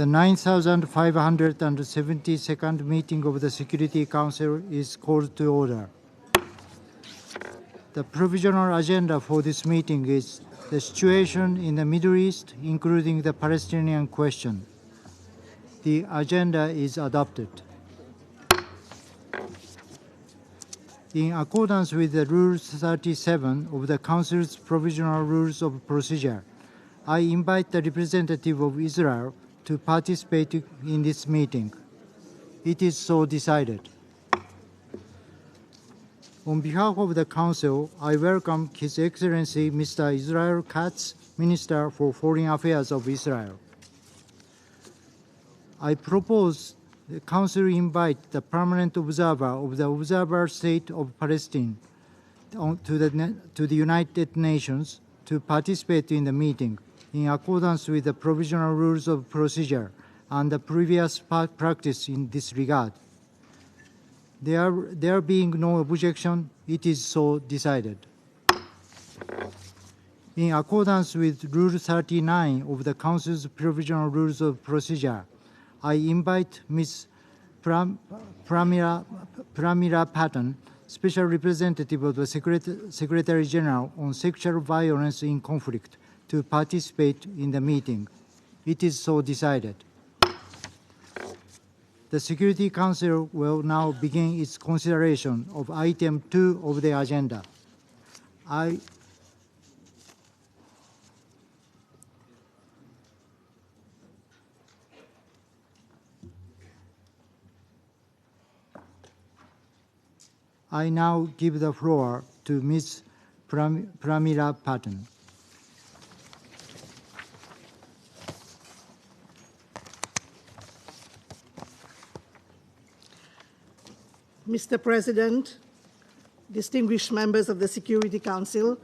The 9,572nd meeting of the Security Council is called to order. The provisional agenda for this meeting is the situation in the Middle East, including the Palestinian question. The agenda is adopted. In accordance with the Rule 37 of the Council's Provisional Rules of Procedure, I invite the representative of Israel to participate in this meeting. It is so decided. On behalf of the Council, I welcome His Excellency Mr. Israel Katz, Minister for Foreign Affairs of Israel. I propose the Council invite the permanent observer of the Observer State of Palestine to the United Nations to participate in the meeting in accordance with the Provisional Rules of Procedure and the previous practice in this regard. There being no objection, it is so decided. In accordance with Rule 39 of the Council's Provisional Rules of Procedure, I invite Ms. Pramila Patten, Special Representative of the Secretary General on Sexual Violence in Conflict, to participate in the meeting. It is so decided. The Security Council will now begin its consideration of item 2 of the agenda. I now give the floor to Ms. Pramila Patten. Mr. President, distinguished members of the Security Council,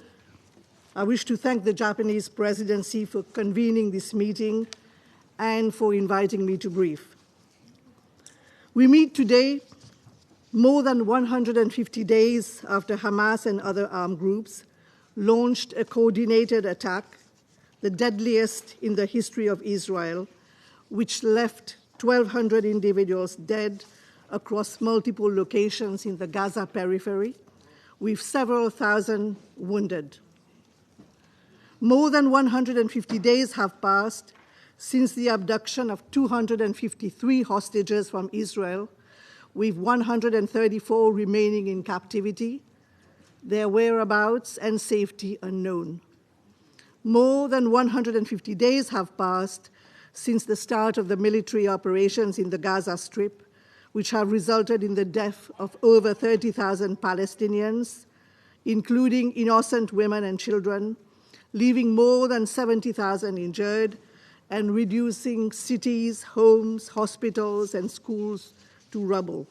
I wish to thank the Japanese presidency for convening this meeting and for inviting me to brief. We meet today more than 150 days after Hamas and other armed groups launched a coordinated attack, the deadliest in the history of Israel, which left 1,200 individuals dead across multiple locations in the Gaza periphery, with several thousand wounded. More than 150 days have passed since the abduction of 253 hostages from Israel, with 134 remaining in captivity, their whereabouts and safety unknown. More than 150 days have passed since the start of the military operations in the Gaza Strip, which have resulted in the death of over 30,000 Palestinians, including innocent women and children, leaving more than 70,000 injured, and reducing cities, homes, hospitals, and schools to rubble.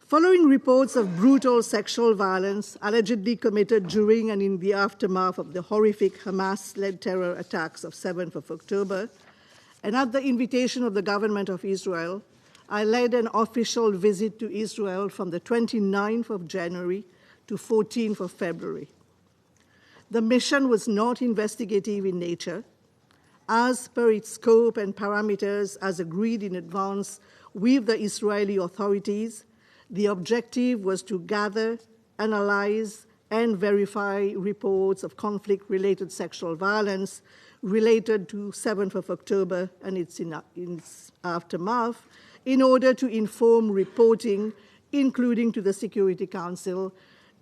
Following reports of brutal sexual violence allegedly committed during and in the aftermath of the horrific Hamas-led terror attacks of 7th of October, and at the invitation of the government of Israel, I led an official visit to Israel from the 29th of January to 14th of February. The mission was not investigative in nature. As per its scope and parameters as agreed in advance with the Israeli authorities, the objective was to gather, analyze, and verify reports of conflict-related sexual violence related to 7th of October and its aftermath, in order to inform reporting, including to the Security Council,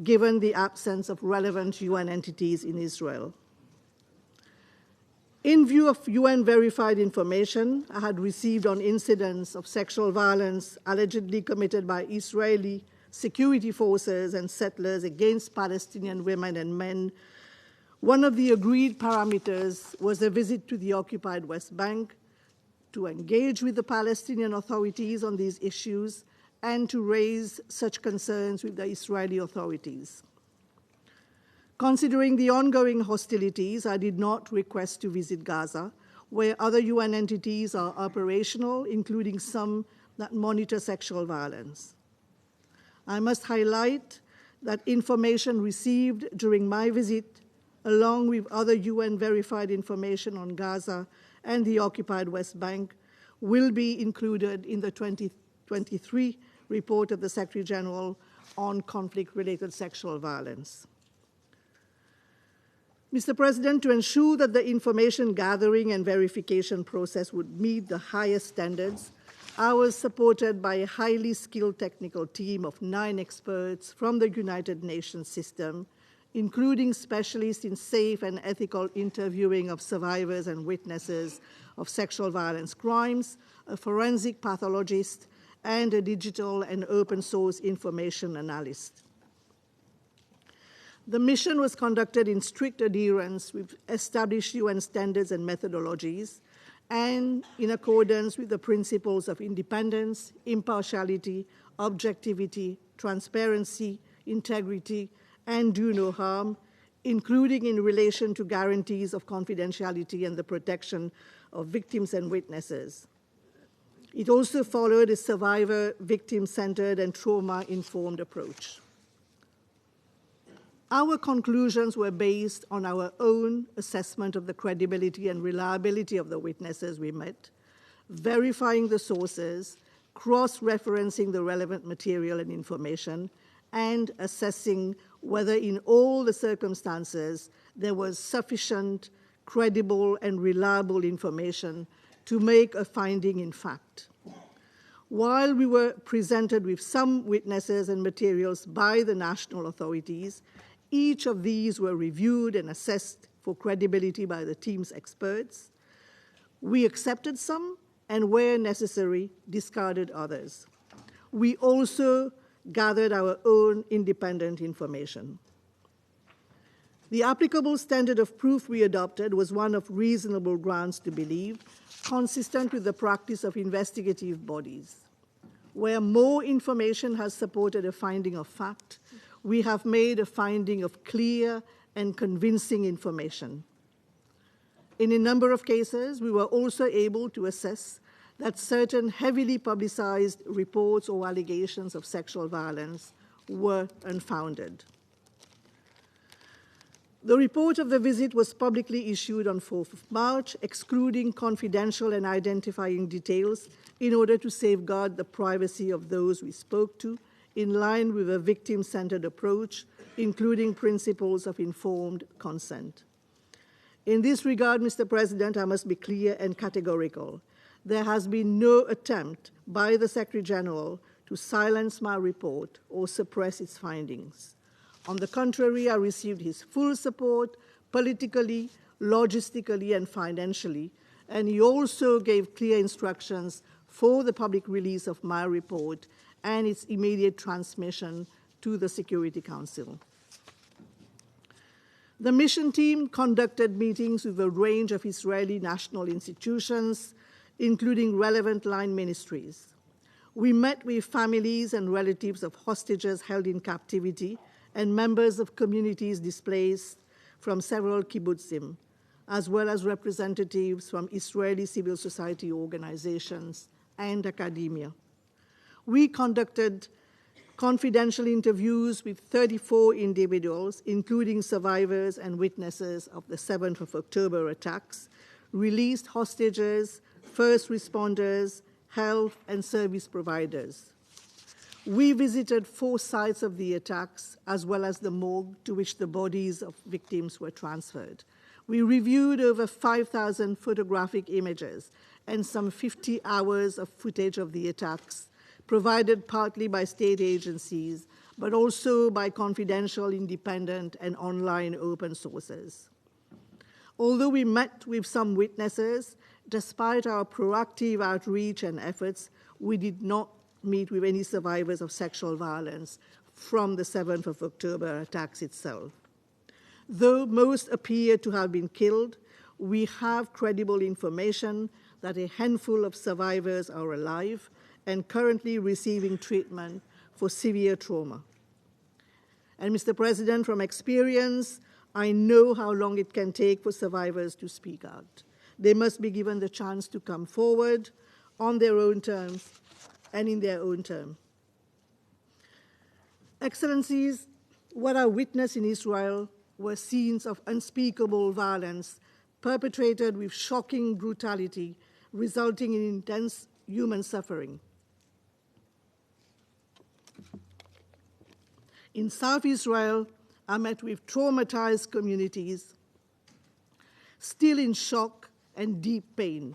given the absence of relevant UN entities in Israel. In view of UN-verified information I had received on incidents of sexual violence allegedly committed by Israeli security forces and settlers against Palestinian women and men, one of the agreed parameters was a visit to the occupied West Bank to engage with the Palestinian authorities on these issues and to raise such concerns with the Israeli authorities. Considering the ongoing hostilities, I did not request to visit Gaza, where other UN entities are operational, including some that monitor sexual violence. I must highlight that information received during my visit, along with other UN-verified information on Gaza and the occupied West Bank will be included in the 2023 report of the Secretary General on conflict-related sexual violence. Mr. President, to ensure that the information gathering and verification process would meet the highest standards, I was supported by a highly skilled technical team of 9 experts from the United Nations system, including specialists in safe and ethical interviewing of survivors and witnesses of sexual violence crimes, a forensic pathologist, and a digital and open source information analyst. The mission was conducted in strict adherence with established UN standards and methodologies, and in accordance with the principles of independence, impartiality, objectivity, transparency, integrity, and do no harm, including in relation to guarantees of confidentiality and the protection of victims and witnesses. It also followed a survivor, victim-centered, and trauma-informed approach. Our conclusions were based on our own assessment of the credibility and reliability of the witnesses we met, verifying the sources, cross-referencing the relevant material and information, and assessing whether in all the circumstances there was sufficient, credible, and reliable information to make a finding in fact. While we were presented with some witnesses and materials by the national authorities, each of these were reviewed and assessed for credibility by the team's experts. We accepted some and, where necessary, discarded others. We also gathered our own independent information. The applicable standard of proof we adopted was one of reasonable grounds to believe, consistent with the practice of investigative bodies. Where more information has supported a finding of fact, we have made a finding of clear and convincing information. In a number of cases, we were also able to assess that certain heavily publicized reports or allegations of sexual violence were unfounded. The report of the visit was publicly issued on 4th of March, excluding confidential and identifying details in order to safeguard the privacy of those we spoke to, in line with a victim-centered approach, including principles of informed consent. In this regard, Mr. President, I must be clear and categorical. There has been no attempt by the Secretary General to silence my report or suppress its findings. On the contrary, I received his full support politically, logistically, and financially, and he also gave clear instructions for the public release of my report and its immediate transmission to the Security Council. The mission team conducted meetings with a range of Israeli national institutions, including relevant line ministries. We met with families and relatives of hostages held in captivity and members of communities displaced from several kibbutzim, as well as representatives from Israeli civil society organizations and academia. We conducted confidential interviews with 34 individuals, including survivors and witnesses of the 7th of October attacks, released hostages, first responders, health and service providers. We visited 4 sites of the attacks, as well as the morgue to which the bodies of victims were transferred. We reviewed over 5,000 photographic images and some 50 hours of footage of the attacks, provided partly by state agencies, but also by confidential, independent, and online open sources. Although we met with some witnesses, despite our proactive outreach and efforts, we did not meet with any survivors of sexual violence from the 7th of October attacks itself. Though most appear to have been killed, we have credible information that a handful of survivors are alive and currently receiving treatment for severe trauma. And Mr. President, from experience, I know how long it can take for survivors to speak out. They must be given the chance to come forward on their own terms and in their own term. Excellencies, what I witnessed in Israel were scenes of unspeakable violence perpetrated with shocking brutality, resulting in intense human suffering. In South Israel, I met with traumatized communities, still in shock and deep pain,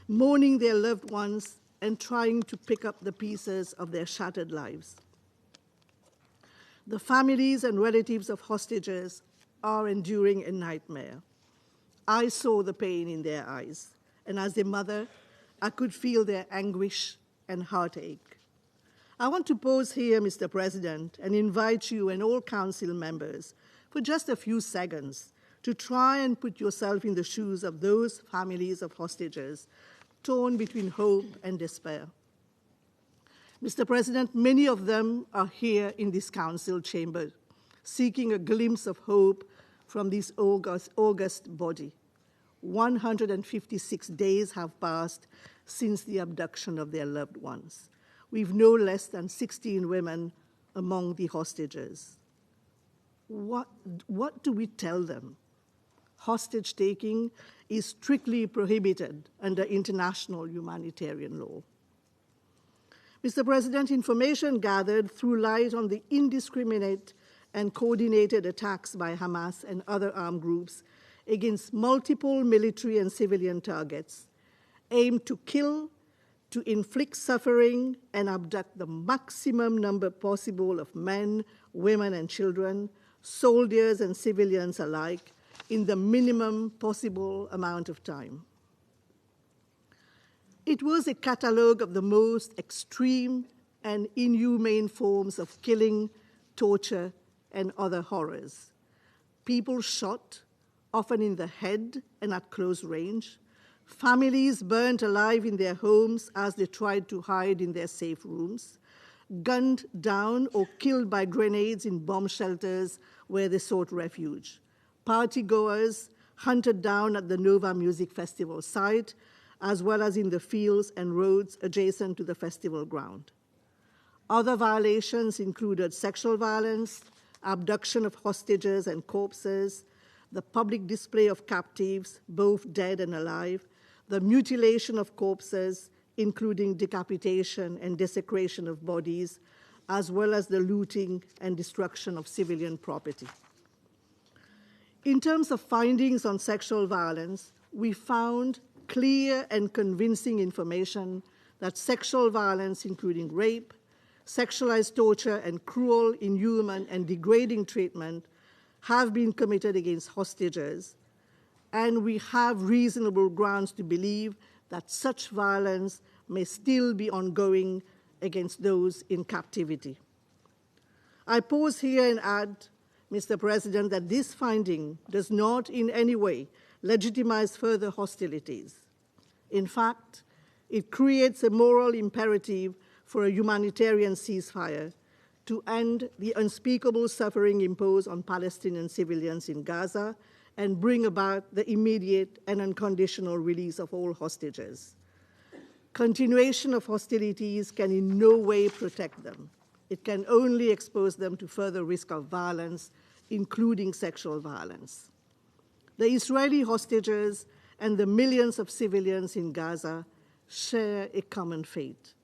mourning their loved ones and trying to pick up the pieces of their shattered lives. The families and relatives of hostages are enduring a nightmare. I saw the pain in their eyes, and as a mother, I could feel their anguish and heartache. I want to pause here, Mr. President, and invite you and all Council members for just a few seconds to try and put yourself in the shoes of those families of hostages, torn between hope and despair. Mr. President, many of them are here in this Council chamber, seeking a glimpse of hope from this august body. 156 days have passed since the abduction of their loved ones, with no less than 16 women among the hostages. What do we tell them? Hostage taking is strictly prohibited under international humanitarian law. Mr. President, information gathered threw light on the indiscriminate and coordinated attacks by Hamas and other armed groups against multiple military and civilian targets, aimed to kill, to inflict suffering, and abduct the maximum number possible of men, women, and children, soldiers and civilians alike, in the minimum possible amount of time. It was a catalogue of the most extreme and inhumane forms of killing, torture, and other horrors. People shot, often in the head and at close range. Families burnt alive in their homes as they tried to hide in their safe rooms. Gunned down or killed by grenades in bomb shelters where they sought refuge. Partygoers hunted down at the Nova Music Festival site, as well as in the fields and roads adjacent to the festival ground. Other violations included sexual violence, abduction of hostages and corpses, the public display of captives, both dead and alive, the mutilation of corpses, including decapitation and desecration of bodies, as well as the looting and destruction of civilian property. In terms of findings on sexual violence, we found clear and convincing information that sexual violence, including rape, sexualized torture, and cruel, inhuman, and degrading treatment have been committed against hostages, and we have reasonable grounds to believe that such violence may still be ongoing against those in captivity. I pause here and add, Mr. President, that this finding does not in any way legitimize further hostilities. In fact, it creates a moral imperative for a humanitarian ceasefire to end the unspeakable suffering imposed on Palestinian civilians in Gaza and bring about the immediate and unconditional release of all hostages. Continuation of hostilities can in no way protect them. It can only expose them to further risk of violence, including sexual violence. The Israeli hostages and the millions of civilians in Gaza share a common fate.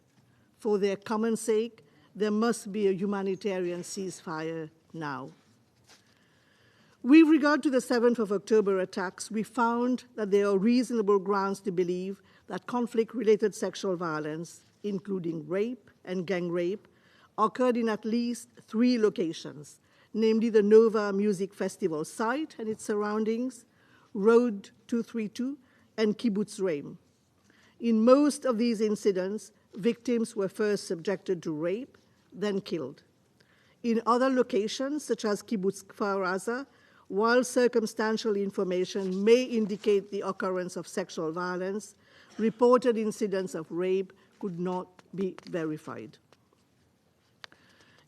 For their common sake, there must be a humanitarian ceasefire now. With regard to the 7th of October attacks, we found that there are reasonable grounds to believe that conflict-related sexual violence, including rape and gang rape, occurred in at least 3 locations, namely the Nova Music Festival site and its surroundings, Road 232, and Kibbutz Reim. In most of these incidents, victims were first subjected to rape, then killed. In other locations, such as Kibbutz Kfar Aza, while circumstantial information may indicate the occurrence of sexual violence, reported incidents of rape could not be verified.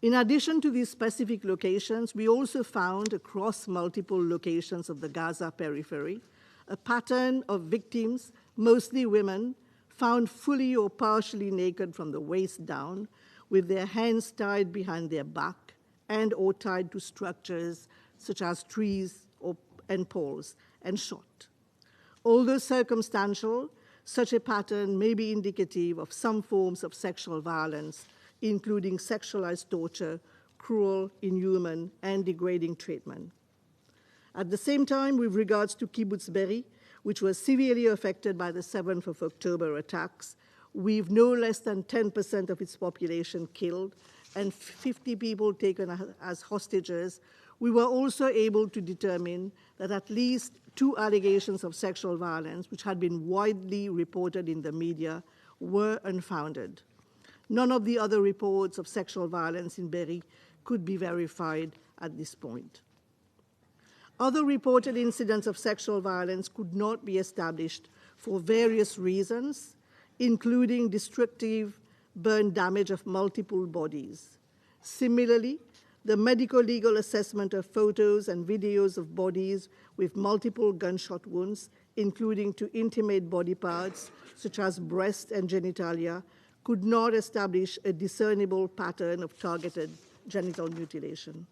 In addition to these specific locations, we also found across multiple locations of the Gaza periphery a pattern of victims, mostly women, found fully or partially naked from the waist down, with their hands tied behind their back and or tied to structures such as trees or and poles and shot. Although circumstantial, such a pattern may be indicative of some forms of sexual violence, including sexualized torture, cruel, inhuman, and degrading treatment. At the same time, with regards to Kibbutz Be'eri, which was severely affected by the 7th of October attacks, with no less than 10% of its population killed and 50 people taken as hostages, we were also able to determine that at least 2 allegations of sexual violence, which had been widely reported in the media, were unfounded. None of the other reports of sexual violence in Be'eri could be verified at this point. Other reported incidents of sexual violence could not be established for various reasons, including destructive burn damage of multiple bodies. Similarly, the medico-legal assessment of photos and videos of bodies with multiple gunshot wounds, including to intimate body parts, such as breast and genitalia, could not establish a discernible pattern of targeted genital mutilation.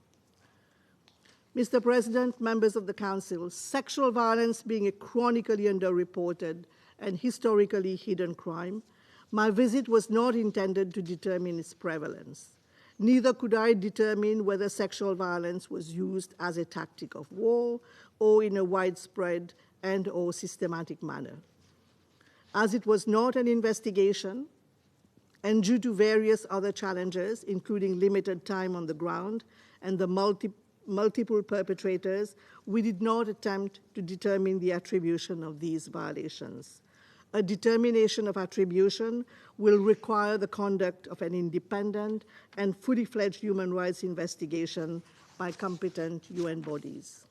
Mr. President, members of the Council, sexual violence being a chronically underreported and historically hidden crime, my visit was not intended to determine its prevalence. Neither could I determine whether sexual violence was used as a tactic of war or in a widespread and/or systematic manner. As it was not an investigation, and due to various other challenges, including limited time on the ground and the multiple perpetrators, we did not attempt to determine the attribution of these violations. A determination of attribution will require the conduct of an independent and fully fledged human rights investigation by competent UN bodies.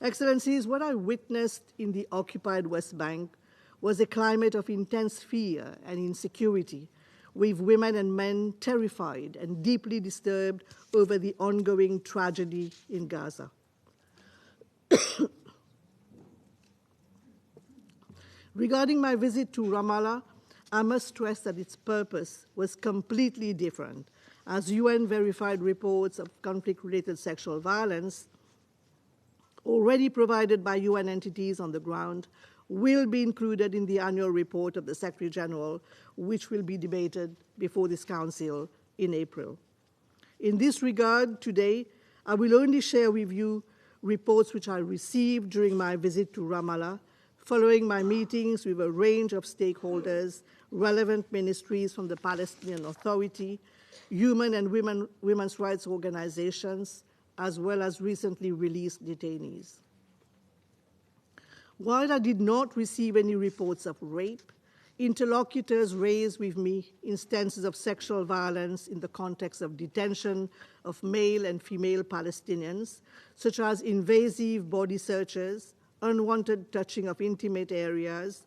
Excellencies, what I witnessed in the occupied West Bank was a climate of intense fear and insecurity, with women and men terrified and deeply disturbed over the ongoing tragedy in Gaza. Regarding my visit to Ramallah, I must stress that its purpose was completely different, as UN-verified reports of conflict-related sexual violence already provided by UN entities on the ground will be included in the annual report of the Secretary General, which will be debated before this Council in April. In this regard, today, I will only share with you reports which I received during my visit to Ramallah, following my meetings with a range of stakeholders, relevant ministries from the Palestinian Authority, human and women's rights organizations, as well as recently released detainees. While I did not receive any reports of rape, interlocutors raised with me instances of sexual violence in the context of detention of male and female Palestinians, such as invasive body searches, unwanted touching of intimate areas,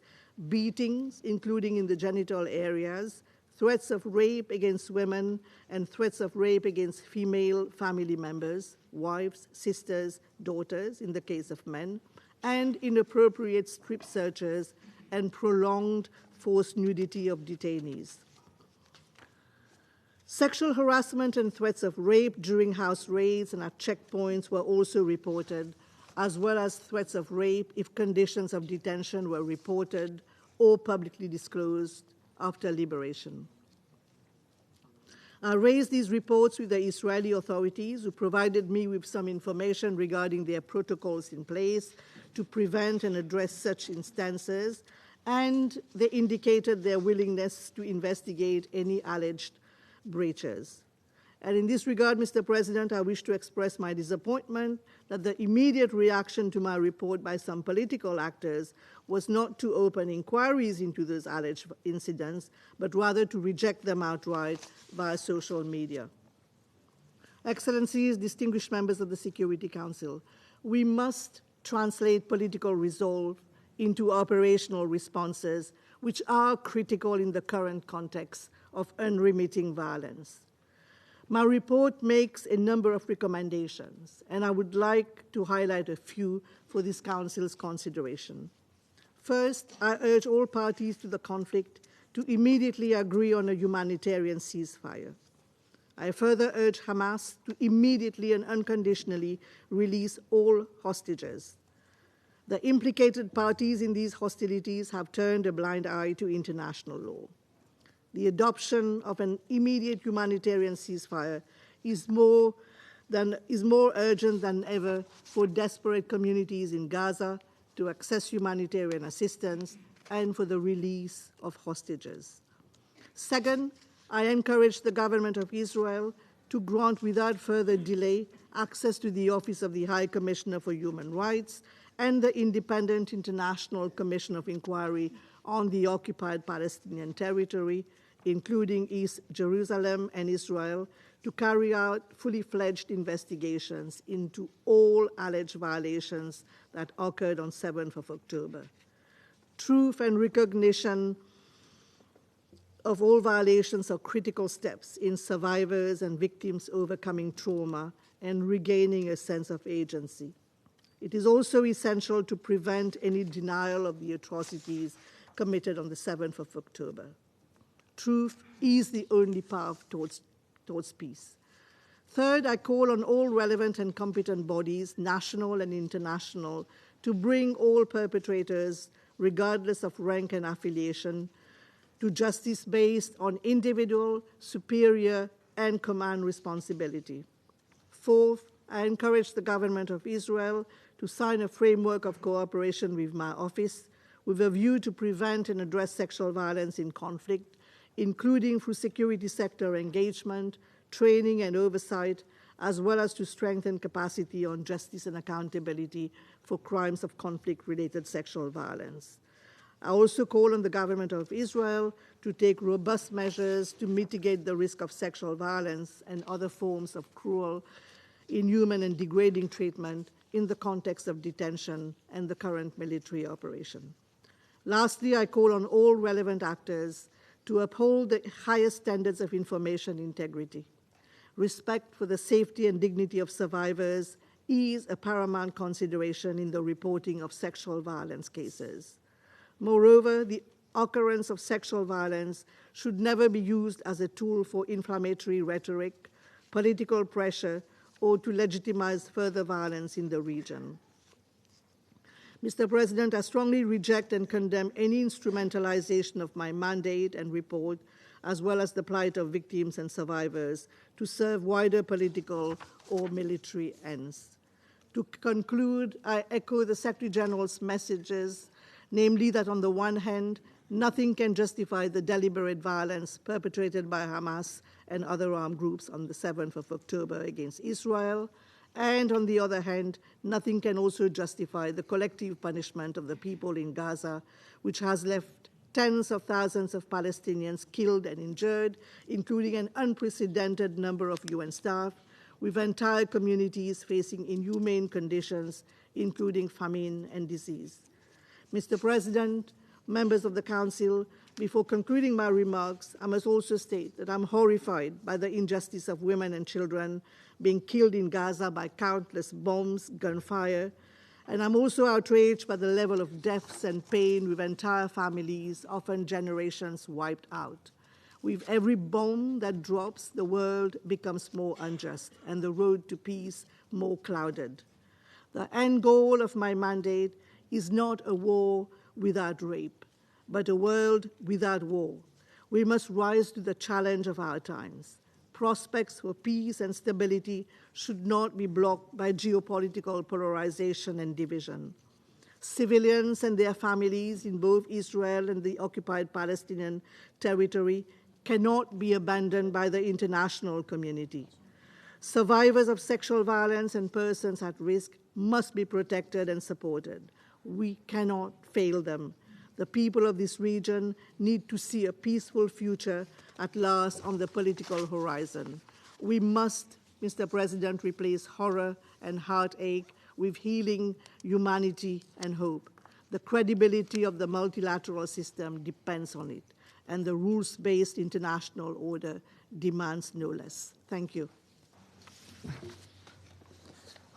beatings, including in the genital areas, threats of rape against women, and threats of rape against female family members, wives, sisters, daughters, in the case of men, and inappropriate strip searches and prolonged forced nudity of detainees. Sexual harassment and threats of rape during house raids and at checkpoints were also reported, as well as threats of rape if conditions of detention were reported or publicly disclosed after liberation. I raised these reports with the Israeli authorities, who provided me with some information regarding their protocols in place to prevent and address such instances, and they indicated their willingness to investigate any alleged breaches. And in this regard, Mr. President, I wish to express my disappointment that the immediate reaction to my report by some political actors was not to open inquiries into those alleged incidents, but rather to reject them outright via social media. Excellencies, distinguished members of the Security Council, we must translate political resolve into operational responses, which are critical in the current context of unremitting violence. My report makes a number of recommendations, and I would like to highlight a few for this Council's consideration. First, I urge all parties to the conflict to immediately agree on a humanitarian ceasefire. I further urge Hamas to immediately and unconditionally release all hostages. The implicated parties in these hostilities have turned a blind eye to international law. The adoption of an immediate humanitarian ceasefire is more urgent than ever for desperate communities in Gaza to access humanitarian assistance and for the release of hostages. Second, I encourage the government of Israel to grant without further delay access to the Office of the High Commissioner for Human Rights and the Independent International Commission of Inquiry on the Occupied Palestinian Territory, including East Jerusalem and Israel, to carry out fully fledged investigations into all alleged violations that occurred on 7th of October. Truth and recognition of all violations are critical steps in survivors and victims overcoming trauma and regaining a sense of agency. It is also essential to prevent any denial of the atrocities committed on the 7th of October. Truth is the only path towards peace. Third, I call on all relevant and competent bodies, national and international, to bring all perpetrators, regardless of rank and affiliation, to justice based on individual, superior, and command responsibility. Fourth, I encourage the government of Israel to sign a framework of cooperation with my office with a view to prevent and address sexual violence in conflict, including through security sector engagement, training and oversight, as well as to strengthen capacity on justice and accountability for crimes of conflict-related sexual violence. I also call on the government of Israel to take robust measures to mitigate the risk of sexual violence and other forms of cruel, inhuman, and degrading treatment in the context of detention and the current military operation. Lastly, I call on all relevant actors to uphold the highest standards of information integrity. Respect for the safety and dignity of survivors is a paramount consideration in the reporting of sexual violence cases. Moreover, the occurrence of sexual violence should never be used as a tool for inflammatory rhetoric, political pressure, or to legitimize further violence in the region. Mr. President, I strongly reject and condemn any instrumentalization of my mandate and report, as well as the plight of victims and survivors, to serve wider political or military ends. To conclude, I echo the Secretary General's messages, namely that on the one hand, nothing can justify the deliberate violence perpetrated by Hamas and other armed groups on the 7th of October against Israel, and on the other hand, nothing can also justify the collective punishment of the people in Gaza, which has left tens of thousands of Palestinians killed and injured, including an unprecedented number of UN staff, with entire communities facing inhumane conditions, including famine and disease. Mr. President, members of the Council, before concluding my remarks, I must also state that I'm horrified by the injustice of women and children being killed in Gaza by countless bombs, gunfire, and I'm also outraged by the level of deaths and pain with entire families, often generations, wiped out. With every bomb that drops, the world becomes more unjust and the road to peace more clouded. The end goal of my mandate is not a war without rape, but a world without war. We must rise to the challenge of our times. Prospects for peace and stability should not be blocked by geopolitical polarization and division. Civilians and their families in both Israel and the occupied Palestinian territory cannot be abandoned by the international community. Survivors of sexual violence and persons at risk must be protected and supported. We cannot fail them. The people of this region need to see a peaceful future at last on the political horizon. We must, Mr. President, replace horror and heartache with healing, humanity, and hope. The credibility of the multilateral system depends on it, and the rules-based international order demands no less. Thank you.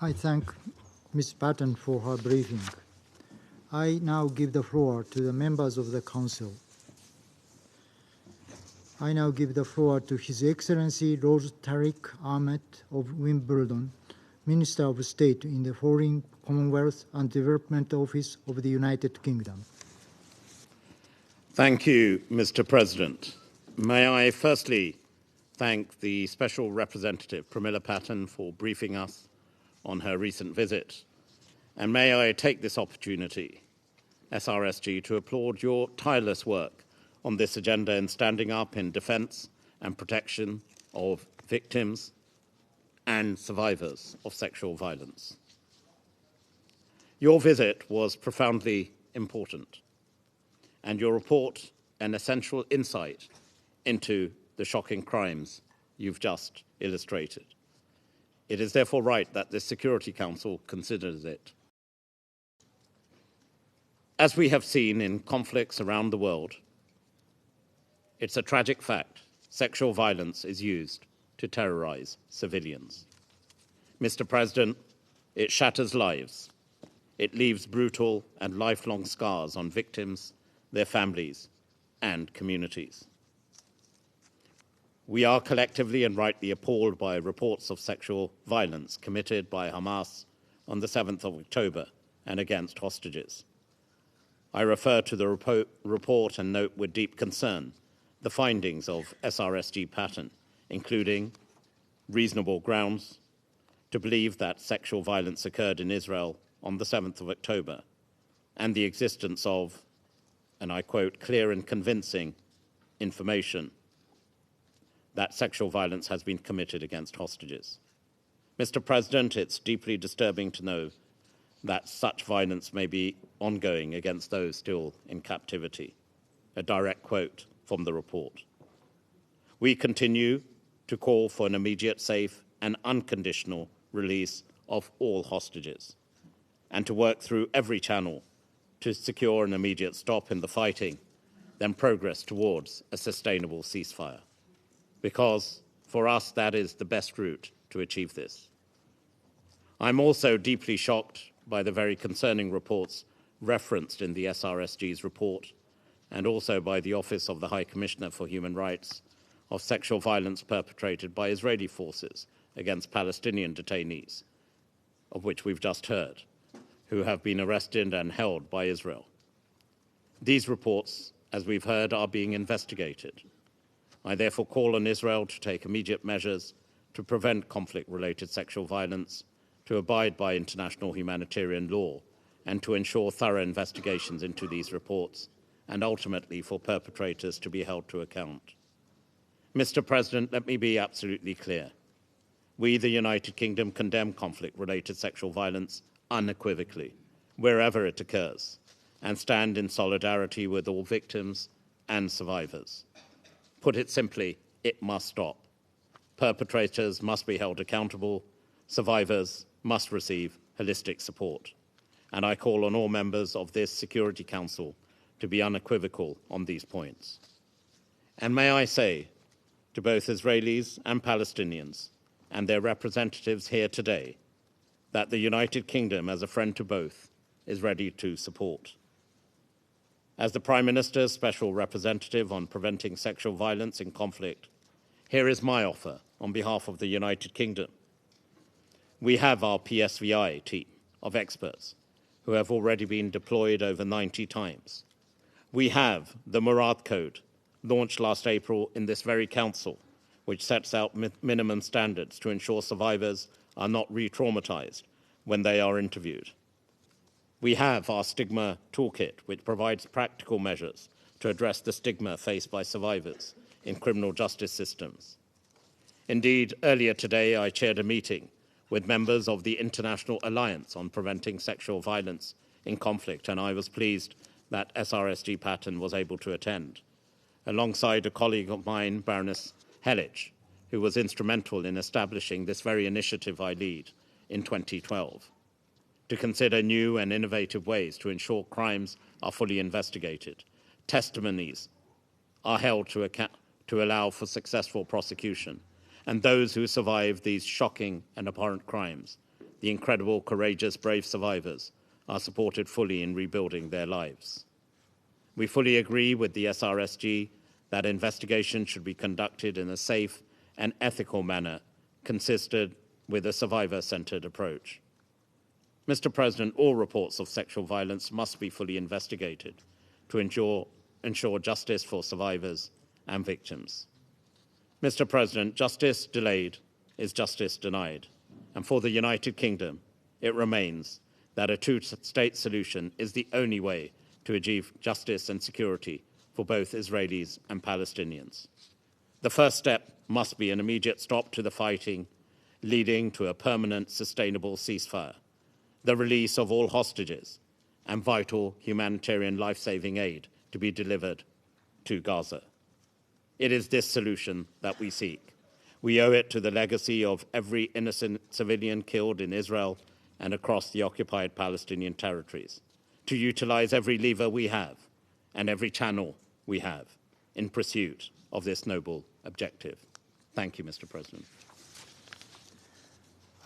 I thank Ms. Patten for her briefing. I now give the floor to the members of the Council. I now give the floor to His Excellency Lord Tariq Ahmed of Wimbledon, Minister of State in the Foreign, Commonwealth and Development Office of the United Kingdom. Thank you, Mr. President. May I firstly thank the Special Representative Pramila Patten for briefing us on her recent visit. And may I take this opportunity, SRSG, to applaud your tireless work on this agenda in standing up in defence and protection of victims and survivors of sexual violence. Your visit was profoundly important, and your report an essential insight into the shocking crimes you've just illustrated. It is therefore right that the Security Council considers it. As we have seen in conflicts around the world, it's a tragic fact sexual violence is used to terrorize civilians. Mr. President, it shatters lives. It leaves brutal and lifelong scars on victims, their families, and communities. We are collectively and rightly appalled by reports of sexual violence committed by Hamas on the 7th of October and against hostages. I refer to the report and note with deep concern the findings of SRSG Patten, including reasonable grounds to believe that sexual violence occurred in Israel on the 7th of October, and the existence of, and I quote, clear and convincing information that sexual violence has been committed against hostages. Mr. President, it's deeply disturbing to know that such violence may be ongoing against those still in captivity. A direct quote from the report. We continue to call for an immediate, safe, and unconditional release of all hostages, and to work through every channel to secure an immediate stop in the fighting, then progress towards a sustainable ceasefire. Because for us, that is the best route to achieve this. I'm also deeply shocked by the very concerning reports referenced in the SRSG's report, and also by the Office of the High Commissioner for Human Rights, of sexual violence perpetrated by Israeli forces against Palestinian detainees, of which we've just heard, who have been arrested and held by Israel. These reports, as we've heard, are being investigated. I therefore call on Israel to take immediate measures to prevent conflict-related sexual violence, to abide by international humanitarian law, and to ensure thorough investigations into these reports, and ultimately for perpetrators to be held to account. Mr. President, let me be absolutely clear. We, the United Kingdom, condemn conflict-related sexual violence unequivocally, wherever it occurs, and stand in solidarity with all victims and survivors. Put it simply, it must stop. Perpetrators must be held accountable. Survivors must receive holistic support. And I call on all members of this Security Council to be unequivocal on these points. And may I say to both Israelis and Palestinians and their representatives here today that the United Kingdom, as a friend to both, is ready to support. As the Prime Minister's Special Representative on preventing sexual violence in conflict, here is my offer on behalf of the United Kingdom. We have our PSVI team of experts who have already been deployed over 90 times. We have the Murad Code, launched last April in this very council, which sets out minimum standards to ensure survivors are not re-traumatized when they are interviewed. We have our stigma toolkit, which provides practical measures to address the stigma faced by survivors in criminal justice systems. Indeed, earlier today, I chaired a meeting with members of the International Alliance on Preventing Sexual Violence in Conflict, and I was pleased that SRSG Patten was able to attend, alongside a colleague of mine, Baroness Hellich, who was instrumental in establishing this very initiative I lead in 2012, to consider new and innovative ways to ensure crimes are fully investigated. Testimonies are held to account to allow for successful prosecution, and those who survive these shocking and abhorrent crimes, the incredible, courageous, brave survivors, are supported fully in rebuilding their lives. We fully agree with the SRSG that investigations should be conducted in a safe and ethical manner consistent with a survivor-centered approach. Mr. President, all reports of sexual violence must be fully investigated to ensure justice for survivors and victims. Mr. President, justice delayed is justice denied, and for the United Kingdom, it remains that a two-state solution is the only way to achieve justice and security for both Israelis and Palestinians. The first step must be an immediate stop to the fighting, leading to a permanent, sustainable ceasefire, the release of all hostages, and vital humanitarian life-saving aid to be delivered to Gaza. It is this solution that we seek. We owe it to the legacy of every innocent civilian killed in Israel and across the occupied Palestinian territories, to utilize every lever we have and every channel we have in pursuit of this noble objective. Thank you, Mr. President.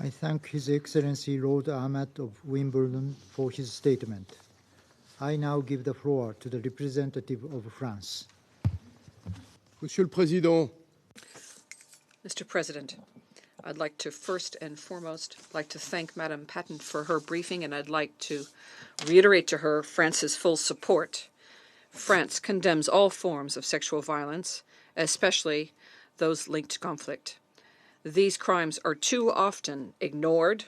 I thank His Excellency Lord Ahmed of Wimbledon for his statement. I now give the floor to the representative of France. Monsieur le Président, Mr. President, I'd like to first and foremost thank Madam Patten for her briefing, and I'd like to reiterate to her France's full support. France condemns all forms of sexual violence, especially those linked to conflict. These crimes are too often ignored,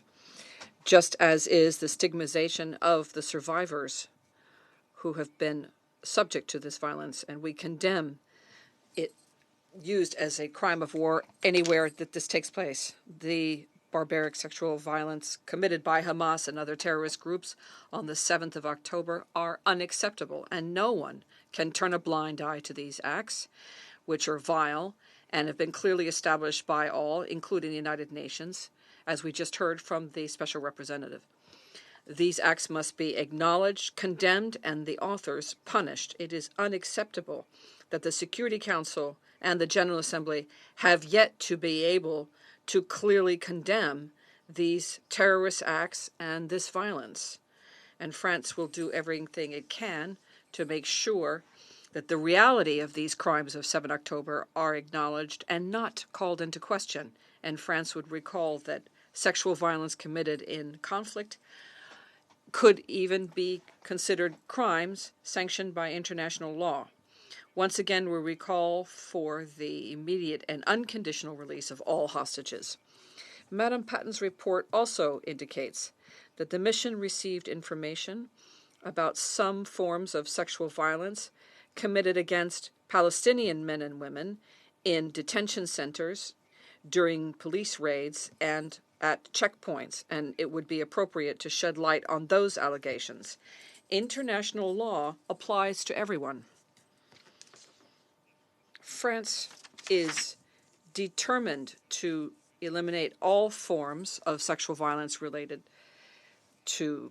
just as is the stigmatization of the survivors who have been subject to this violence, and we condemn it used as a crime of war anywhere that this takes place. The barbaric sexual violence committed by Hamas and other terrorist groups on the 7th of October are unacceptable, and no one can turn a blind eye to these acts, which are vile and have been clearly established by all, including the United Nations, as we just heard from the Special Representative. These acts must be acknowledged, condemned, and the authors punished. It is unacceptable that the Security Council and the General Assembly have yet to be able to clearly condemn these terrorist acts and this violence. And France will do everything it can to make sure that the reality of these crimes of 7 October are acknowledged and not called into question. And France would recall that sexual violence committed in conflict could even be considered crimes sanctioned by international law. Once again, we recall for the immediate and unconditional release of all hostages. Madam Patten's report also indicates that the mission received information about some forms of sexual violence committed against Palestinian men and women in detention centers, during police raids, and at checkpoints, and it would be appropriate to shed light on those allegations. International law applies to everyone. France is determined to eliminate all forms of sexual violence related to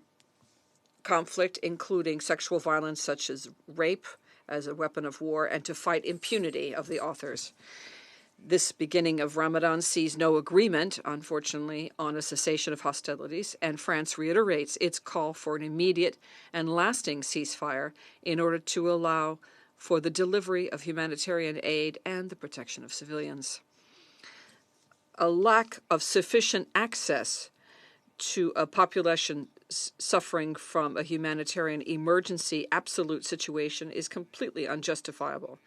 conflict, including sexual violence such as rape as a weapon of war, and to fight impunity of the authors. This beginning of Ramadan sees no agreement, unfortunately, on a cessation of hostilities, and France reiterates its call for an immediate and lasting ceasefire in order to allow for the delivery of humanitarian aid and the protection of civilians. A lack of sufficient access to a population suffering from a humanitarian emergency absolute situation is completely unjustifiable.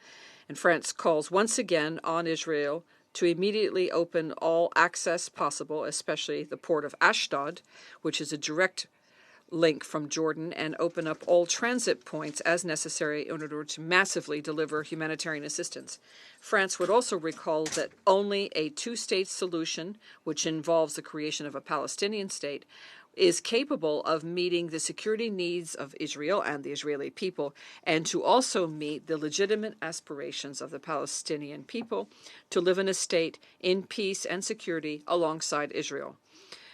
And France calls once again on Israel to immediately open all access possible, especially the port of Ashdod, which is a direct link from Jordan, and open up all transit points as necessary in order to massively deliver humanitarian assistance. France would also recall that only a two-state solution, which involves the creation of a Palestinian state, is capable of meeting the security needs of Israel and the Israeli people, and to also meet the legitimate aspirations of the Palestinian people to live in a state in peace and security alongside Israel.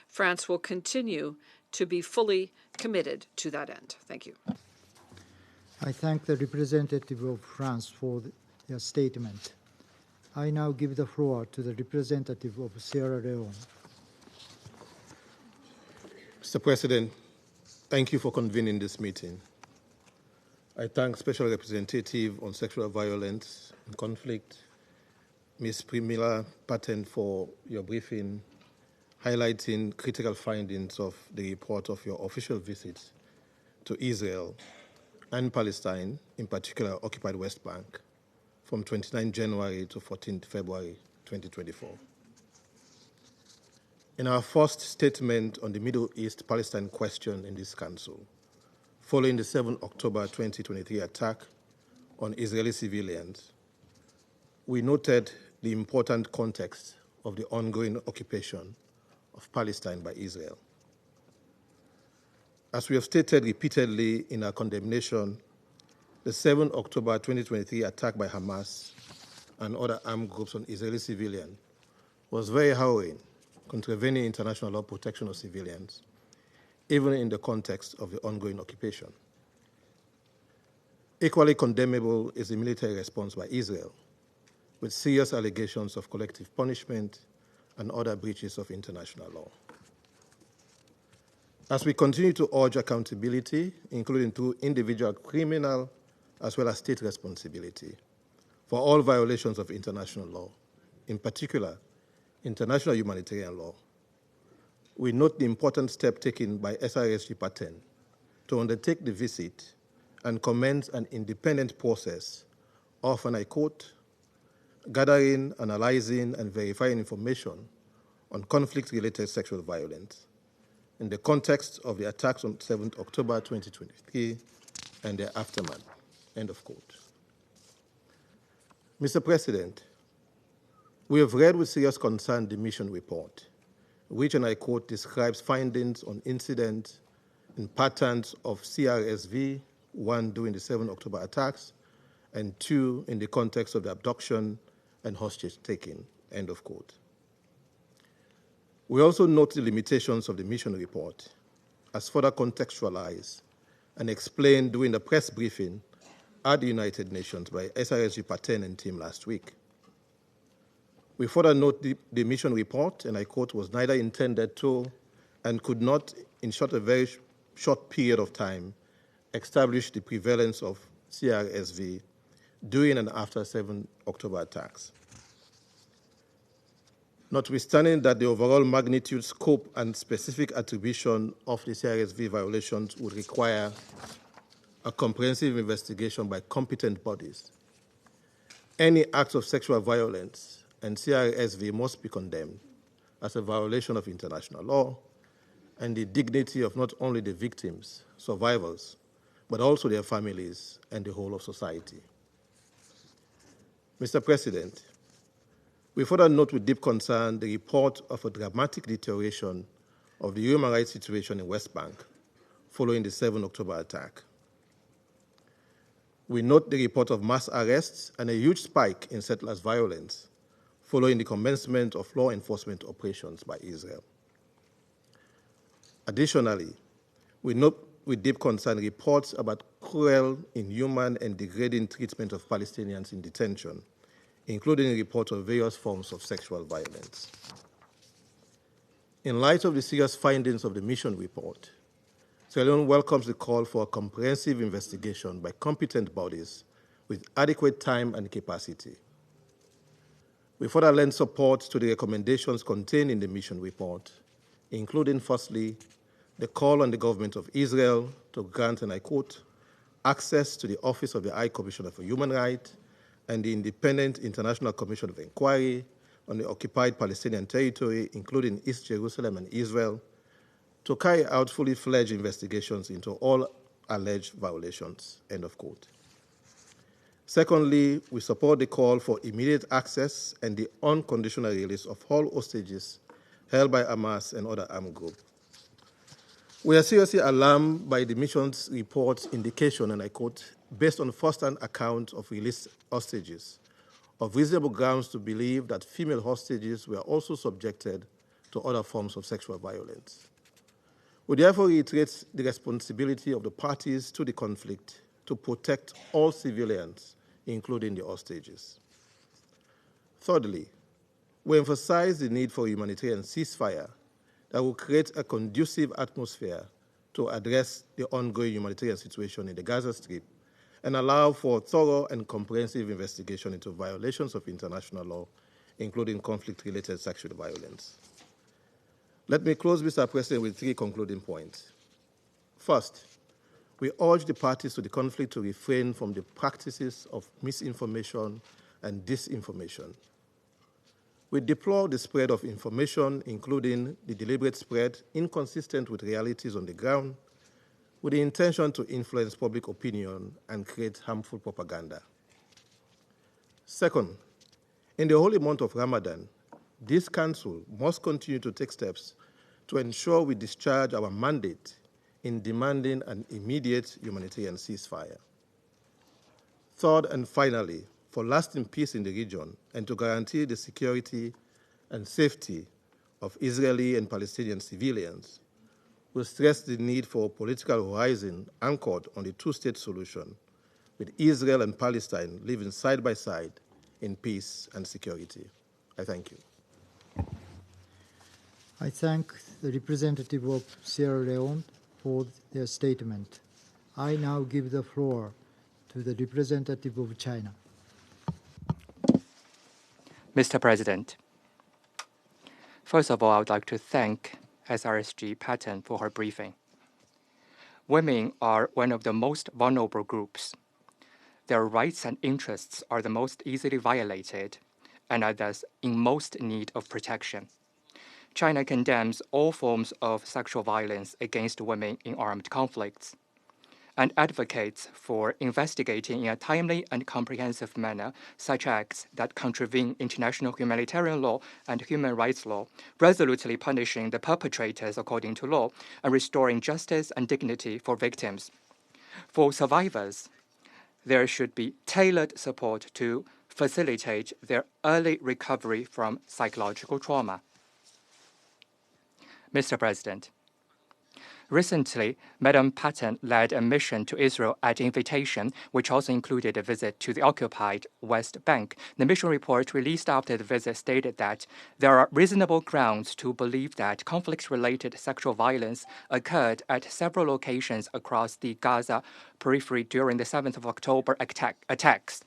France will continue to be fully committed to that end. Thank you. I thank the representative of France for their statement. I now give the floor to the representative of Sierra Leone. Mr. President, thank you for convening this meeting. I thank Special Representative on Sexual Violence and Conflict, Ms. Pramila Patten, for your briefing, highlighting critical findings of the report of your official visits to Israel and Palestine, in particular occupied West Bank, from 29 January to 14 February 2024. In our first statement on the Middle East-Palestine question in this Council, following the 7 October 2023 attack on Israeli civilians, we noted the important context of the ongoing occupation of Palestine by Israel. As we have stated repeatedly in our condemnation, the 7 October 2023 attack by Hamas and other armed groups on Israeli civilians was very harrowing, contravening international law protection of civilians, even in the context of the ongoing occupation. Equally condemnable is the military response by Israel, with serious allegations of collective punishment and other breaches of international law. As we continue to urge accountability, including through individual criminal as well as state responsibility, for all violations of international law, in particular, international humanitarian law, we note the important step taken by SRSG Patten to undertake the visit and commence an independent process of, and I quote, gathering, analyzing, and verifying information on conflict-related sexual violence in the context of the attacks on 7 October 2023 and their aftermath, end of quote. Mr. President, we have read with serious concern the mission report, which, and I quote, describes findings on incidents and patterns of SRSV, one during the 7 October attacks, and two in the context of the abduction and hostage-taking, end of quote. We also note the limitations of the mission report as further contextualized and explained during the press briefing at the United Nations by SRSG Patten and team last week. We further note the mission report, and I quote, was neither intended to and could not, in a very short period of time, establish the prevalence of SRSV during and after 7 October attacks. Notwithstanding that the overall magnitude, scope, and specific attribution of the SRSV violations would require a comprehensive investigation by competent bodies, any acts of sexual violence and SRSV must be condemned as a violation of international law and the dignity of not only the victims, survivors, but also their families and the whole of society. Mr. President, we further note with deep concern the report of a dramatic deterioration of the human rights situation in West Bank following the 7 October attack. We note the report of mass arrests and a huge spike in settlers' violence following the commencement of law enforcement operations by Israel. Additionally, we note with deep concern reports about cruel, inhuman, and degrading treatment of Palestinians in detention, including reports of various forms of sexual violence. In light of the serious findings of the mission report, Sierra Leone welcomes the call for a comprehensive investigation by competent bodies with adequate time and capacity. We further lend support to the recommendations contained in the mission report, including, firstly, the call on the government of Israel to grant, and I quote, access to the Office of the High Commissioner for Human Rights and the Independent International Commission of Inquiry on the occupied Palestinian territory, including East Jerusalem and Israel, to carry out fully fledged investigations into all alleged violations, end of quote. Secondly, we support the call for immediate access and the unconditional release of all hostages held by Hamas and other armed groups. We are seriously alarmed by the mission's report's indication, and I quote, based on first-hand accounts of released hostages, of reasonable grounds to believe that female hostages were also subjected to other forms of sexual violence. We therefore reiterate the responsibility of the parties to the conflict to protect all civilians, including the hostages. Thirdly, we emphasize the need for a humanitarian ceasefire that will create a conducive atmosphere to address the ongoing humanitarian situation in the Gaza Strip and allow for thorough and comprehensive investigation into violations of international law, including conflict-related sexual violence. Let me close, Mr. President, with 3 concluding points. First, we urge the parties to the conflict to refrain from the practices of misinformation and disinformation. We deplore the spread of information, including the deliberate spread inconsistent with realities on the ground, with the intention to influence public opinion and create harmful propaganda. Second, in the holy month of Ramadan, this Council must continue to take steps to ensure we discharge our mandate in demanding an immediate humanitarian ceasefire. Third and finally, for lasting peace in the region and to guarantee the security and safety of Israeli and Palestinian civilians, we stress the need for a political horizon anchored on the 2-state solution, with Israel and Palestine living side by side in peace and security. I thank you. I thank the representative of Sierra Leone for their statement. I now give the floor to the representative of China. Mr. President, first of all, I would like to thank SRSG Patten for her briefing. Women are one of the most vulnerable groups. Their rights and interests are the most easily violated and are thus in most need of protection. China condemns all forms of sexual violence against women in armed conflicts and advocates for investigating in a timely and comprehensive manner such acts that contravene international humanitarian law and human rights law, resolutely punishing the perpetrators according to law and restoring justice and dignity for victims. For survivors, there should be tailored support to facilitate their early recovery from psychological trauma. Mr. President, recently, Madam Patten led a mission to Israel at invitation, which also included a visit to the occupied West Bank. The mission report released after the visit stated that there are reasonable grounds to believe that conflict-related sexual violence occurred at several locations across the Gaza periphery during the 7th of October attacks.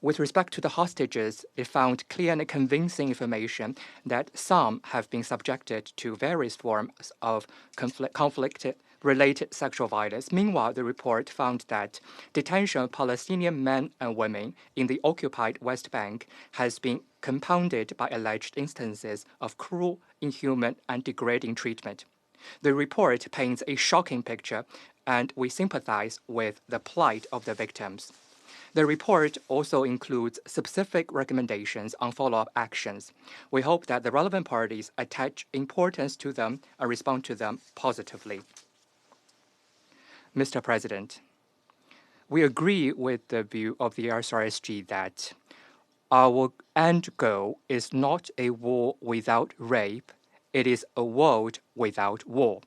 With respect to the hostages, it found clear and convincing information that some have been subjected to various forms of conflict-related sexual violence. Meanwhile, the report found that detention of Palestinian men and women in the occupied West Bank has been compounded by alleged instances of cruel, inhuman, and degrading treatment. The report paints a shocking picture, and we sympathize with the plight of the victims. The report also includes specific recommendations on follow-up actions. We hope that the relevant parties attach importance to them and respond to them positively. Mr. President, we agree with the view of the SRSG that our end goal is not a war without rape, it is a world without war.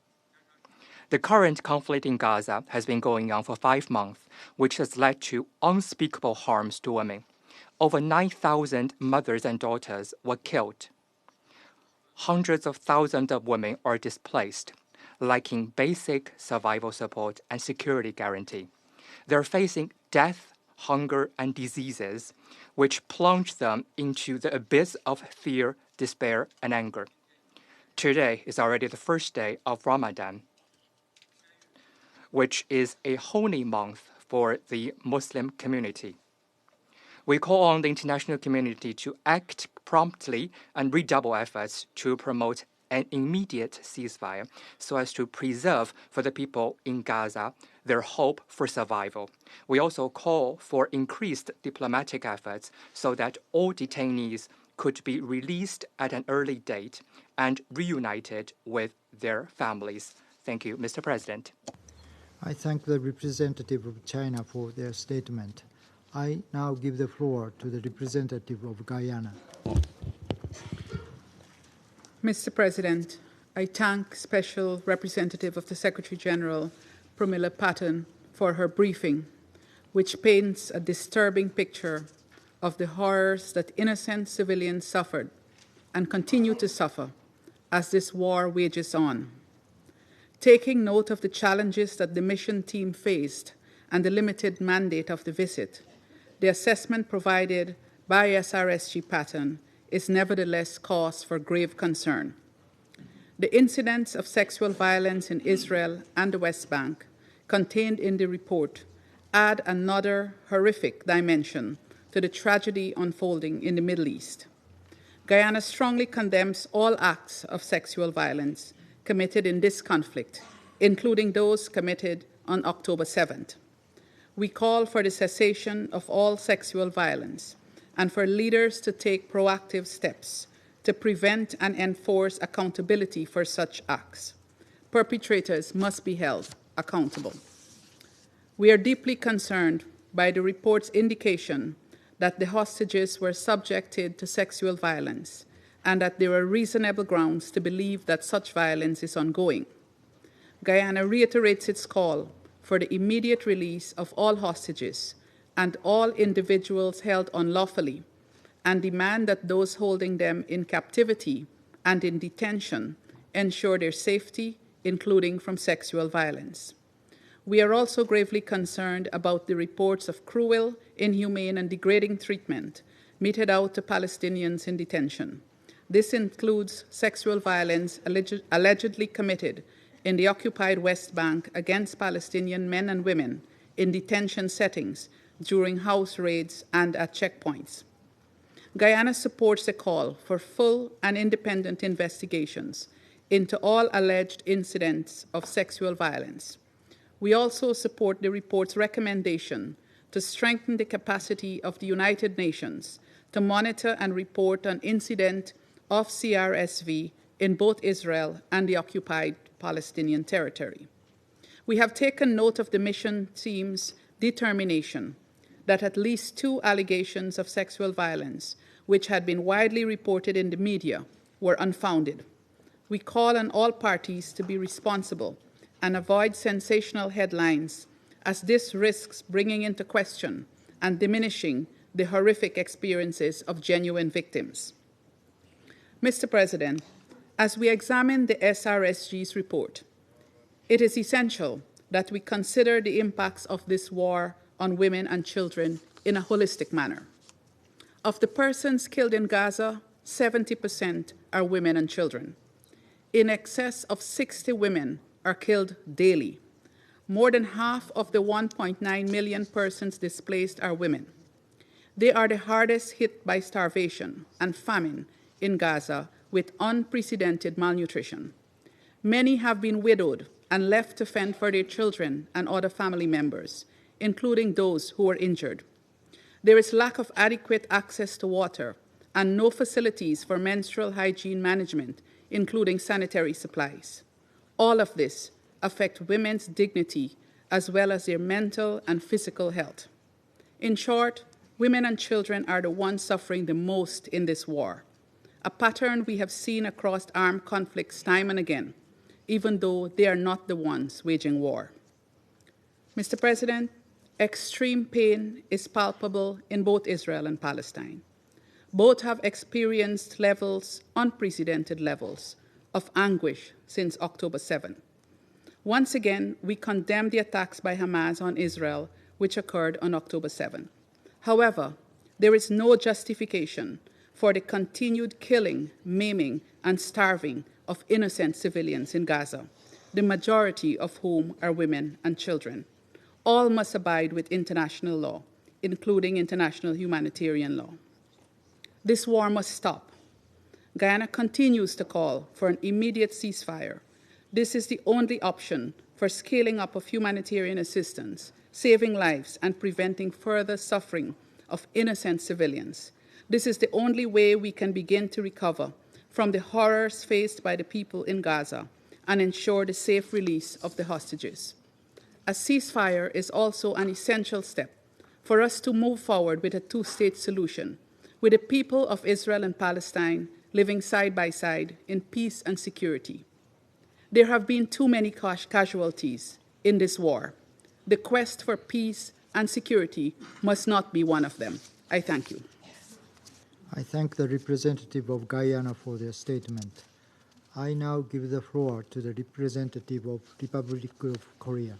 The current conflict in Gaza has been going on for 5 months, which has led to unspeakable harms to women. Over 9,000 mothers and daughters were killed. Hundreds of thousands of women are displaced, lacking basic survival support and security guarantee. They're facing death, hunger, and diseases, which plunge them into the abyss of fear, despair, and anger. Today is already the first day of Ramadan, which is a holy month for the Muslim community. We call on the international community to act promptly and redouble efforts to promote an immediate ceasefire so as to preserve for the people in Gaza their hope for survival. We also call for increased diplomatic efforts so that all detainees could be released at an early date and reunited with their families. Thank you, Mr. President. I thank the representative of China for their statement. I now give the floor to the representative of Guyana. Mr. President, I thank Special Representative of the Secretary General, Pramila Patten, for her briefing, which paints a disturbing picture of the horrors that innocent civilians suffered and continue to suffer as this war wages on. Taking note of the challenges that the mission team faced and the limited mandate of the visit, the assessment provided by SRSG Patten is nevertheless cause for grave concern. The incidents of sexual violence in Israel and the West Bank contained in the report add another horrific dimension to the tragedy unfolding in the Middle East. Guyana strongly condemns all acts of sexual violence committed in this conflict, including those committed on October 7th. We call for the cessation of all sexual violence and for leaders to take proactive steps to prevent and enforce accountability for such acts. Perpetrators must be held accountable. We are deeply concerned by the report's indication that the hostages were subjected to sexual violence and that there are reasonable grounds to believe that such violence is ongoing. Guyana reiterates its call for the immediate release of all hostages and all individuals held unlawfully, and demand that those holding them in captivity and in detention ensure their safety, including from sexual violence. We are also gravely concerned about the reports of cruel, inhumane, and degrading treatment meted out to Palestinians in detention. This includes sexual violence allegedly committed in the occupied West Bank against Palestinian men and women in detention settings during house raids and at checkpoints. Guyana supports the call for full and independent investigations into all alleged incidents of sexual violence. We also support the report's recommendation to strengthen the capacity of the United Nations to monitor and report on incidents of SRSG in both Israel and the occupied Palestinian territory. We have taken note of the mission team's determination that at least 2 allegations of sexual violence, which had been widely reported in the media, were unfounded. We call on all parties to be responsible and avoid sensational headlines, as this risks bringing into question and diminishing the horrific experiences of genuine victims. Mr. President, as we examine the SRSG's report, it is essential that we consider the impacts of this war on women and children in a holistic manner. Of the persons killed in Gaza, 70% are women and children. In excess of 60 women are killed daily. More than half of the 1.9 million persons displaced are women. They are the hardest hit by starvation and famine in Gaza, with unprecedented malnutrition. Many have been widowed and left to fend for their children and other family members, including those who were injured. There is lack of adequate access to water and no facilities for menstrual hygiene management, including sanitary supplies. All of this affects women's dignity as well as their mental and physical health. In short, women and children are the ones suffering the most in this war, a pattern we have seen across armed conflicts time and again, even though they are not the ones waging war. Mr. President, extreme pain is palpable in both Israel and Palestine. Both have experienced unprecedented levels of anguish since October 7. Once again, we condemn the attacks by Hamas on Israel, which occurred on October 7. However, there is no justification for the continued killing, maiming, and starving of innocent civilians in Gaza, the majority of whom are women and children. All must abide with international law, including international humanitarian law. This war must stop. Guyana continues to call for an immediate ceasefire. This is the only option for scaling up of humanitarian assistance, saving lives, and preventing further suffering of innocent civilians. This is the only way we can begin to recover from the horrors faced by the people in Gaza and ensure the safe release of the hostages. A ceasefire is also an essential step for us to move forward with a 2-state solution, with the people of Israel and Palestine living side by side in peace and security. There have been too many casualties in this war. The quest for peace and security must not be one of them. I thank you. I thank the representative of Guyana for their statement. I now give the floor to the representative of Republic of Korea.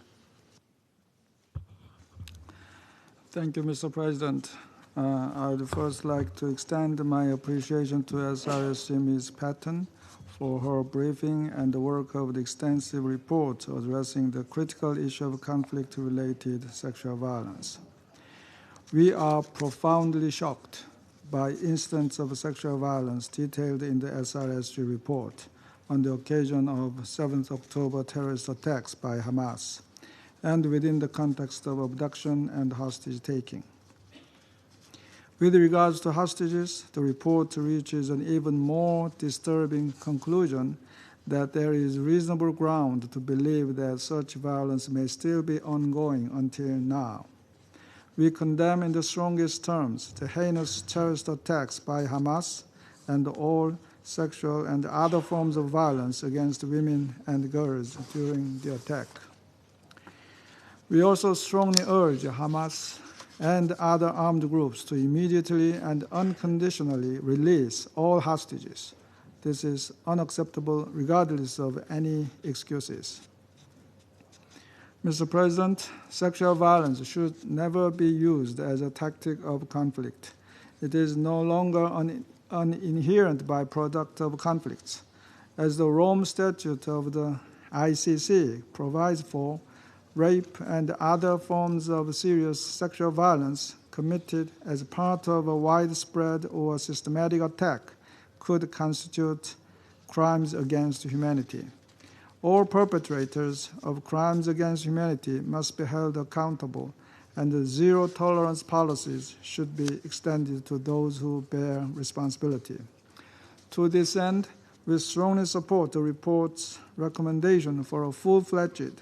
Thank you, Mr. President. I would first like to extend my appreciation to SRSG Ms. Patten for her briefing and the work of the extensive report addressing the critical issue of conflict-related sexual violence. We are profoundly shocked by incidents of sexual violence detailed in the SRSG report on the occasion of 7th October terrorist attacks by Hamas, and within the context of abduction and hostage-taking. With regards to hostages, the report reaches an even more disturbing conclusion that there is reasonable ground to believe that such violence may still be ongoing until now. We condemn in the strongest terms the heinous terrorist attacks by Hamas and all sexual and other forms of violence against women and girls during the attack. We also strongly urge Hamas and other armed groups to immediately and unconditionally release all hostages. This is unacceptable regardless of any excuses. Mr. President, sexual violence should never be used as a tactic of conflict. It is no longer an inherent byproduct of conflicts. As the Rome Statute of the ICC provides for, rape and other forms of serious sexual violence committed as part of a widespread or systematic attack could constitute crimes against humanity. All perpetrators of crimes against humanity must be held accountable, and the zero-tolerance policies should be extended to those who bear responsibility. To this end, we strongly support the report's recommendation for a full-fledged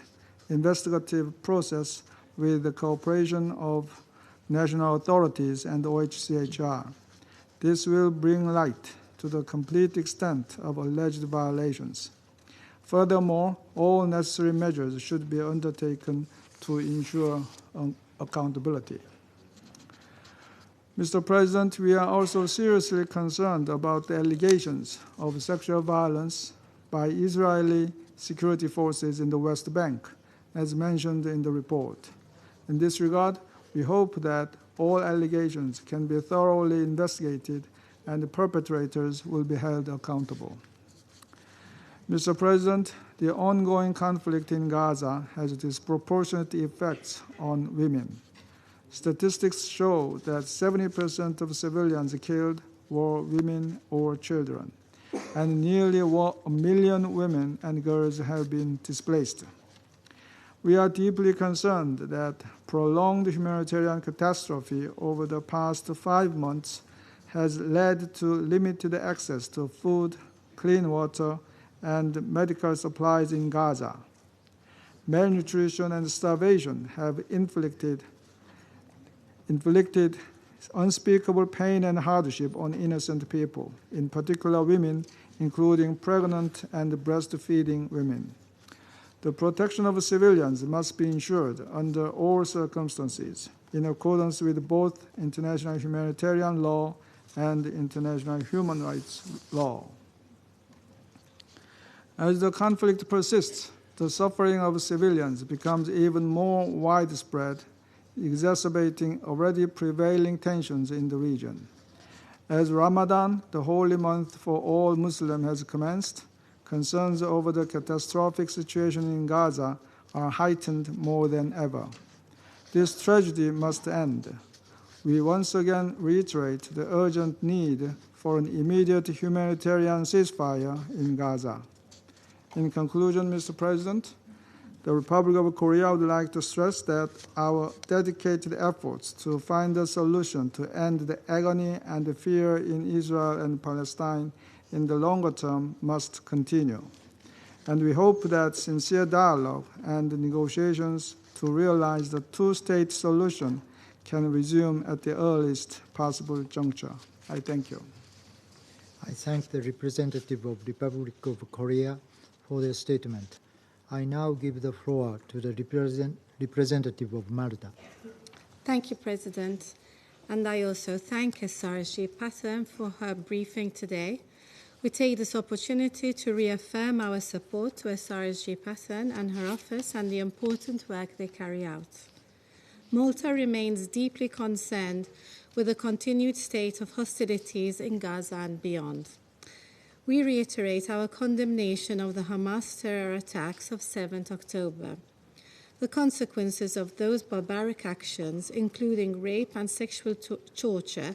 investigative process with the cooperation of national authorities and OHCHR. This will bring light to the complete extent of alleged violations. Furthermore, all necessary measures should be undertaken to ensure accountability. Mr. President, we are also seriously concerned about the allegations of sexual violence by Israeli security forces in the West Bank, as mentioned in the report. In this regard, we hope that all allegations can be thoroughly investigated and the perpetrators will be held accountable. Mr. President, the ongoing conflict in Gaza has disproportionate effects on women. Statistics show that 70% of civilians killed were women or children, and nearly 1 million women and girls have been displaced. We are deeply concerned that prolonged humanitarian catastrophe over the past 5 months has led to limited access to food, clean water, and medical supplies in Gaza. Malnutrition and starvation have inflicted unspeakable pain and hardship on innocent people, in particular women, including pregnant and breastfeeding women. The protection of civilians must be ensured under all circumstances, in accordance with both international humanitarian law and international human rights law. As the conflict persists, the suffering of civilians becomes even more widespread, exacerbating already prevailing tensions in the region. As Ramadan, the holy month for all Muslims, has commenced, concerns over the catastrophic situation in Gaza are heightened more than ever. This tragedy must end. We once again reiterate the urgent need for an immediate humanitarian ceasefire in Gaza. In conclusion, Mr. President, the Republic of Korea would like to stress that our dedicated efforts to find a solution to end the agony and the fear in Israel and Palestine in the longer term must continue. And we hope that sincere dialogue and negotiations to realize the two-state solution can resume at the earliest possible juncture. I thank you. I thank the representative of the Republic of Korea for their statement. I now give the floor to the representative of Malta. Thank you, President. And I also thank SRSG Patten for her briefing today. We take this opportunity to reaffirm our support to SRSG Patten and her office and the important work they carry out. Malta remains deeply concerned with the continued state of hostilities in Gaza and beyond. We reiterate our condemnation of the Hamas terror attacks of 7th October. The consequences of those barbaric actions, including rape and sexual torture,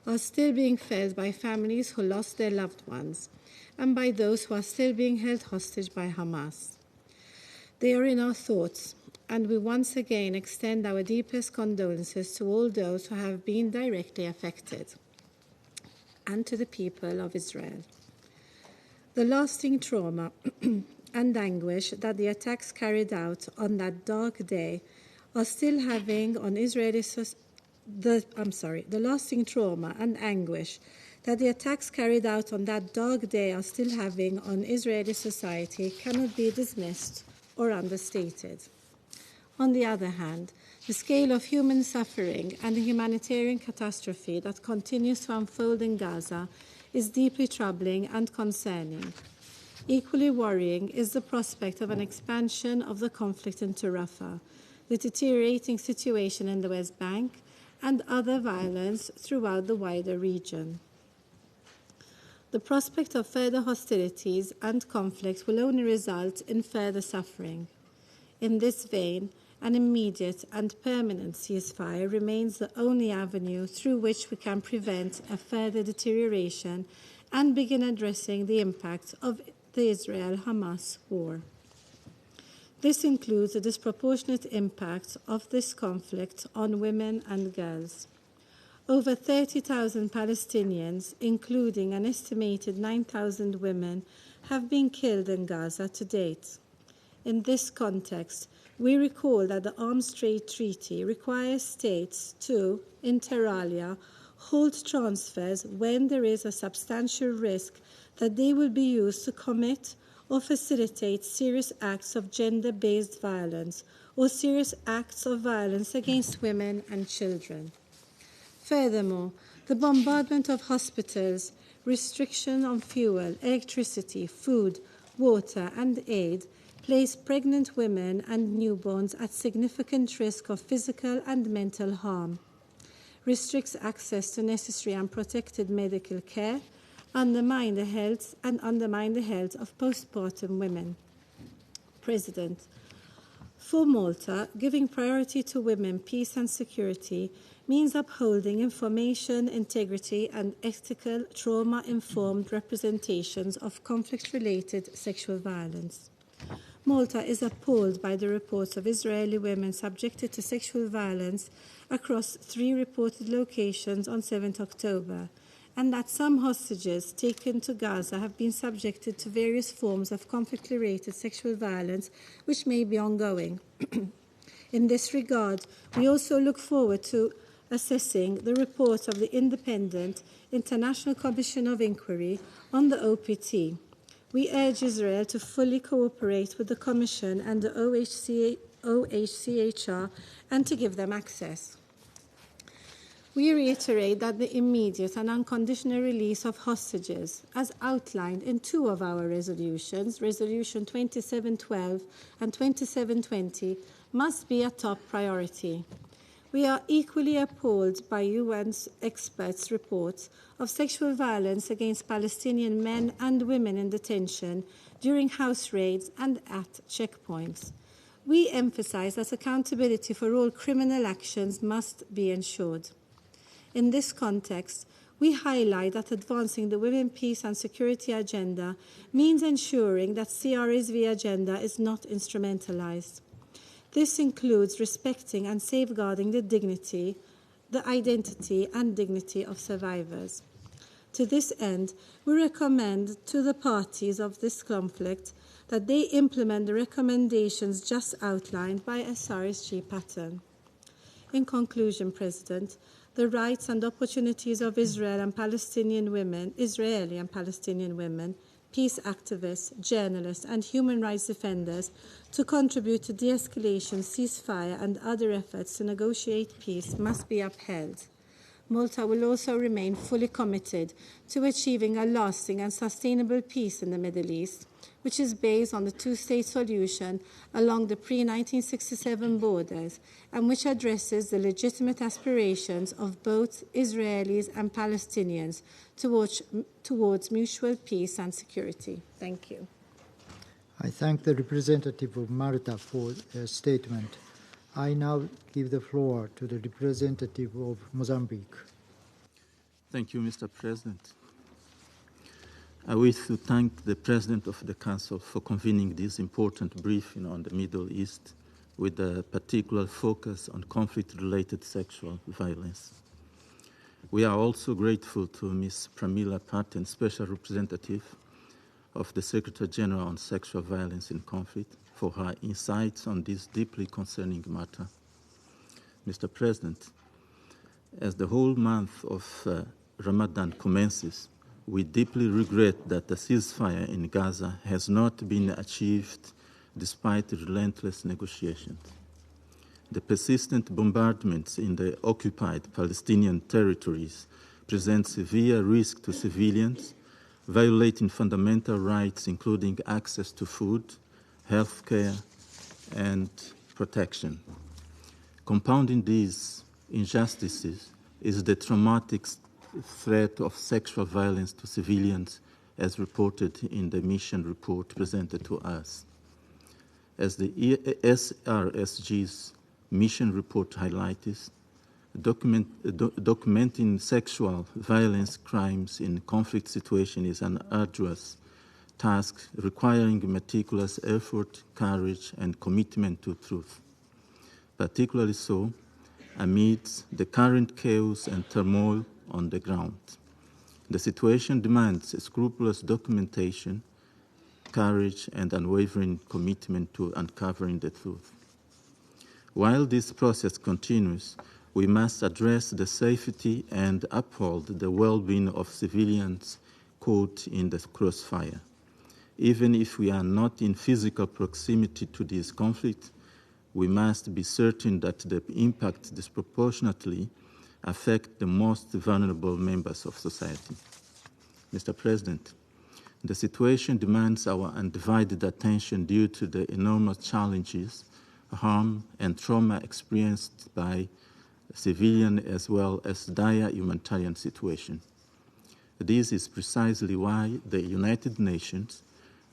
are still being felt by families who lost their loved ones and by those who are still being held hostage by Hamas. They are in our thoughts, and we once again extend our deepest condolences to all those who have been directly affected and to the people of Israel. The lasting trauma and anguish that the attacks carried out on that dark day are still having on the lasting trauma and anguish that the attacks carried out on that dark day are still having on Israeli society cannot be dismissed or understated. On the other hand, the scale of human suffering and the humanitarian catastrophe that continues to unfold in Gaza is deeply troubling and concerning. Equally worrying is the prospect of an expansion of the conflict into Rafah, the deteriorating situation in the West Bank, and other violence throughout the wider region. The prospect of further hostilities and conflict will only result in further suffering. In this vein, an immediate and permanent ceasefire remains the only avenue through which we can prevent a further deterioration and begin addressing the impact of the Israel-Hamas war. This includes the disproportionate impact of this conflict on women and girls. Over 30,000 Palestinians, including an estimated 9,000 women, have been killed in Gaza to date. In this context, we recall that the Arms Trade Treaty requires states to, inter alia, hold transfers when there is a substantial risk that they will be used to commit or facilitate serious acts of gender-based violence or serious acts of violence against women and children. Furthermore, the bombardment of hospitals, restriction on fuel, electricity, food, water, and aid place pregnant women and newborns at significant risk of physical and mental harm, restricts access to necessary and protected medical care, undermine the health of postpartum women. President, for Malta, giving priority to women, peace and security means upholding information, integrity and ethical, trauma-informed representations of conflict-related sexual violence. Malta is appalled by the reports of Israeli women subjected to sexual violence across 3 reported locations on 7th October, and that some hostages taken to Gaza have been subjected to various forms of conflict-related sexual violence, which may be ongoing. In this regard, we also look forward to assessing the report of the Independent International Commission of Inquiry on the OPT. We urge Israel to fully cooperate with the Commission and the OHCHR and to give them access. We reiterate that the immediate and unconditional release of hostages, as outlined in 2 of our resolutions, Resolution 2712 and 2720, must be a top priority. We are equally appalled by UN experts' reports of sexual violence against Palestinian men and women in detention during house raids and at checkpoints. We emphasize that accountability for all criminal actions must be ensured. In this context, we highlight that advancing the Women, Peace and Security agenda means ensuring that CRSV agenda is not instrumentalized. This includes respecting and safeguarding the dignity, the identity and dignity of survivors. To this end, we recommend to the parties of this conflict that they implement the recommendations just outlined by SRSG Patten. In conclusion, President, the rights and opportunities of Israeli and Palestinian women, peace activists, journalists, and human rights defenders to contribute to de-escalation, ceasefire, and other efforts to negotiate peace must be upheld. Malta will also remain fully committed to achieving a lasting and sustainable peace in the Middle East, which is based on the two-state solution along the pre-1967 borders and which addresses the legitimate aspirations of both Israelis and Palestinians towards mutual peace and security. Thank you. I thank the representative of Malta for their statement. I now give the floor to the representative of Mozambique. Thank you, Mr. President. I wish to thank the President of the Council for convening this important briefing on the Middle East with a particular focus on conflict-related sexual violence. We are also grateful to Ms. Pramila Patten, Special Representative of the Secretary General on Sexual Violence in Conflict, for her insights on this deeply concerning matter. Mr. President, as the whole month of Ramadan commences, we deeply regret that the ceasefire in Gaza has not been achieved despite relentless negotiations. The persistent bombardments in the occupied Palestinian territories present severe risk to civilians, violating fundamental rights including access to food, health care, and protection. Compounding these injustices is the traumatic threat of sexual violence to civilians as reported in the mission report presented to us. As the SRSG's mission report highlights, documenting sexual violence crimes in conflict situations is an arduous task requiring meticulous effort, courage, and commitment to truth, particularly so amidst the current chaos and turmoil on the ground. The situation demands scrupulous documentation, courage, and unwavering commitment to uncovering the truth. While this process continues, we must address the safety and uphold the well-being of civilians caught in the crossfire. Even if we are not in physical proximity to this conflict, we must be certain that the impact disproportionately affect the most vulnerable members of society. Mr. President, the situation demands our undivided attention due to the enormous challenges, harm, and trauma experienced by civilians as well as dire humanitarian situation. This is precisely why the United Nations,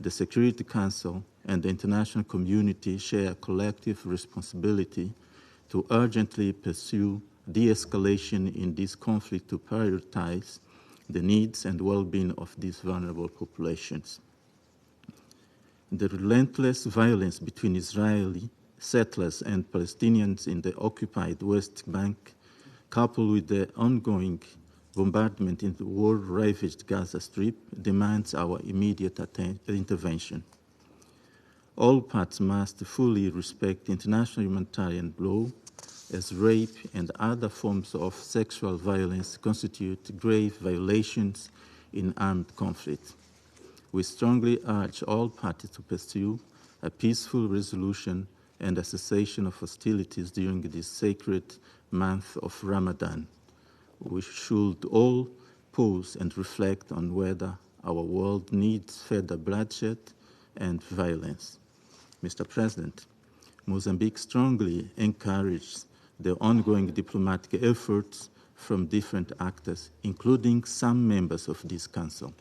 the Security Council, and the international community share a collective responsibility to urgently pursue de-escalation in this conflict to prioritize the needs and well-being of these vulnerable populations. The relentless violence between Israeli settlers and Palestinians in the occupied West Bank, coupled with the ongoing bombardment in the war-ravaged Gaza Strip, demands our immediate intervention. All parties must fully respect international humanitarian law, as rape and other forms of sexual violence constitute grave violations in armed conflict. We strongly urge all parties to pursue a peaceful resolution and a cessation of hostilities during this sacred month of Ramadan. We should all pause and reflect on whether our world needs further bloodshed and violence. Mr. President, Mozambique strongly encourages the ongoing diplomatic efforts from different actors, including some members of this Council,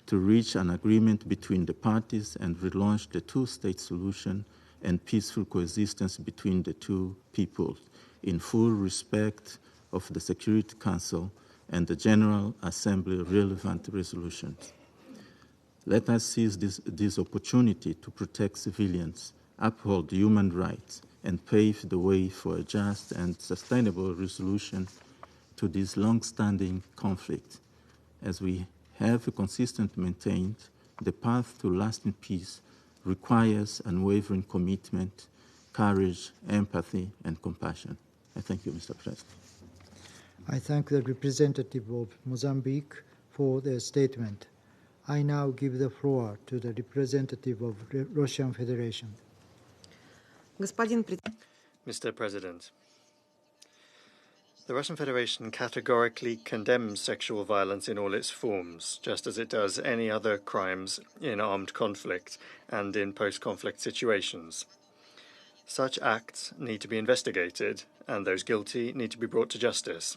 to reach an agreement between the parties and relaunch the two-state solution and peaceful coexistence between the two peoples in full respect of the Security Council and the General Assembly relevant resolutions. Let us seize this opportunity to protect civilians, uphold human rights, and pave the way for a just and sustainable resolution to this long-standing conflict. As we have consistently maintained, the path to lasting peace requires unwavering commitment, courage, empathy, and compassion. I thank you, Mr. President. I thank the representative of Mozambique for their statement. I now give the floor to the representative of the Russian Federation. Mr. President, The Russian Federation categorically condemns sexual violence in all its forms, just as it does any other crimes in armed conflict and in post-conflict situations. Such acts need to be investigated, and those guilty need to be brought to justice.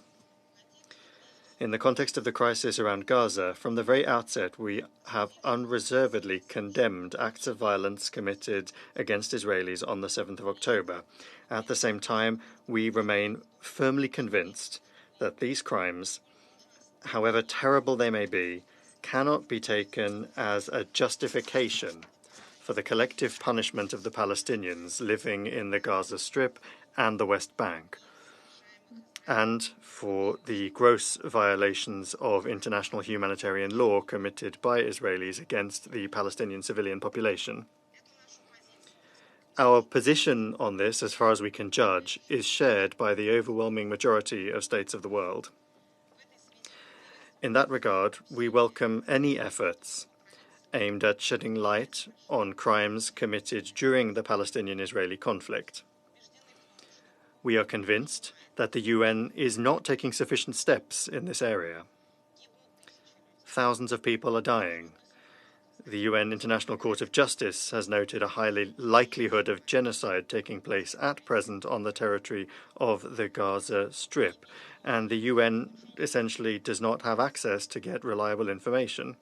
In the context of the crisis around Gaza, from the very outset, we have unreservedly condemned acts of violence committed against Israelis on the 7th of October. At the same time, we remain firmly convinced that these crimes, however terrible they may be, cannot be taken as a justification for the collective punishment of the Palestinians living in the Gaza Strip and the West Bank, and for the gross violations of international humanitarian law committed by Israelis against the Palestinian civilian population. Our position on this, as far as we can judge, is shared by the overwhelming majority of states of the world. In that regard, we welcome any efforts aimed at shedding light on crimes committed during the Palestinian-Israeli conflict. We are convinced that the UN is not taking sufficient steps in this area. Thousands of people are dying. The UN International Court of Justice has noted a high likelihood of genocide taking place at present on the territory of the Gaza Strip, and the UN essentially does not have access to get reliable information.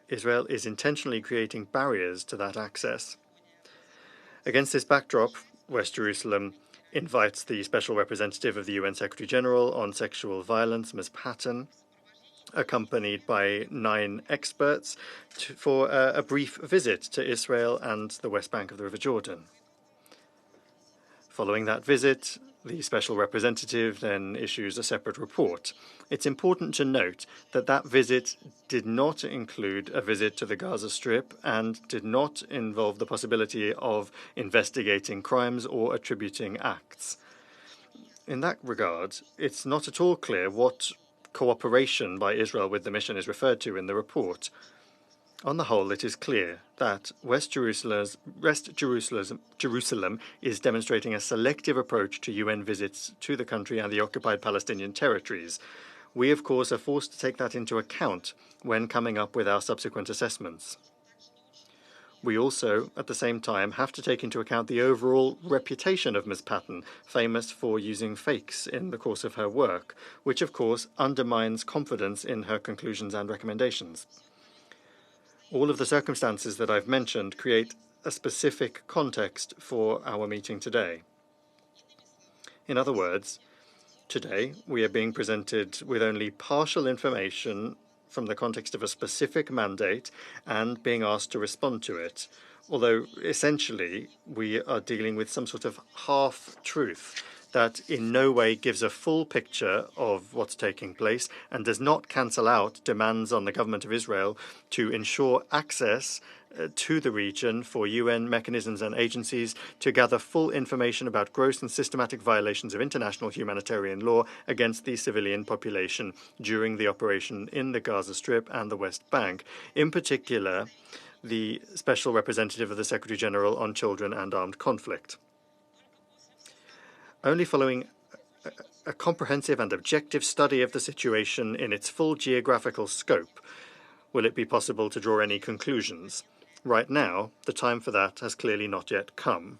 Israel is intentionally creating barriers to that access. Against this backdrop, West Jerusalem invites the Special Representative of the UN Secretary-General on Sexual Violence, Ms. Patten, accompanied by 9 experts, for a brief visit to Israel and the West Bank of the River Jordan. Following that visit, the Special Representative then issues a separate report. It's important to note that that visit did not include a visit to the Gaza Strip and did not involve the possibility of investigating crimes or attributing acts. In that regard, it's not at all clear what cooperation by Israel with the mission is referred to in the report. On the whole, it is clear that West Jerusalem is demonstrating a selective approach to UN visits to the country and the occupied Palestinian territories. We, of course, are forced to take that into account when coming up with our subsequent assessments. We also, at the same time, have to take into account the overall reputation of Ms. Patten, famous for using fakes in the course of her work, which, of course, undermines confidence in her conclusions and recommendations. All of the circumstances that I've mentioned create a specific context for our meeting today. In other words, today we are being presented with only partial information from the context of a specific mandate and being asked to respond to it, although essentially we are dealing with some sort of half-truth that in no way gives a full picture of what's taking place and does not cancel out demands on the government of Israel to ensure access to the region for UN mechanisms and agencies to gather full information about gross and systematic violations of international humanitarian law against the civilian population during the operation in the Gaza Strip and the West Bank, in particular the Special Representative of the Secretary-General on Children and Armed Conflict. Only following a comprehensive and objective study of the situation in its full geographical scope will it be possible to draw any conclusions. Right now, the time for that has clearly not yet come,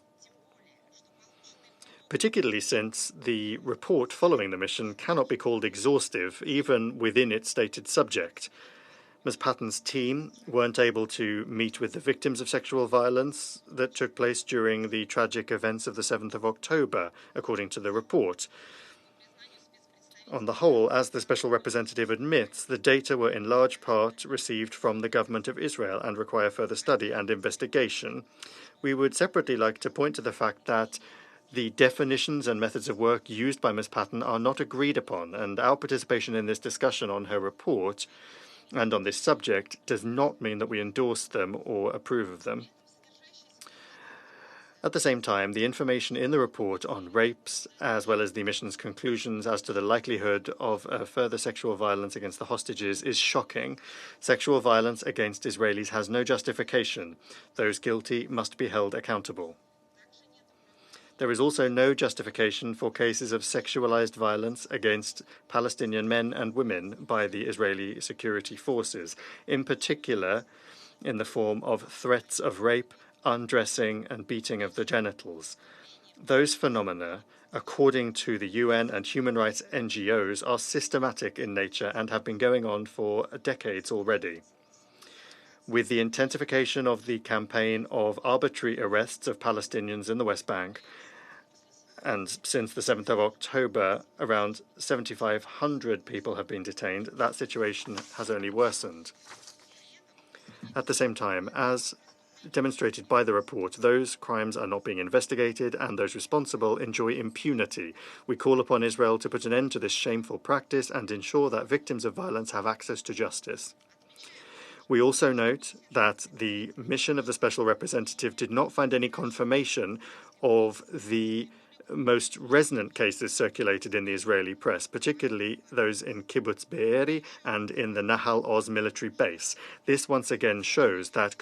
particularly since the report following the mission cannot be called exhaustive, even within its stated subject. Ms. Patten's team weren't able to meet with the victims of sexual violence that took place during the tragic events of the 7th of October, according to the report. On the whole, as the Special Representative admits, the data were in large part received from the government of Israel and require further study and investigation. We would separately like to point to the fact that the definitions and methods of work used by Ms. Patten are not agreed upon, and our participation in this discussion on her report and on this subject does not mean that we endorse them or approve of them. At the same time, the information in the report on rapes, as well as the mission's conclusions as to the likelihood of further sexual violence against the hostages, is shocking. Sexual violence against Israelis has no justification. Those guilty must be held accountable. There is also no justification for cases of sexualized violence against Palestinian men and women by the Israeli security forces, in particular in the form of threats of rape, undressing, and beating of the genitals. Those phenomena, according to the UN and human rights NGOs, are systematic in nature and have been going on for decades already. With the intensification of the campaign of arbitrary arrests of Palestinians in the West Bank, and since the 7th of October, around 7,500 people have been detained, that situation has only worsened. At the same time, as demonstrated by the report, those crimes are not being investigated and those responsible enjoy impunity. We call upon Israel to put an end to this shameful practice and ensure that victims of violence have access to justice. We also note that the mission of the Special Representative did not find any confirmation of the most resonant cases circulated in the Israeli press, particularly those in Kibbutz Be'eri and in the Nahal Oz military base. This once again shows that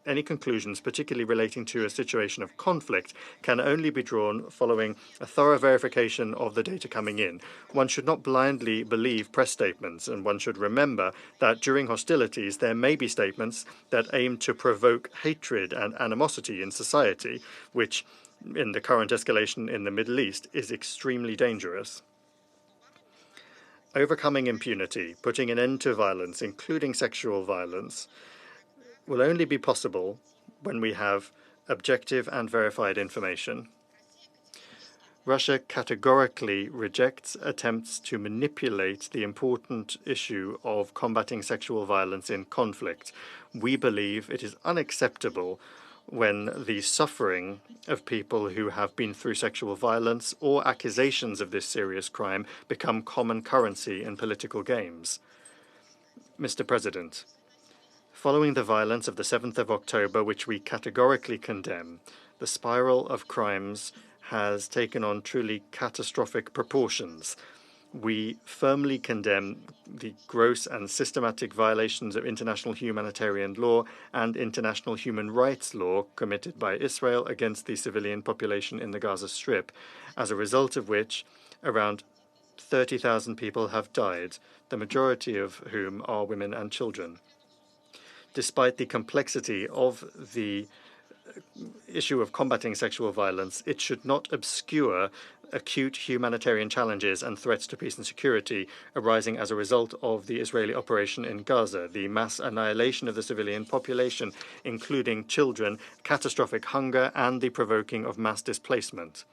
any conclusions, particularly relating to a situation of conflict, can only be drawn following a thorough verification of the data coming in. One should not blindly believe press statements, and one should remember that during hostilities there may be statements that aim to provoke hatred and animosity in society, which in the current escalation in the Middle East is extremely dangerous. Overcoming impunity, putting an end to violence, including sexual violence, will only be possible when we have objective and verified information. Russia categorically rejects attempts to manipulate the important issue of combating sexual violence in conflict. We believe it is unacceptable when the suffering of people who have been through sexual violence or accusations of this serious crime become common currency in political games. Mr. President, following the violence of the 7th of October, which we categorically condemn, the spiral of crimes has taken on truly catastrophic proportions. We firmly condemn the gross and systematic violations of international humanitarian law and international human rights law committed by Israel against the civilian population in the Gaza Strip, as a result of which around 30,000 people have died, the majority of whom are women and children. Despite the complexity of the issue of combating sexual violence, it should not obscure acute humanitarian challenges and threats to peace and security arising as a result of the Israeli operation in Gaza, the mass annihilation of the civilian population, including children, catastrophic hunger, and the provoking of mass displacement.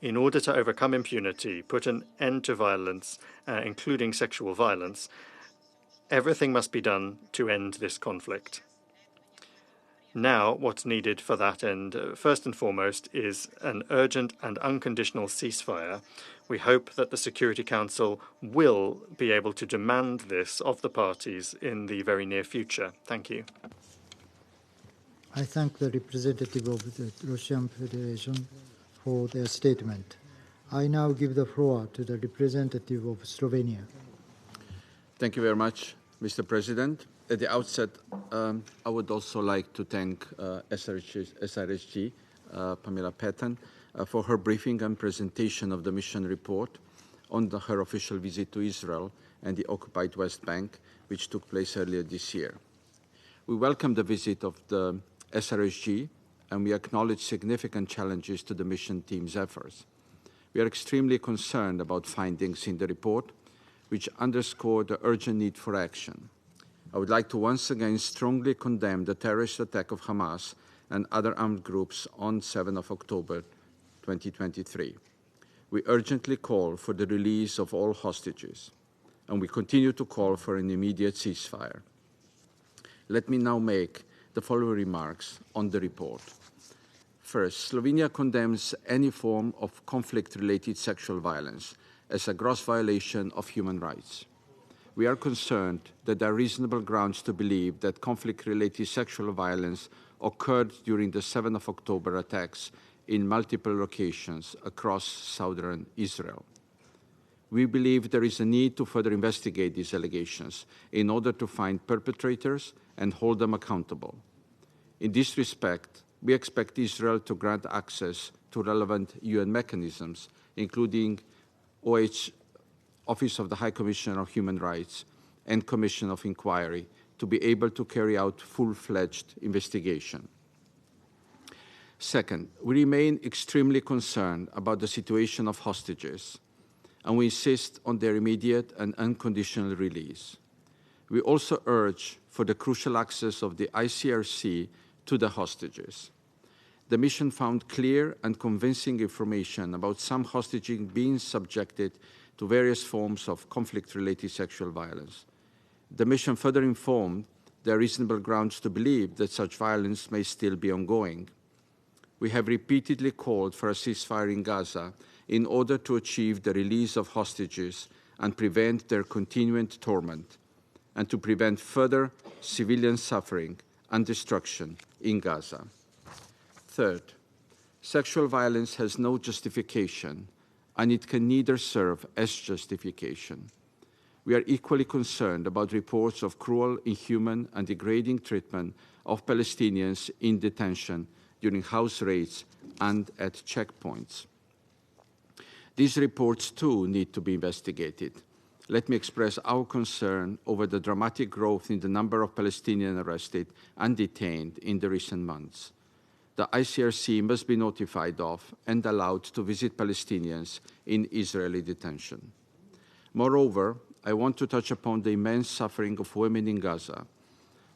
In order to overcome impunity, put an end to violence, including sexual violence, everything must be done to end this conflict. Now, what's needed for that end, first and foremost, is an urgent and unconditional ceasefire. We hope that the Security Council will be able to demand this of the parties in the very near future. Thank you. I thank the representative of the Russian Federation for their statement. I now give the floor to the representative of Slovenia. Thank you very much, Mr. President. At the outset, I would also like to thank SRSG, Pamela Patten, for her briefing and presentation of the mission report on her official visit to Israel and the occupied West Bank, which took place earlier this year. We welcome the visit of the SRSG, and we acknowledge significant challenges to the mission team's efforts. We are extremely concerned about findings in the report, which underscore the urgent need for action. I would like to once again strongly condemn the terrorist attack of Hamas and other armed groups on 7 of October 2023. We urgently call for the release of all hostages, and we continue to call for an immediate ceasefire. Let me now make the following remarks on the report. First, Slovenia condemns any form of conflict-related sexual violence as a gross violation of human rights. We are concerned that there are reasonable grounds to believe that conflict-related sexual violence occurred during the 7 of October attacks in multiple locations across southern Israel. We believe there is a need to further investigate these allegations in order to find perpetrators and hold them accountable. In this respect, we expect Israel to grant access to relevant UN mechanisms, including Office of the High Commissioner of Human Rights and Commission of Inquiry, to be able to carry out full-fledged investigation. Second, we remain extremely concerned about the situation of hostages, and we insist on their immediate and unconditional release. We also urge for the crucial access of the ICRC to the hostages. The mission found clear and convincing information about some hostages being subjected to various forms of conflict-related sexual violence. The mission further informed there are reasonable grounds to believe that such violence may still be ongoing. We have repeatedly called for a ceasefire in Gaza in order to achieve the release of hostages and prevent their continuing torment, and to prevent further civilian suffering and destruction in Gaza. Third, sexual violence has no justification, and it can neither serve as justification. We are equally concerned about reports of cruel, inhuman, and degrading treatment of Palestinians in detention during house raids and at checkpoints. These reports, too, need to be investigated. Let me express our concern over the dramatic growth in the number of Palestinians arrested and detained in the recent months. The ICRC must be notified of and allowed to visit Palestinians in Israeli detention. Moreover, I want to touch upon the immense suffering of women in Gaza.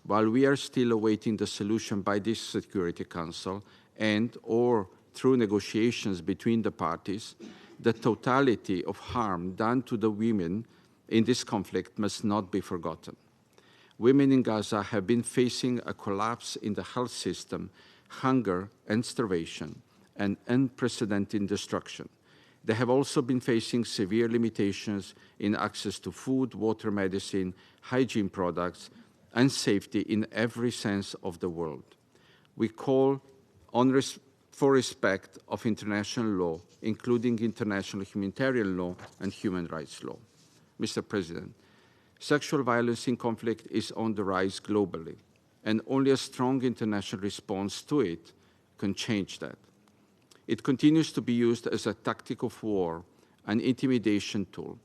While we are still awaiting the solution by this Security Council and/or through negotiations between the parties, the totality of harm done to the women in this conflict must not be forgotten. Women in Gaza have been facing a collapse in the health system, hunger and starvation, and unprecedented destruction. They have also been facing severe limitations in access to food, water, medicine, hygiene products, and safety in every sense of the word. We call for respect of international law, including international humanitarian law and human rights law. Mr. President, sexual violence in conflict is on the rise globally, and only a strong international response to it can change that. It continues to be used as a tactic of war, an intimidation tool,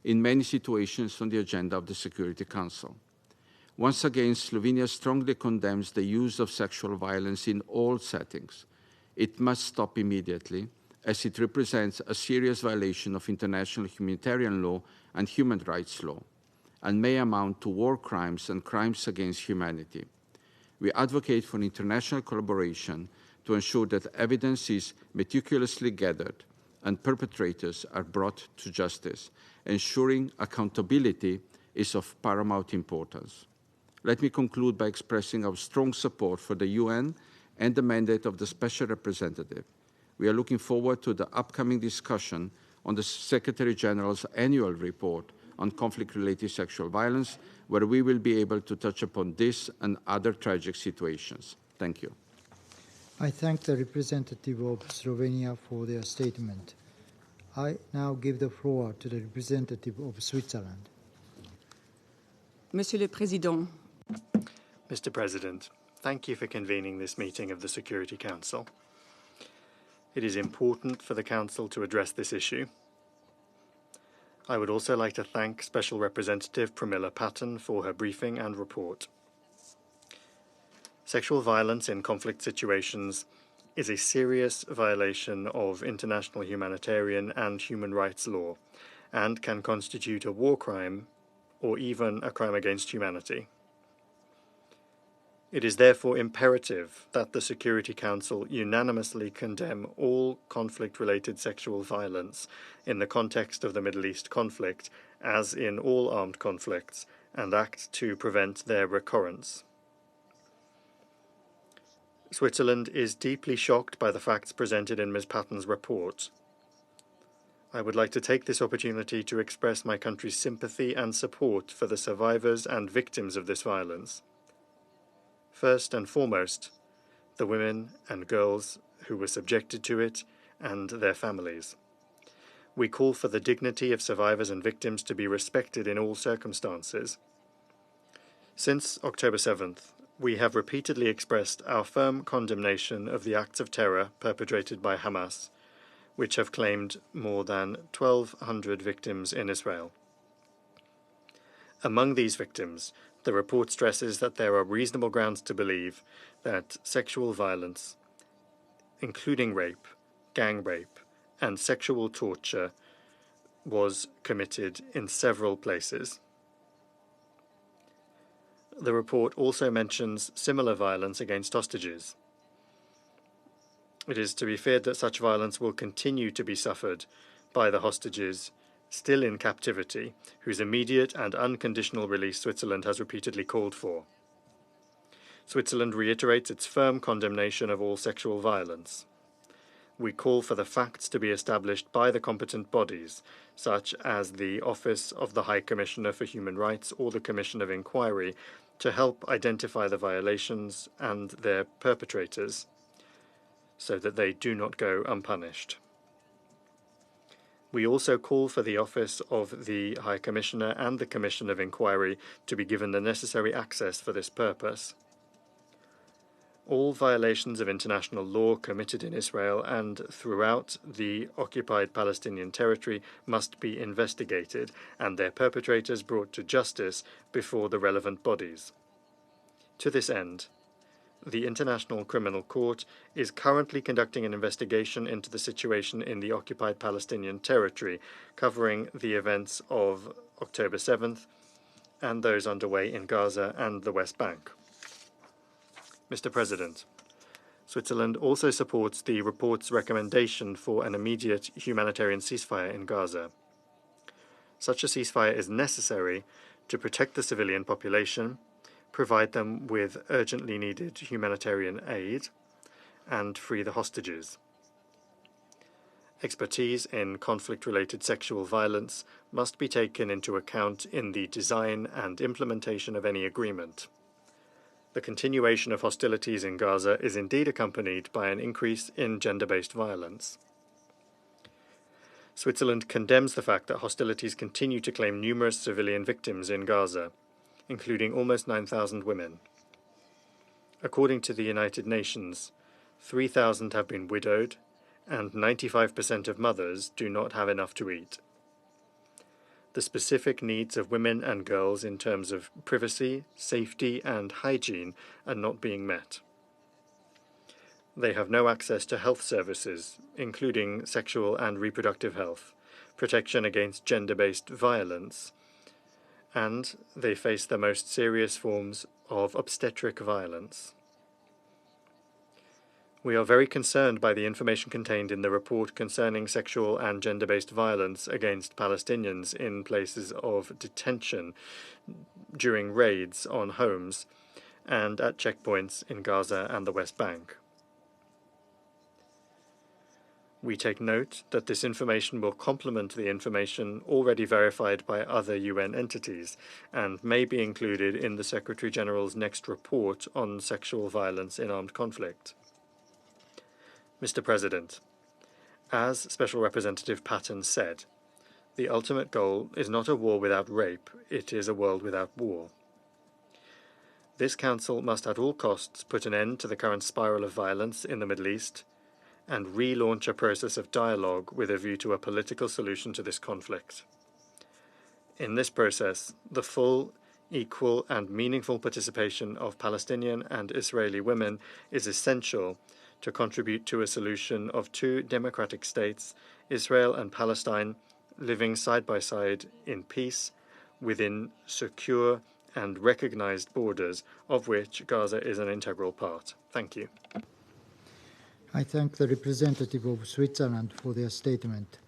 in many situations on the agenda of the Security Council. Once again, Slovenia strongly condemns the use of sexual violence in all settings. It must stop immediately, as it represents a serious violation of international humanitarian law and human rights law, and may amount to war crimes and crimes against humanity. We advocate for international collaboration to ensure that evidence is meticulously gathered and perpetrators are brought to justice. Ensuring accountability is of paramount importance. Let me conclude by expressing our strong support for the UN and the mandate of the Special Representative. We are looking forward to the upcoming discussion on the Secretary General's annual report on conflict-related sexual violence, where we will be able to touch upon this and other tragic situations. Thank you. I thank the representative of Slovenia for their statement. I now give the floor to the representative of Switzerland. Monsieur le Président. Mr. President, thank you for convening this meeting of the Security Council. It is important for the Council to address this issue. I would also like to thank Special Representative Pramila Patten for her briefing and report. Sexual violence in conflict situations is a serious violation of international humanitarian and human rights law, and can constitute a war crime or even a crime against humanity. It is therefore imperative that the Security Council unanimously condemn all conflict-related sexual violence in the context of the Middle East conflict, as in all armed conflicts, and act to prevent their recurrence. Switzerland is deeply shocked by the facts presented in Ms. Patten's report. I would like to take this opportunity to express my country's sympathy and support for the survivors and victims of this violence. First and foremost, the women and girls who were subjected to it and their families. We call for the dignity of survivors and victims to be respected in all circumstances. Since October 7th, We have repeatedly expressed our firm condemnation of the acts of terror perpetrated by Hamas, which have claimed more than 1,200 victims in Israel. Among these victims, the report stresses that there are reasonable grounds to believe that sexual violence, including rape, gang rape, and sexual torture, was committed in several places. The report also mentions similar violence against hostages. It is to be feared that such violence will continue to be suffered by the hostages still in captivity, whose immediate and unconditional release Switzerland has repeatedly called for. Switzerland reiterates its firm condemnation of all sexual violence. We call for the facts to be established by the competent bodies, such as the Office of the High Commissioner for Human Rights or the Commission of Inquiry, to help identify the violations and their perpetrators, so that they do not go unpunished. We also call for the Office of the High Commissioner and the Commission of Inquiry to be given the necessary access for this purpose. All violations of international law committed in Israel and throughout the occupied Palestinian territory must be investigated and their perpetrators brought to justice before the relevant bodies. To this end, the International Criminal Court is currently conducting an investigation into the situation in the occupied Palestinian territory, covering the events of October 7th and those underway in Gaza and the West Bank. Mr. President, Switzerland also supports the report's recommendation for an immediate humanitarian ceasefire in Gaza. Such a ceasefire is necessary to protect the civilian population, provide them with urgently needed humanitarian aid, and free the hostages. Expertise in conflict-related sexual violence must be taken into account in the design and implementation of any agreement. The continuation of hostilities in Gaza is indeed accompanied by an increase in gender-based violence. Switzerland condemns the fact that hostilities continue to claim numerous civilian victims in Gaza, including almost 9,000 women. According to the United Nations, 3,000 have been widowed, and 95% of mothers do not have enough to eat. The specific needs of women and girls in terms of privacy, safety, and hygiene are not being met. They have no access to health services, including sexual and reproductive health, protection against gender-based violence, and they face the most serious forms of obstetric violence. We are very concerned by the information contained in the report concerning sexual and gender-based violence against Palestinians in places of detention during raids on homes and at checkpoints in Gaza and the West Bank. We take note that this information will complement the information already verified by other UN entities and may be included in the Secretary-General's next report on sexual violence in armed conflict. Mr. President, as Special Representative Patten said, the ultimate goal is not a war without rape, it is a world without war. This Council must at all costs put an end to the current spiral of violence in the Middle East and relaunch a process of dialogue with a view to a political solution to this conflict. In this process, the full, equal, and meaningful participation of Palestinian and Israeli women is essential to contribute to a solution of two democratic states, Israel and Palestine, living side by side in peace within secure and recognized borders, of which Gaza is an integral part. Thank you. I thank the representative of Switzerland for their statement.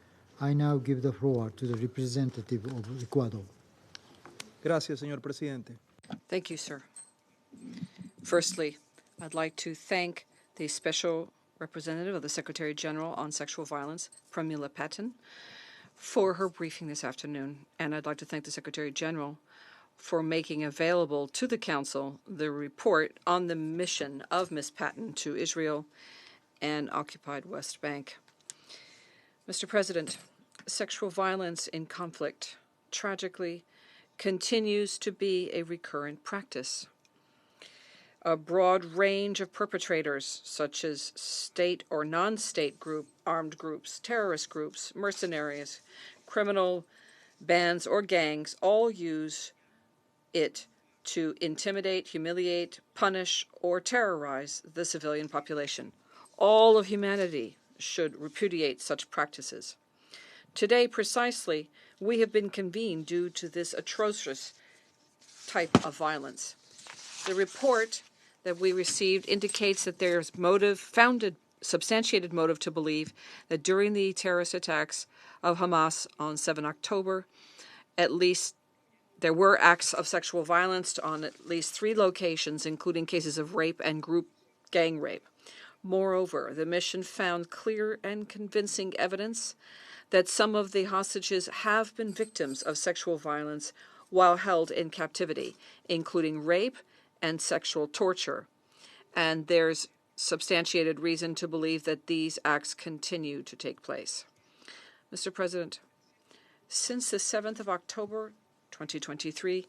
I now give the floor to the representative of Ecuador. Gracias, señor presidente. Thank you, sir. Firstly, I'd like to thank the Special Representative of the Secretary General on Sexual Violence, Pramila Patten, for her briefing this afternoon. And I'd like to thank the Secretary General for making available to the Council the report on the mission of Ms. Patten to Israel and occupied West Bank. Mr. President, sexual violence in conflict, tragically, continues to be a recurrent practice. a broad range of perpetrators, such as state or non-state armed groups, terrorist groups, mercenaries, criminal bands, or gangs, all use it to intimidate, humiliate, punish, or terrorize the civilian population. All of humanity should repudiate such practices. Today, precisely, we have been convened due to this atrocious type of violence. The report that we received indicates that there's substantiated motive to believe that during the terrorist attacks of Hamas on 7 October, at least there were acts of sexual violence on at least 3 locations, including cases of rape and group gang rape. Moreover, the mission found clear and convincing evidence that some of the hostages have been victims of sexual violence while held in captivity, including rape and sexual torture. And there's substantiated reason to believe that these acts continue to take place. Mr. President, since the 7th of October, 2023,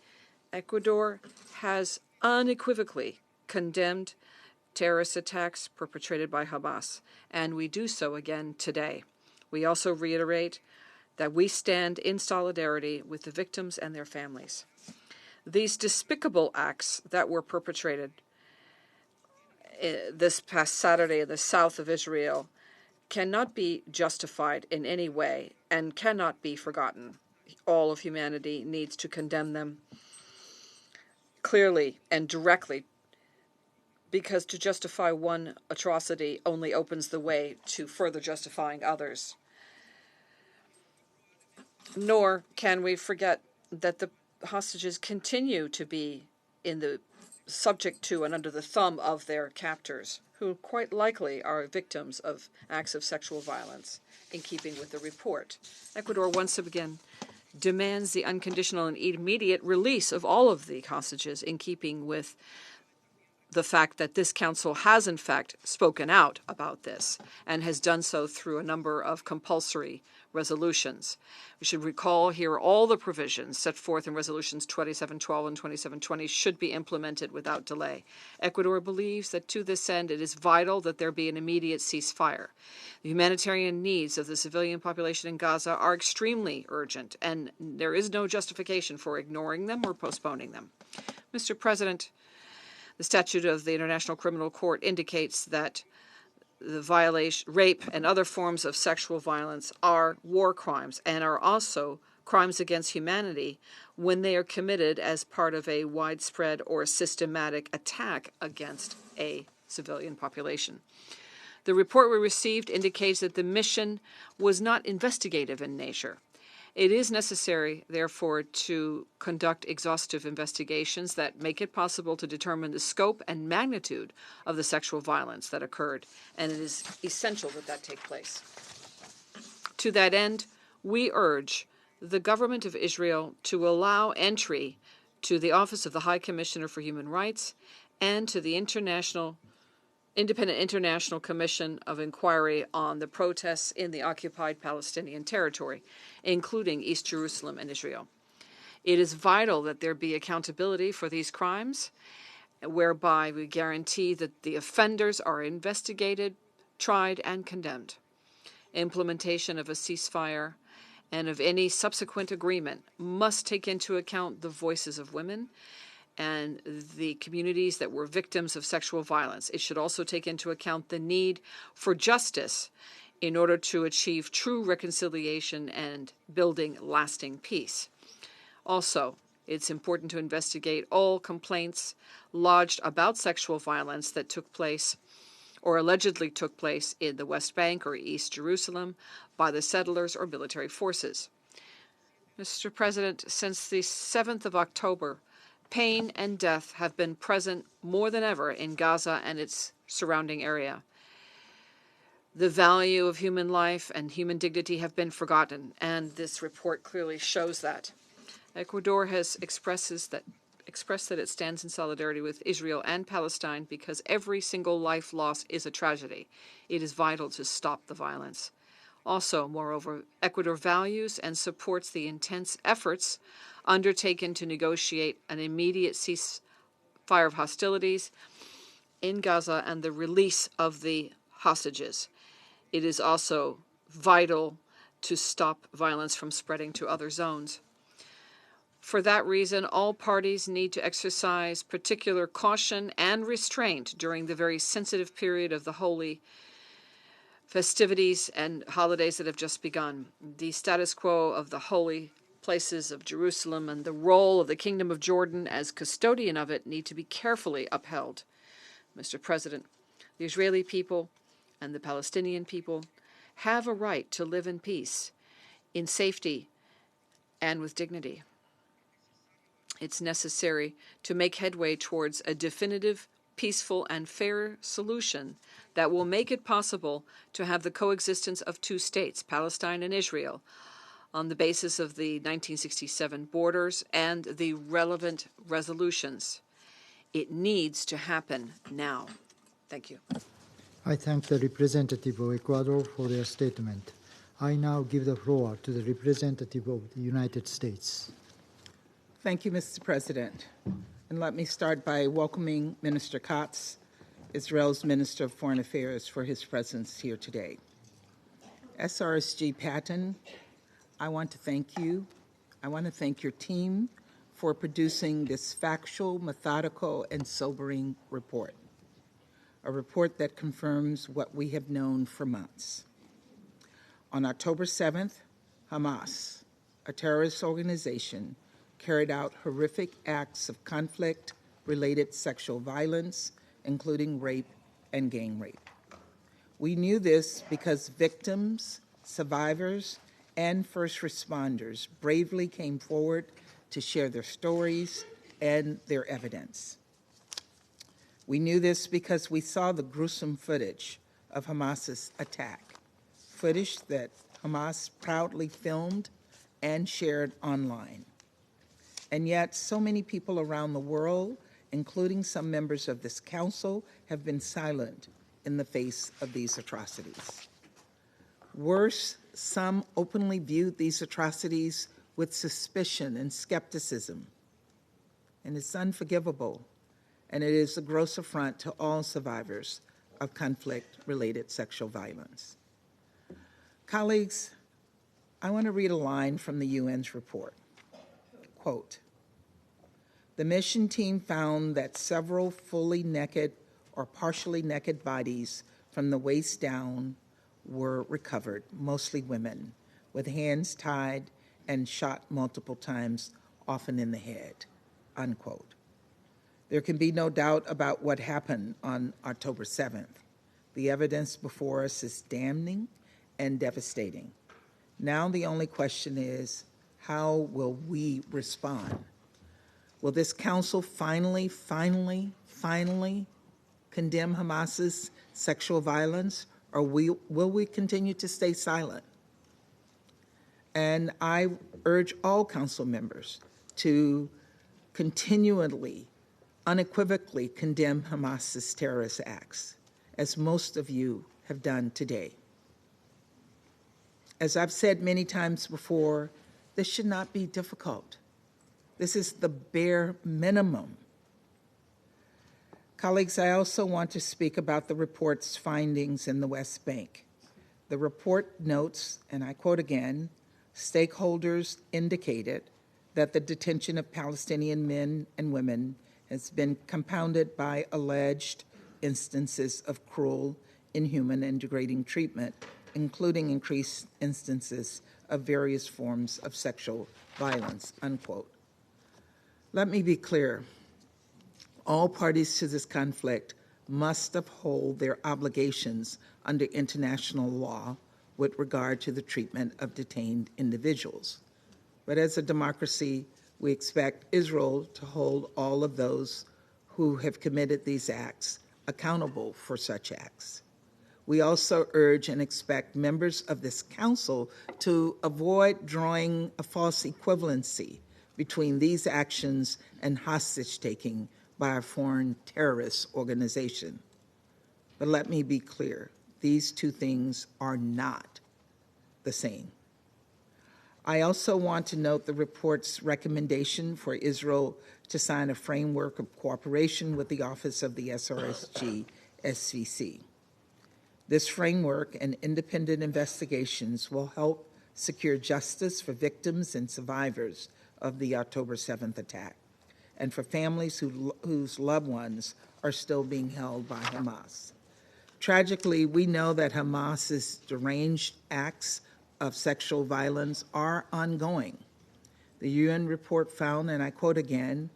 Ecuador has unequivocally condemned terrorist attacks perpetrated by Hamas, and we do so again today. We also reiterate that we stand in solidarity with the victims and their families. These despicable acts that were perpetrated this past Saturday in the south of Israel cannot be justified in any way and cannot be forgotten. All of humanity needs to condemn them clearly and directly, because to justify one atrocity only opens the way to further justifying others. Nor can we forget that the hostages continue to be subject to and under the thumb of their captors, who quite likely are victims of acts of sexual violence, in keeping with the report. Ecuador once again demands the unconditional and immediate release of all of the hostages, in keeping with the fact that this council has in fact spoken out about this and has done so through a number of compulsory resolutions. We should recall here all the provisions set forth in resolutions 2712 and 2720 should be implemented without delay. Ecuador believes that to this end it is vital that there be an immediate ceasefire. The humanitarian needs of the civilian population in Gaza are extremely urgent, and there is no justification for ignoring them or postponing them. Mr. President, the statute of the International Criminal Court indicates that the rape and other forms of sexual violence are war crimes and are also crimes against humanity when they are committed as part of a widespread or systematic attack against a civilian population. The report we received indicates that the mission was not investigative in nature. It is necessary, therefore, to conduct exhaustive investigations that make it possible to determine the scope and magnitude of the sexual violence that occurred, and it is essential that that take place. To that end, we urge the government of Israel to allow entry to the Office of the High Commissioner for Human Rights and to the Independent International Commission of Inquiry on the protests in the occupied Palestinian territory, including East Jerusalem and Israel. It is vital that there be accountability for these crimes, whereby we guarantee that the offenders are investigated, tried, and condemned. Implementation of a ceasefire and of any subsequent agreement must take into account the voices of women and the communities that were victims of sexual violence. It should also take into account the need for justice in order to achieve true reconciliation and building lasting peace. Also, it's important to investigate all complaints lodged about sexual violence that took place or allegedly took place in the West Bank or East Jerusalem by the settlers or military forces. Mr. President, since the 7th of October, pain and death have been present more than ever in Gaza and its surrounding area. The value of human life and human dignity have been forgotten, and this report clearly shows that. Ecuador has expressed that it stands in solidarity with Israel and Palestine because every single life loss is a tragedy. It is vital to stop the violence. Also, moreover, Ecuador values and supports the intense efforts undertaken to negotiate an immediate ceasefire of hostilities in Gaza and the release of the hostages. It is also vital to stop violence from spreading to other zones. For that reason, all parties need to exercise particular caution and restraint during the very sensitive period of the holy festivities and holidays that have just begun. The status quo of the holy places of Jerusalem and the role of the Kingdom of Jordan as custodian of it need to be carefully upheld. Mr. President, the Israeli people and the Palestinian people have a right to live in peace, in safety, and with dignity. It's necessary to make headway towards a definitive, peaceful, and fair solution that will make it possible to have the coexistence of two states, Palestine and Israel, on the basis of the 1967 borders and the relevant resolutions. It needs to happen now. Thank you. I thank the representative of Ecuador for their statement. I now give the floor to the representative of the United States. Thank you, Mr. President. And let me start by welcoming Minister Katz, Israel's Minister of Foreign Affairs, for his presence here today. SRSG Patten, I want to thank you. I want to thank your team for producing this factual, methodical, and sobering report, a report that confirms what we have known for months. On October 7th, Hamas, a terrorist organization, carried out horrific acts of conflict-related sexual violence, including rape and gang rape. We knew this because victims, survivors, and first responders bravely came forward to share their stories and their evidence. We knew this because we saw the gruesome footage of Hamas's attack, footage that Hamas proudly filmed and shared online. And yet, so many people around the world, including some members of this council, have been silent in the face of these atrocities. Worse, some openly viewed these atrocities with suspicion and skepticism. And it's unforgivable, and it is a gross affront to all survivors of conflict-related sexual violence. Colleagues, I want to read a line from the UN's report. Quote, the mission team found that several fully naked or partially naked bodies from the waist down were recovered, mostly women, with hands tied and shot multiple times, often in the head, unquote. There can be no doubt about what happened on October 7th. The evidence before us is damning and devastating. Now the only question is, how will we respond? Will this council finally condemn Hamas's sexual violence, or will we continue to stay silent? And I urge all council members to continually, unequivocally condemn Hamas's terrorist acts, as most of you have done today. As I've said many times before, this should not be difficult. This is the bare minimum. Colleagues, I also want to speak about the report's findings in the West Bank. The report notes, and I quote again, stakeholders indicated that the detention of Palestinian men and women has been compounded by alleged instances of cruel, inhuman, and degrading treatment, including increased instances of various forms of sexual violence, unquote. Let me be clear. All parties to this conflict must uphold their obligations under international law with regard to the treatment of detained individuals. But as a democracy, we expect Israel to hold all of those who have committed these acts accountable for such acts. We also urge and expect members of this council to avoid drawing a false equivalency between these actions and hostage-taking by a foreign terrorist organization. But let me be clear, these two things are not the same. I also want to note the report's recommendation for Israel to sign a framework of cooperation with the Office of the SRSG SVC. This framework and independent investigations will help secure justice for victims and survivors of the October 7th attack, and for families whose loved ones are still being held by Hamas. Tragically, we know that Hamas's deranged acts of sexual violence are ongoing. The UN report found, and I quote again,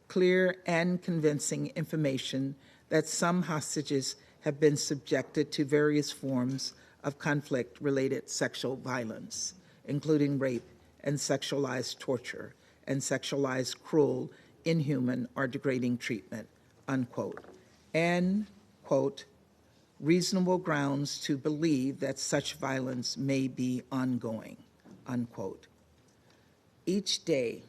clear and convincing information that some hostages have been subjected to various forms of conflict-related sexual violence, including rape and sexualized torture and sexualized, cruel, inhuman, or degrading treatment, unquote. And, quote, reasonable grounds to believe that such violence may be ongoing, unquote. Each day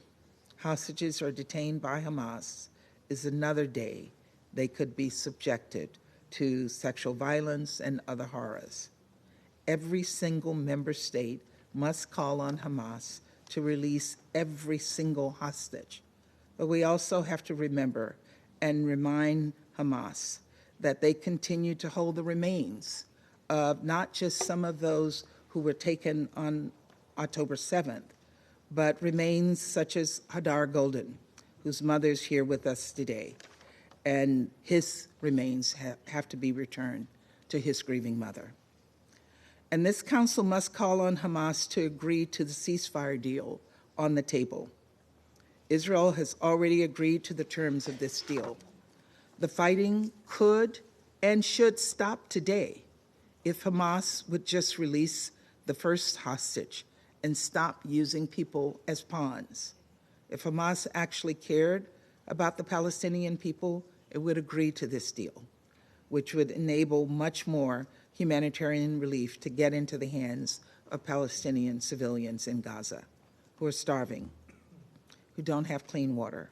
hostages are detained by Hamas is another day they could be subjected to sexual violence and other horrors. Every single member state must call on Hamas to release every single hostage. But we also have to remember and remind Hamas that they continue to hold the remains of not just some of those who were taken on October 7th, but remains such as Hadar Golden, whose mother is here with us today, and his remains have to be returned to his grieving mother. And this council must call on Hamas to agree to the ceasefire deal on the table. Israel has already agreed to the terms of this deal. The fighting could and should stop today if Hamas would just release the first hostage and stop using people as pawns. If Hamas actually cared about the Palestinian people, it would agree to this deal, which would enable much more humanitarian relief to get into the hands of Palestinian civilians in Gaza who are starving, who don't have clean water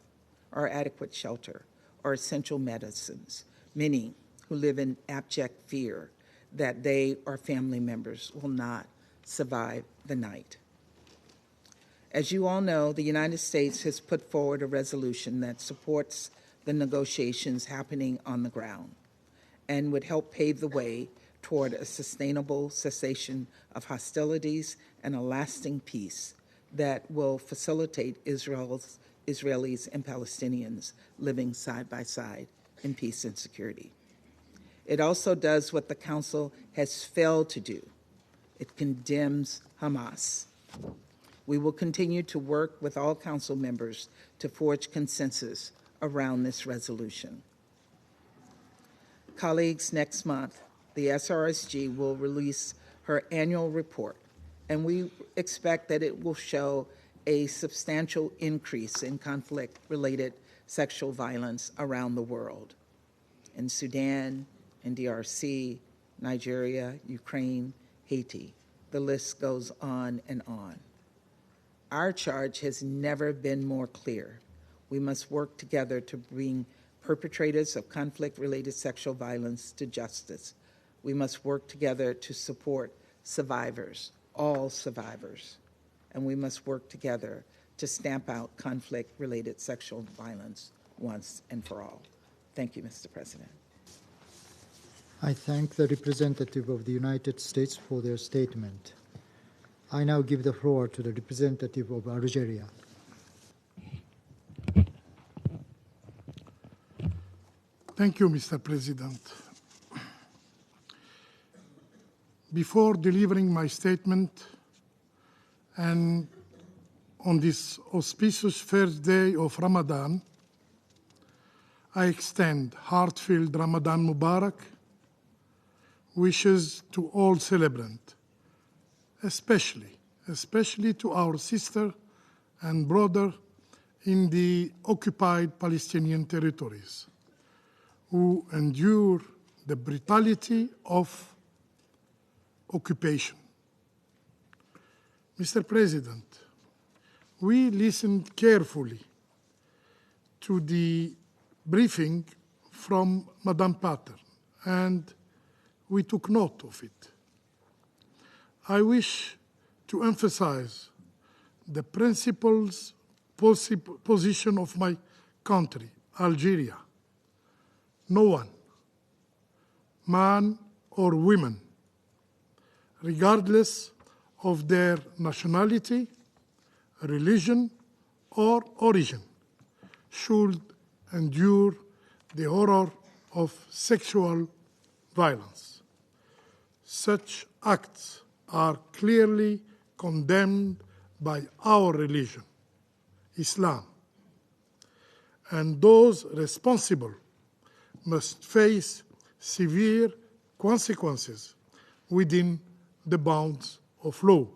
or adequate shelter or essential medicines, many who live in abject fear that they or family members will not survive the night. As you all know, the United States has put forward a resolution that supports the negotiations happening on the ground and would help pave the way toward a sustainable cessation of hostilities and a lasting peace that will facilitate Israelis and Palestinians living side by side in peace and security. It also does what the Council has failed to do. It condemns Hamas. We will continue to work with all Council members to forge consensus around this resolution. Colleagues, next month, the SRSG will release her annual report, and we expect that it will show a substantial increase in conflict-related sexual violence around the world, in Sudan, in DRC, Nigeria, Ukraine, Haiti. The list goes on and on. Our charge has never been more clear. We must work together to bring perpetrators of conflict-related sexual violence to justice. We must work together to support survivors, all survivors, and we must work together to stamp out conflict-related sexual violence once and for all. Thank you, Mr. President. I thank the representative of the United States for their statement. I now give the floor to the representative of Algeria. Thank you, Mr. President. Before delivering my statement, and on this auspicious first day of Ramadan, I extend heartfelt Ramadan Mubarak wishes to all celebrants, especially to our sister and brother in the occupied Palestinian territories, who endure the brutality of occupation. Mr. President, we listened carefully to the briefing from Madame Patten, and we took note of it. I wish to emphasize the principles position of my country, Algeria. No one, man or woman, regardless of their nationality, religion, or origin, should endure the horror of sexual violence. Such acts are clearly condemned by our religion, Islam, and those responsible must face severe consequences within the bounds of law.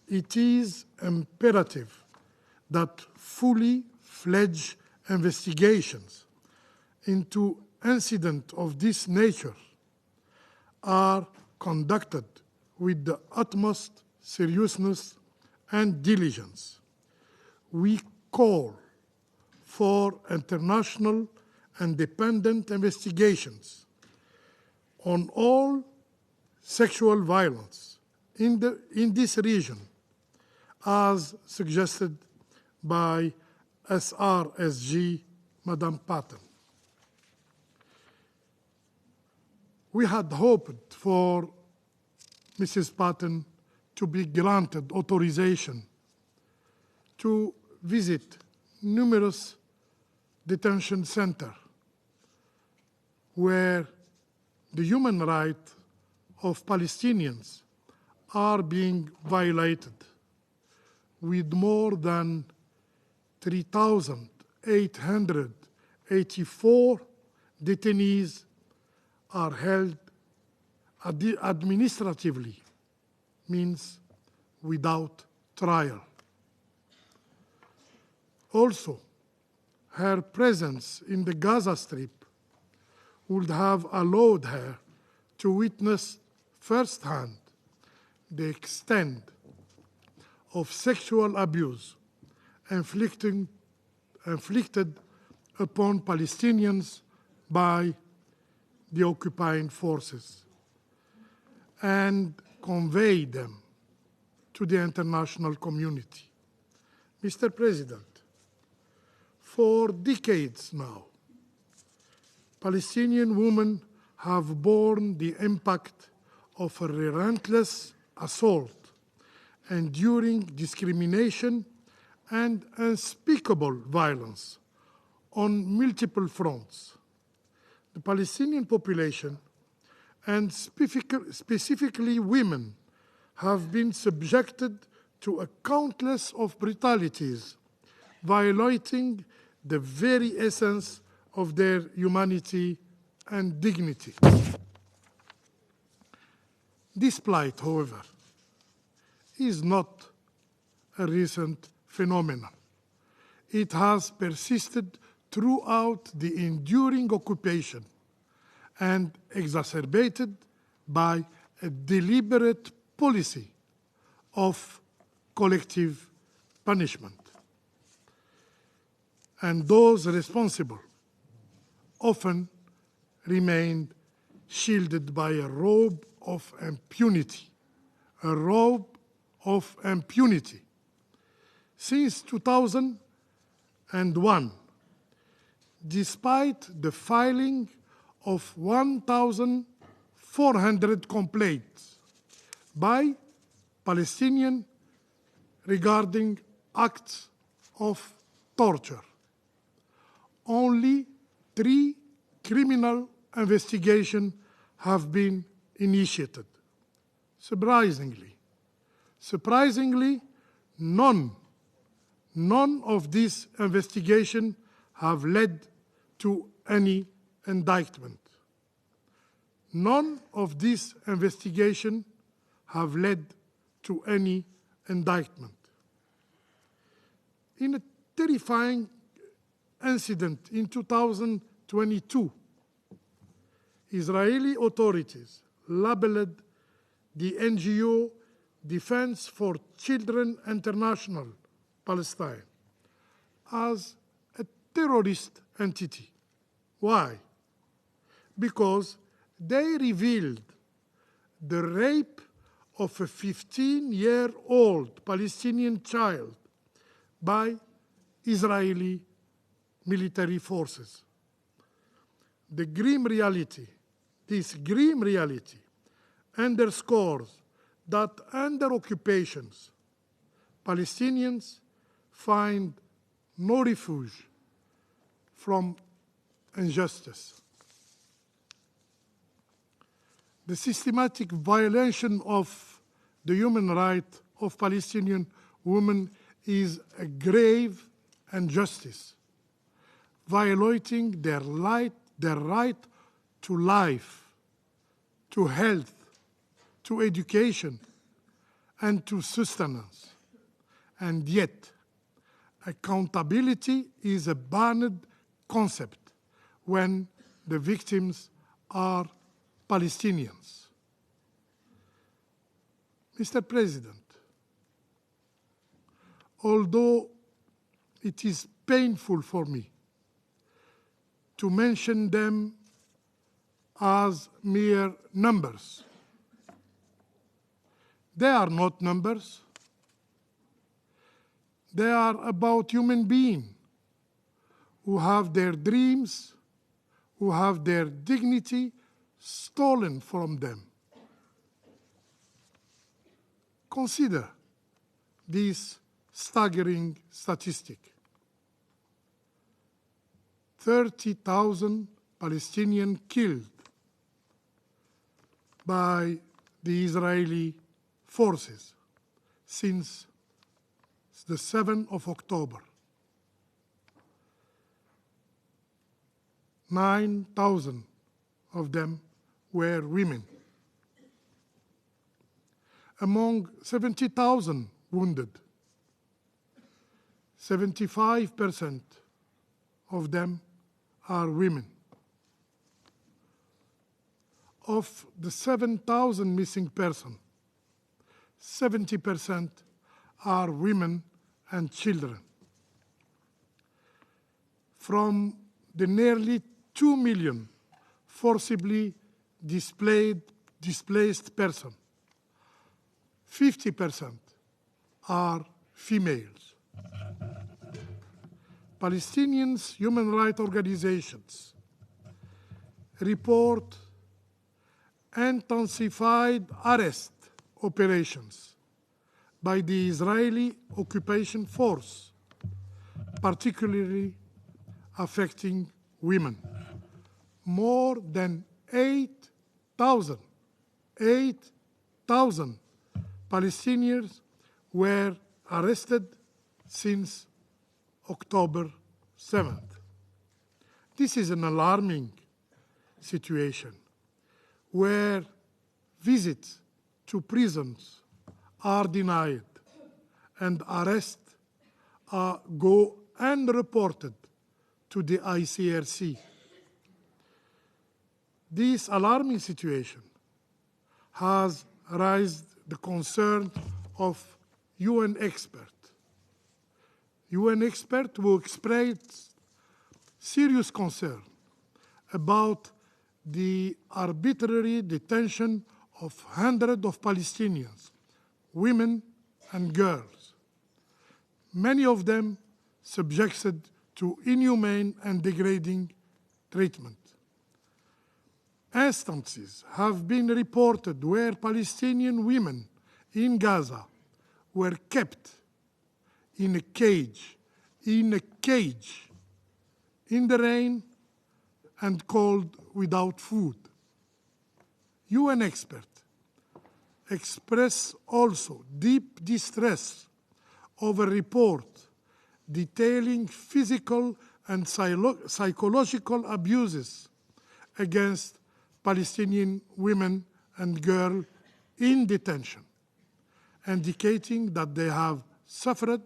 It is imperative that fully fledged investigations into incidents of this nature are conducted with the utmost seriousness and diligence. We call for international independent investigations on all sexual violence in this region, as suggested by SRSG, Madam Patten. We had hoped for Mrs. Patten to be granted authorization to visit numerous detention centers where the human rights of Palestinians are being violated, with more than 3,884 detainees are held administratively, means without trial. Also, her presence in the Gaza Strip would have allowed her to witness firsthand the extent of sexual abuse inflicted upon Palestinians by the occupying forces and convey them to the international community. Mr. President, for decades now, Palestinian women have borne the impact of a relentless assault, enduring discrimination and unspeakable violence on multiple fronts. The Palestinian population, and specifically women, have been subjected to a countless of brutalities, violating the very essence of their humanity and dignity. This plight, however, is not a recent phenomenon. It has persisted throughout the enduring occupation and exacerbated by a deliberate policy of collective punishment. And those responsible often remain shielded by a robe of impunity, Since 2001, despite the filing of 1,400 complaints by Palestinians regarding acts of torture, only 3 criminal investigations have been initiated. Surprisingly, none of these investigations have led to any indictment. None of these investigations have led to any indictment. In a terrifying incident in 2022, Israeli authorities labeled the NGO Defense for Children International Palestine as a terrorist entity. Why? Because they revealed the rape of a 15-year-old Palestinian child by Israeli military forces. This grim reality underscores that under occupations, Palestinians find no refuge from injustice. The systematic violation of the human right of Palestinian women is a grave injustice, violating their right to life, to health, to education, and to sustenance. And yet, accountability is a banned concept when the victims are Palestinians. Mr. President, although it is painful for me to mention them as mere numbers, they are not numbers. They are about human beings who have their dreams, who have their dignity stolen from them. Consider this staggering statistic. 30,000 Palestinians killed by the Israeli forces since the 7th of October. 9,000 of them were women. Among 70,000 wounded, 75% of them are women. Of the 7,000 missing persons, 70% are women and children. From the nearly 2 million forcibly displaced persons, 50% are females. Palestinian human rights organizations report intensified arrest operations by the Israeli occupation force, particularly affecting women. More than 8,000 Palestinians were arrested since October 7th. This is an alarming situation where visits to prisons are denied and arrests go unreported to the ICRC. This alarming situation has raised the concern of UN experts. UN experts who expressed serious concern about the arbitrary detention of hundreds of Palestinians, women and girls, many of them subjected to inhumane and degrading treatment. Instances have been reported where Palestinian women in Gaza were kept in a cage, in the rain and cold without food. UN experts express also deep distress over reports detailing physical and psychological abuses against Palestinian women and girls in detention, indicating that they have suffered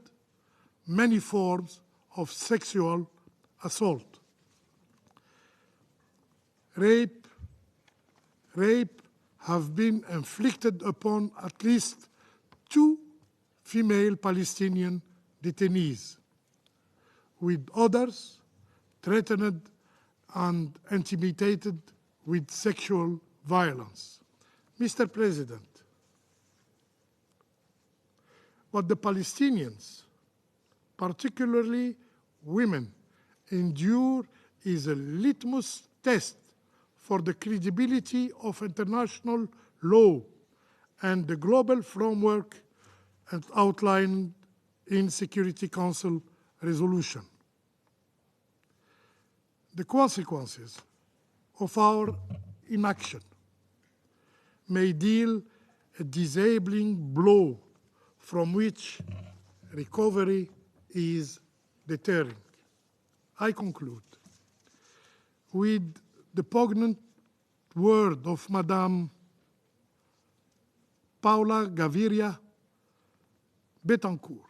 many forms of sexual assault. Rape have been inflicted upon at least 2 female Palestinian detainees, with others threatened and intimidated with sexual violence. Mr. President, what the Palestinians, particularly women, endure is a litmus test for the credibility of international law and the global framework outlined in Security Council resolution. The consequences of our inaction may deal a disabling blow from which recovery is deterring. I conclude with the poignant word of Madame Paula Gaviria Betancourt,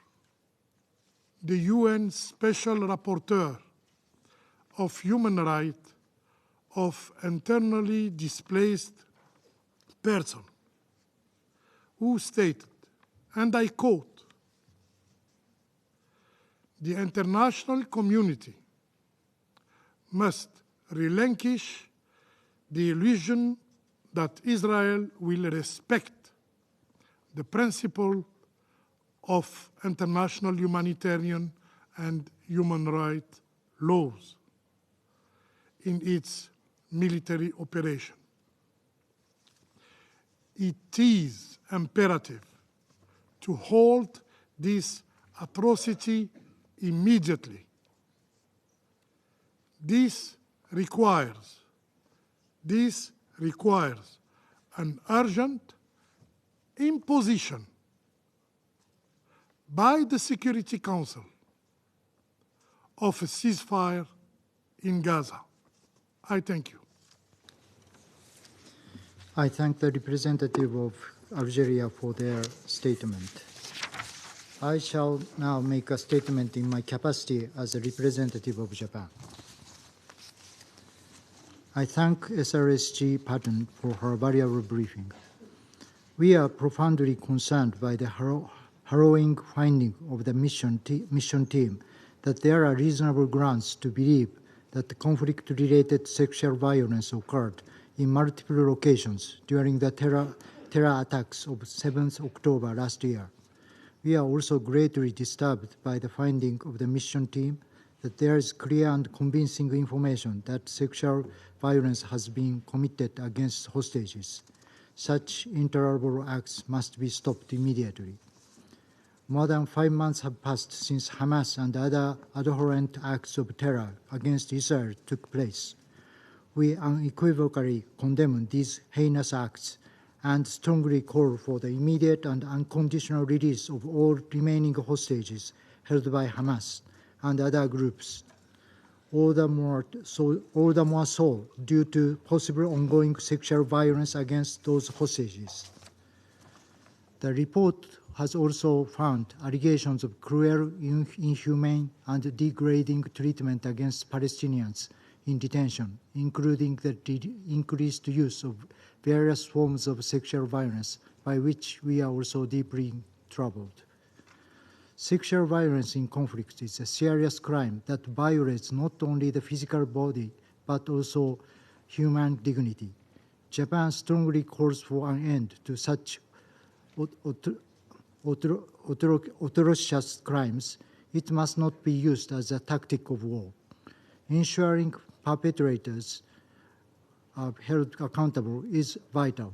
the UN Special Rapporteur of Human Rights of Internally Displaced Persons, who stated, and I quote, "The international community must relinquish the illusion that Israel will respect the principle of international humanitarian and human rights laws in its military operation. It is imperative to halt this atrocity immediately. This requires an urgent imposition by the Security Council of a ceasefire in Gaza." I thank you. I thank the representative of Algeria for their statement. I shall now make a statement in my capacity as a representative of Japan. I thank SRSG Patten for her valuable briefing. We are profoundly concerned by the harrowing finding of the mission team that there are reasonable grounds to believe that the conflict-related sexual violence occurred in multiple locations during the terror attacks of 7th October last year. We are also greatly disturbed by the finding of the mission team that there is clear and convincing information that sexual violence has been committed against hostages. Such intolerable acts must be stopped immediately. More than 5 months have passed since Hamas and other abhorrent acts of terror against Israel took place. We unequivocally condemn these heinous acts and strongly call for the immediate and unconditional release of all remaining hostages held by Hamas and other groups, all the more so due to possible ongoing sexual violence against those hostages. The report has also found allegations of cruel, inhumane, and degrading treatment against Palestinians in detention, including the increased use of various forms of sexual violence, by which we are also deeply troubled. Sexual violence in conflict is a serious crime that violates not only the physical body, but also human dignity. Japan strongly calls for an end to such atrocious crimes. It must not be used as a tactic of war. Ensuring perpetrators are held accountable is vital.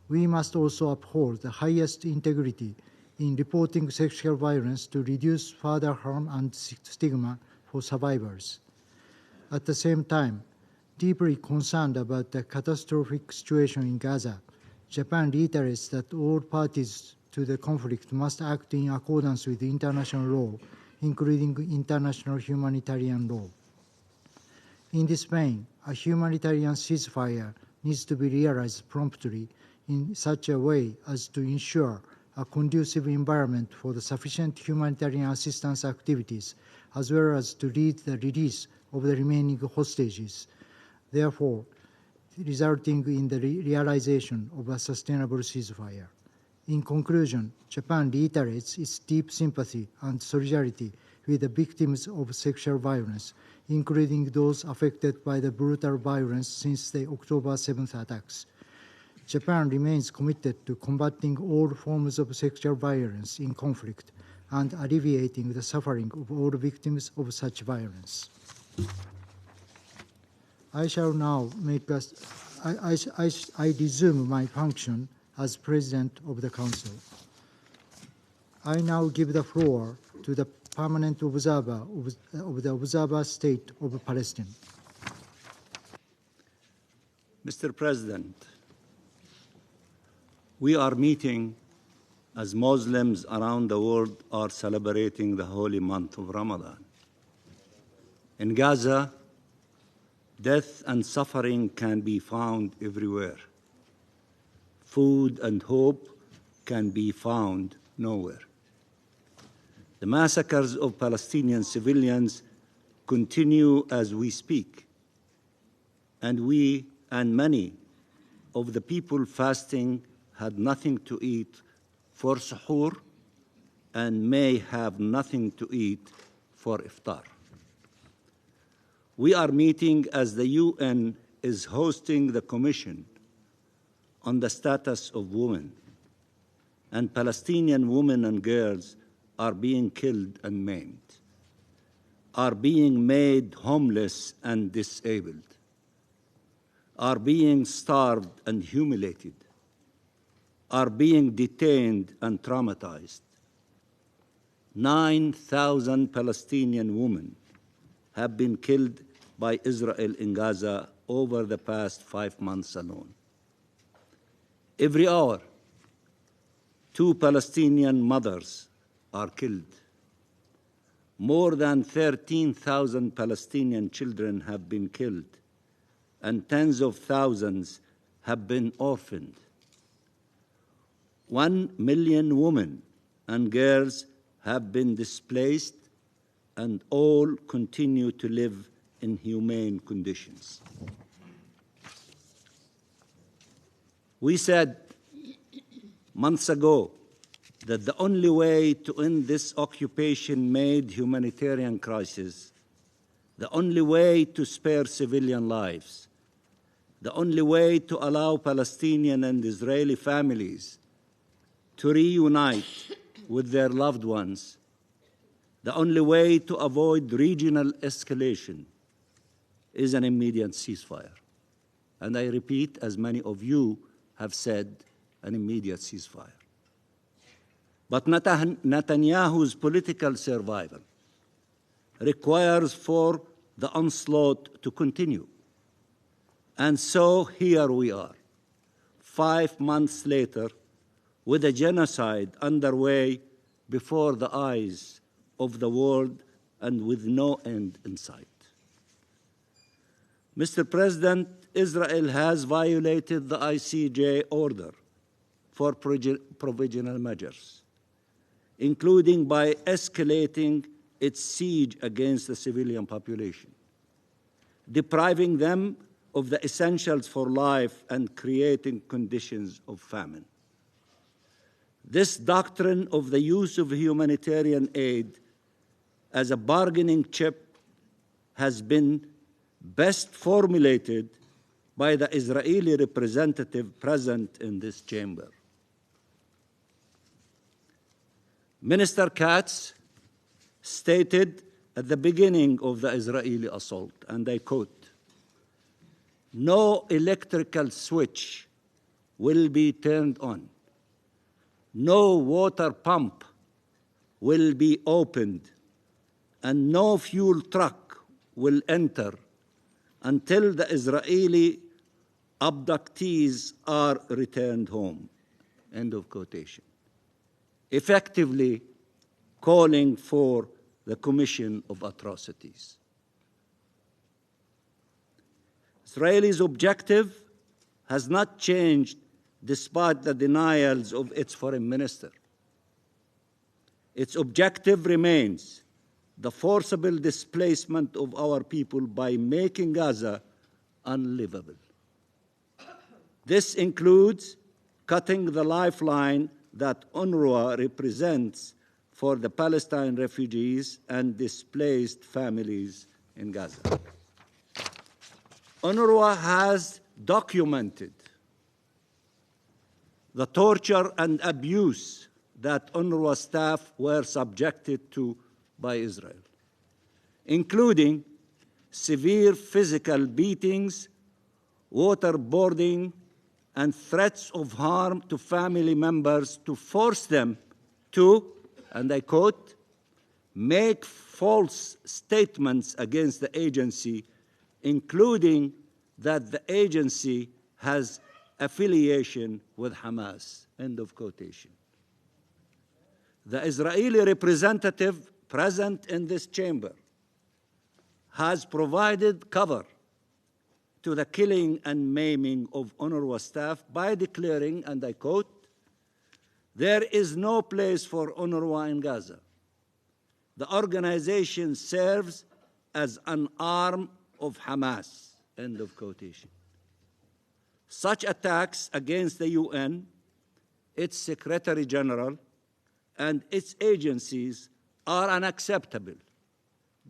We must also uphold the highest integrity in reporting sexual violence to reduce further harm and stigma for survivors. At the same time, deeply concerned about the catastrophic situation in Gaza, Japan reiterates that all parties to the conflict must act in accordance with international law, including international humanitarian law. In this vein, a humanitarian ceasefire needs to be realized promptly in such a way as to ensure a conducive environment for the sufficient humanitarian assistance activities, as well as to lead the release of the remaining hostages, therefore resulting in the realization of a sustainable ceasefire. In conclusion, Japan reiterates its deep sympathy and solidarity with the victims of sexual violence, including those affected by the brutal violence since the October 7th attacks. Japan remains committed to combating all forms of sexual violence in conflict and alleviating the suffering of all victims of such violence. I shall now make us, I resume my function as President of the Council. I now give the floor to the permanent observer of the Observer State of Palestine. Mr. President, we are meeting as Muslims around the world are celebrating the holy month of Ramadan. In Gaza, death and suffering can be found everywhere. Food and hope can be found nowhere. The massacres of Palestinian civilians continue as we speak, and we and many of the people fasting had nothing to eat for suhoor and may have nothing to eat for iftar. We are meeting as the UN is hosting the Commission on the Status of Women, and Palestinian women and girls are being killed and maimed, are being made homeless and disabled, are being starved and humiliated, are being detained and traumatized. 9,000 Palestinian women have been killed by Israel in Gaza over the past 5 months alone. Every hour, 2 Palestinian mothers are killed. More than 13,000 Palestinian children have been killed, and tens of thousands have been orphaned. 1 million women and girls have been displaced, and all continue to live in inhumane conditions. We said months ago that the only way to end this occupation-made humanitarian crisis, the only way to spare civilian lives, the only way to allow Palestinian and Israeli families to reunite with their loved ones, the only way to avoid regional escalation is an immediate ceasefire. And I repeat, as many of you have said, an immediate ceasefire. But Netanyahu's political survival requires for the onslaught to continue. And so here we are, 5 months later, with a genocide underway before the eyes of the world and with no end in sight. Mr. President, Israel has violated the ICJ order for provisional measures, including by escalating its siege against the civilian population, depriving them of the essentials for life and creating conditions of famine. This doctrine of the use of humanitarian aid as a bargaining chip has been best formulated by the Israeli representative present in this chamber. Minister Katz stated at the beginning of the Israeli assault, and I quote, "No electrical switch will be turned on. No water pump will be opened, and no fuel truck will enter until the Israeli abductees are returned home." End of quotation. Effectively calling for the commission of atrocities. Israel's objective has not changed despite the denials of its foreign minister. Its objective remains the forcible displacement of our people by making Gaza unlivable. This includes cutting the lifeline that UNRWA represents for the Palestinian refugees and displaced families in Gaza. UNRWA has documented the torture and abuse that UNRWA staff were subjected to by Israel, including severe physical beatings, waterboarding, and threats of harm to family members to force them to, and I quote, make false statements against the agency, including that the agency has affiliation with Hamas, end of quotation. The Israeli representative present in this chamber has provided cover to the killing and maiming of UNRWA staff by declaring, and I quote, there is no place for UNRWA in Gaza. The organization serves as an arm of Hamas, end of quotation. Such attacks against the UN, its Secretary General, and its agencies are unacceptable,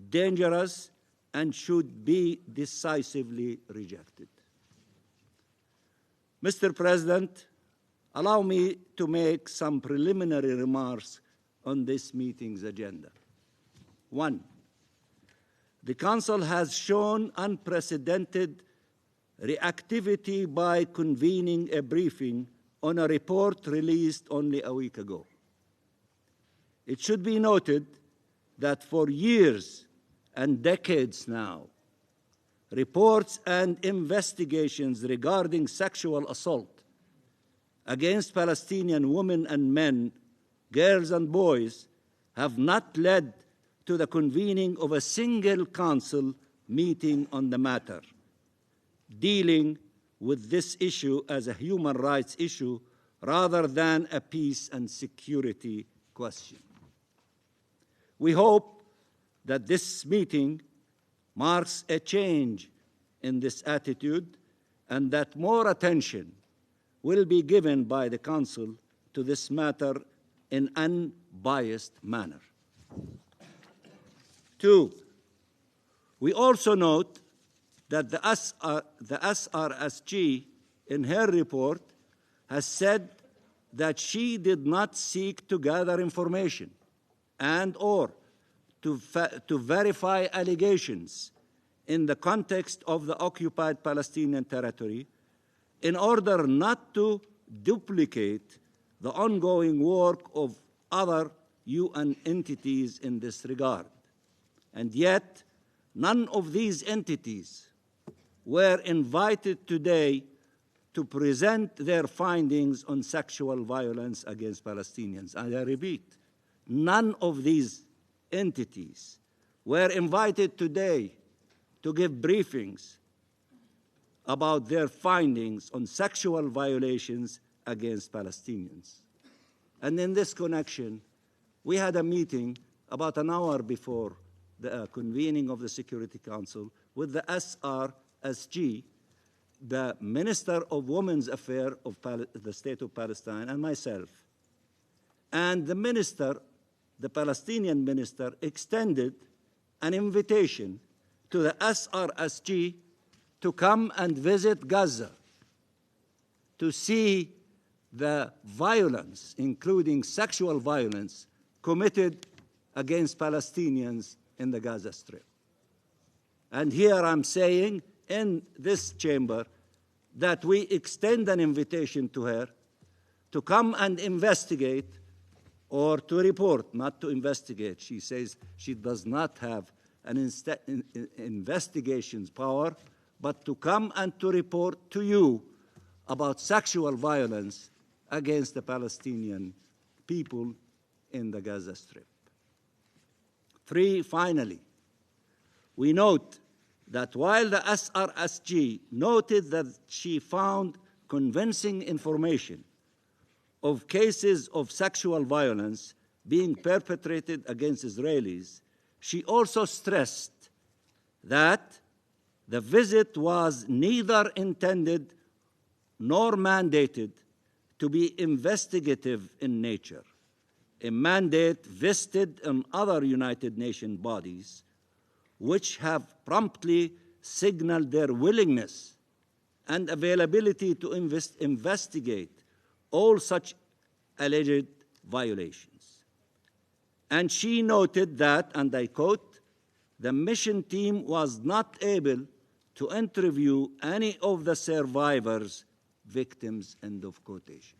dangerous, and should be decisively rejected. Mr. President, allow me to make some preliminary remarks on this meeting's agenda. 1, the Council has shown unprecedented reactivity by convening a briefing on a report released only a week ago. It should be noted that for years and decades now, reports and investigations regarding sexual assault against Palestinian women and men, girls and boys, have not led to the convening of a single council meeting on the matter, dealing with this issue as a human rights issue rather than a peace and security question. We hope that this meeting marks a change in this attitude and that more attention will be given by the Council to this matter in an unbiased manner. 2, we also note that the SRSG, in her report, has said that she did not seek to gather information and or to verify allegations in the context of the occupied Palestinian territory in order not to duplicate the ongoing work of other UN entities in this regard. And yet, none of these entities were invited today to present their findings on sexual violence against Palestinians. And I repeat, none of these entities were invited today to give briefings about their findings on sexual violations against Palestinians. And in this connection, we had a meeting about an hour before the convening of the Security Council with the SRSG, the Minister of Women's Affairs of the State of Palestine, and myself. And the minister, the Palestinian minister, extended an invitation to the SRSG to come and visit Gaza to see the violence, including sexual violence, committed against Palestinians in the Gaza Strip. And here I'm saying in this chamber that we extend an invitation to her to come and investigate or to report, not to investigate. She says she does not have an investigations power, but to come and to report to you about sexual violence against the Palestinian people in the Gaza Strip. 3, finally, we note that while the SRSG noted that she found convincing information of cases of sexual violence being perpetrated against Israelis, she also stressed that the visit was neither intended nor mandated to be investigative in nature, a mandate vested in other United Nations bodies which have promptly signaled their willingness and availability to investigate all such alleged violations. And she noted that, and I quote, the mission team was not able to interview any of the survivors, victims, end of quotation.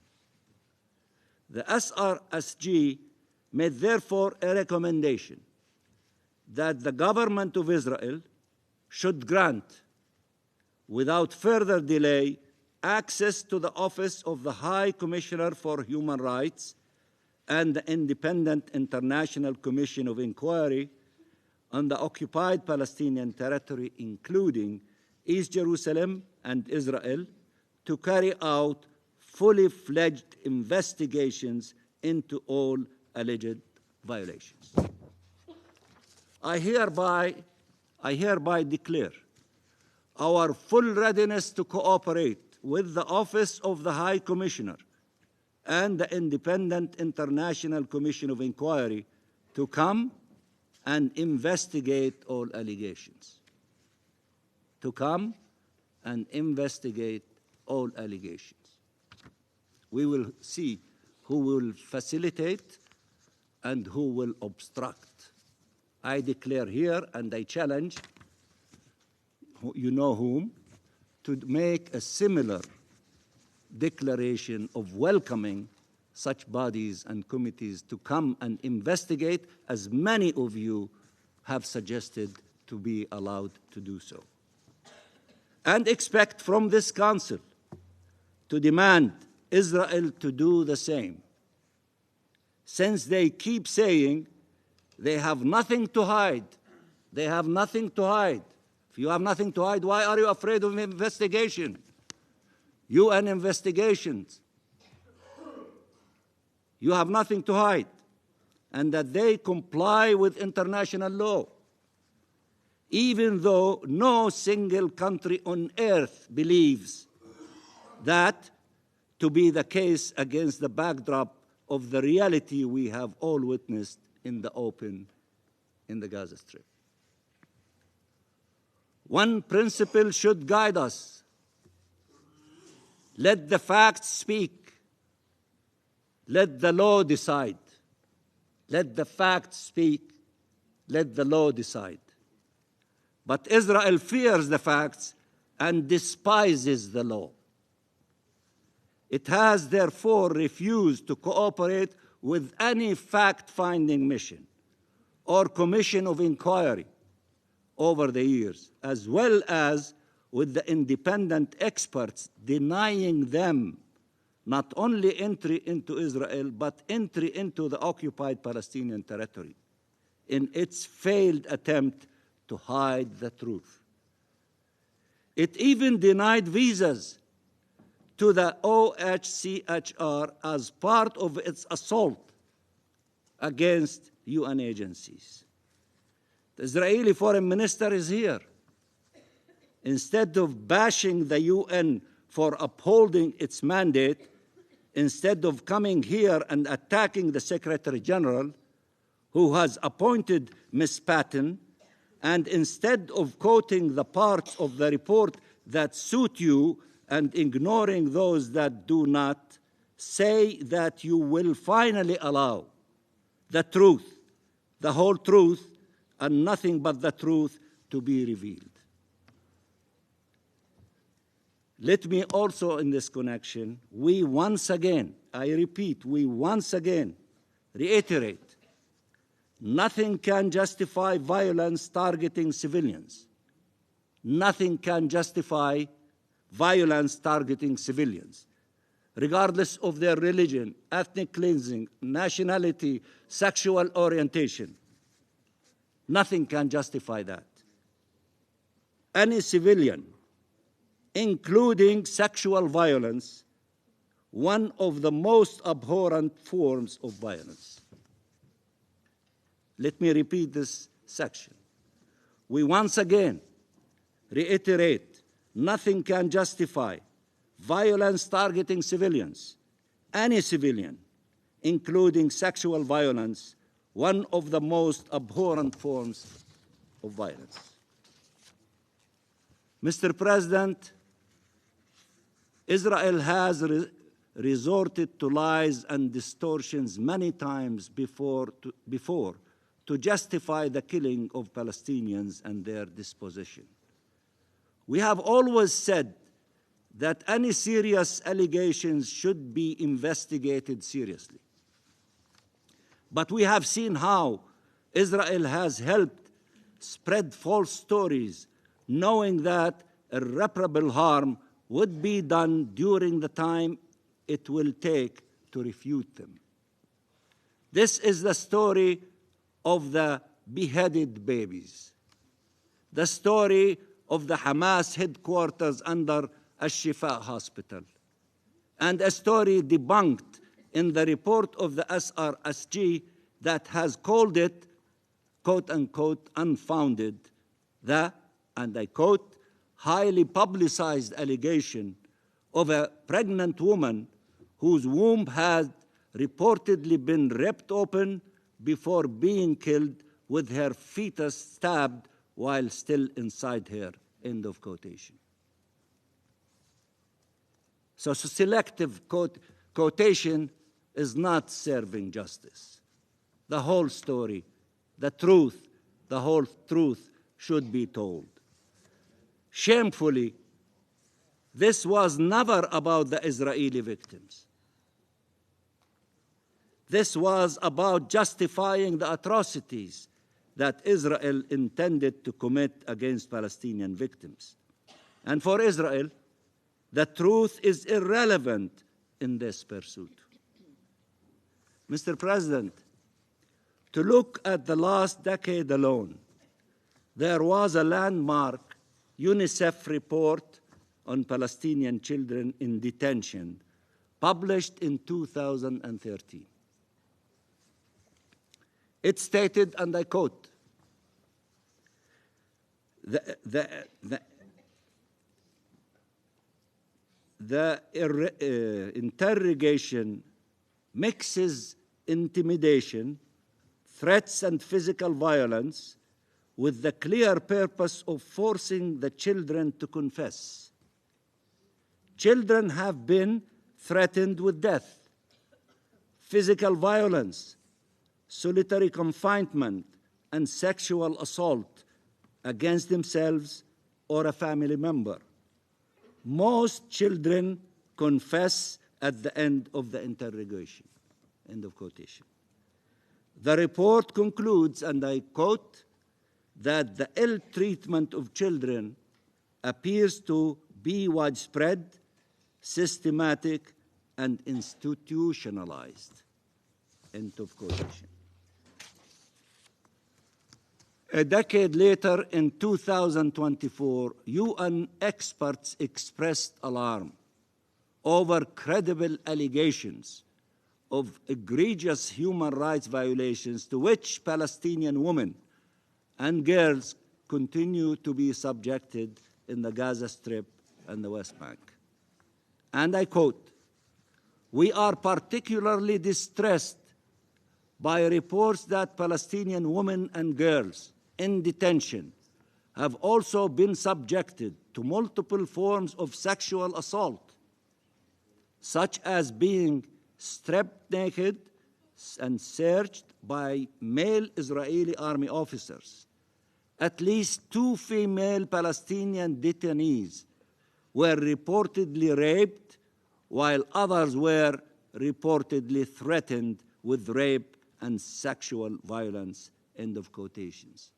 The SRSG made therefore a recommendation that the government of Israel should grant, without further delay, access to the Office of the High Commissioner for Human Rights and the Independent International Commission of Inquiry on the occupied Palestinian territory, including East Jerusalem and Israel, to carry out fully fledged investigations into all alleged violations. I hereby declare our full readiness to cooperate with the Office of the High Commissioner and the Independent International Commission of Inquiry to come and investigate all allegations. To come and investigate all allegations. We will see who will facilitate and who will obstruct. I declare here, and I challenge, you know whom, to make a similar declaration of welcoming such bodies and committees to come and investigate, as many of you have suggested to be allowed to do so. And expect from this Council to demand Israel to do the same, since they keep saying they have nothing to hide. They have nothing to hide. If you have nothing to hide, why are you afraid of investigation? UN investigations. You have nothing to hide. And that they comply with international law, even though no single country on earth believes that to be the case against the backdrop of the reality we have all witnessed in the open in the Gaza Strip. One principle should guide us. Let the facts speak. Let the law decide. Let the facts speak. Let the law decide. But Israel fears the facts and despises the law. It has therefore refused to cooperate with any fact-finding mission or commission of inquiry over the years, as well as with the independent experts, denying them not only entry into Israel, but entry into the occupied Palestinian territory in its failed attempt to hide the truth. It even denied visas to the OHCHR as part of its assault against UN agencies. The Israeli foreign minister is here. Instead of bashing the UN for upholding its mandate, instead of coming here and attacking the Secretary General, who has appointed Ms. Patten, and instead of quoting the parts of the report that suit you and ignoring those that do not, say that you will finally allow the truth, the whole truth, and nothing but the truth to be revealed. Let me also, in this connection, we once again, I repeat, we once again reiterate, nothing can justify violence targeting civilians. Nothing can justify violence targeting civilians, regardless of their religion, ethnic cleansing, nationality, sexual orientation. Nothing can justify that. Any civilian, including sexual violence, one of the most abhorrent forms of violence. Let me repeat this section. We once again reiterate, nothing can justify violence targeting civilians, any civilian, including sexual violence, one of the most abhorrent forms of violence. Mr. President, Israel has resorted to lies and distortions many times before to justify the killing of Palestinians and their dispossession. We have always said that any serious allegations should be investigated seriously. But we have seen how Israel has helped spread false stories, knowing that irreparable harm would be done during the time it will take to refute them. This is the story of the beheaded babies, the story of the Hamas headquarters under Al-Shifa Hospital, and a story debunked in the report of the SRSG that has called it, quote unquote, unfounded, the, and I quote, highly publicized allegation of a pregnant woman whose womb had reportedly been ripped open before being killed with her fetus stabbed while still inside her, end of quotation. So selective quotation is not serving justice. The whole story, the truth, the whole truth should be told. Shamefully, this was never about the Israeli victims. This was about justifying the atrocities that Israel intended to commit against Palestinian victims. And for Israel, the truth is irrelevant in this pursuit. Mr. President, to look at the last decade alone, there was a landmark UNICEF report on Palestinian children in detention, published in 2013. It stated, and I quote, the interrogation mixes intimidation, threats, and physical violence with the clear purpose of forcing the children to confess. Children have been threatened with death, physical violence, solitary confinement, and sexual assault against themselves or a family member. Most children confess at the end of the interrogation, end of quotation. The report concludes, and I quote, that the ill treatment of children appears to be widespread, systematic, and institutionalized, end of quotation. A decade later, in 2024, UN experts expressed alarm over credible allegations of egregious human rights violations to which Palestinian women and girls continue to be subjected in the Gaza Strip and the West Bank. And I quote, "We are particularly distressed by reports that Palestinian women and girls in detention have also been subjected to multiple forms of sexual assault, such as being stripped naked and searched by male Israeli army officers. At least 2 female Palestinian detainees were reportedly raped, while others were reportedly threatened with rape and sexual violence," end of quotations.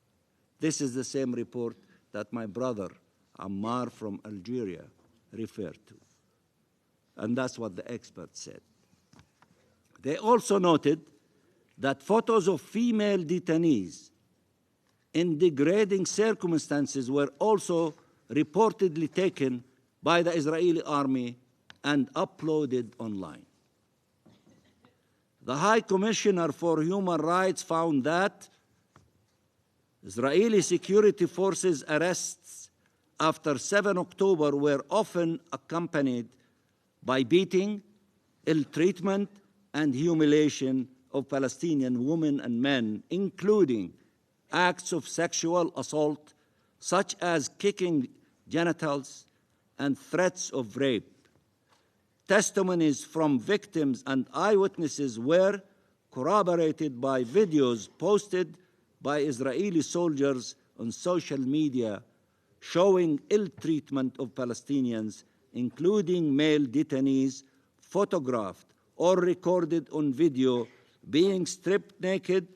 This is the same report that my brother, Ammar from Algeria, referred to. And that's what the experts said. They also noted that photos of female detainees in degrading circumstances were also reportedly taken by the Israeli army and uploaded online. The High Commissioner for Human Rights found that Israeli security forces' arrests after 7 October were often accompanied by beating, ill treatment, and humiliation of Palestinian women and men, including acts of sexual assault, such as kicking genitals and threats of rape. Testimonies from victims and eyewitnesses were corroborated by videos posted by Israeli soldiers on social media showing ill treatment of Palestinians, including male detainees, photographed or recorded on video being stripped naked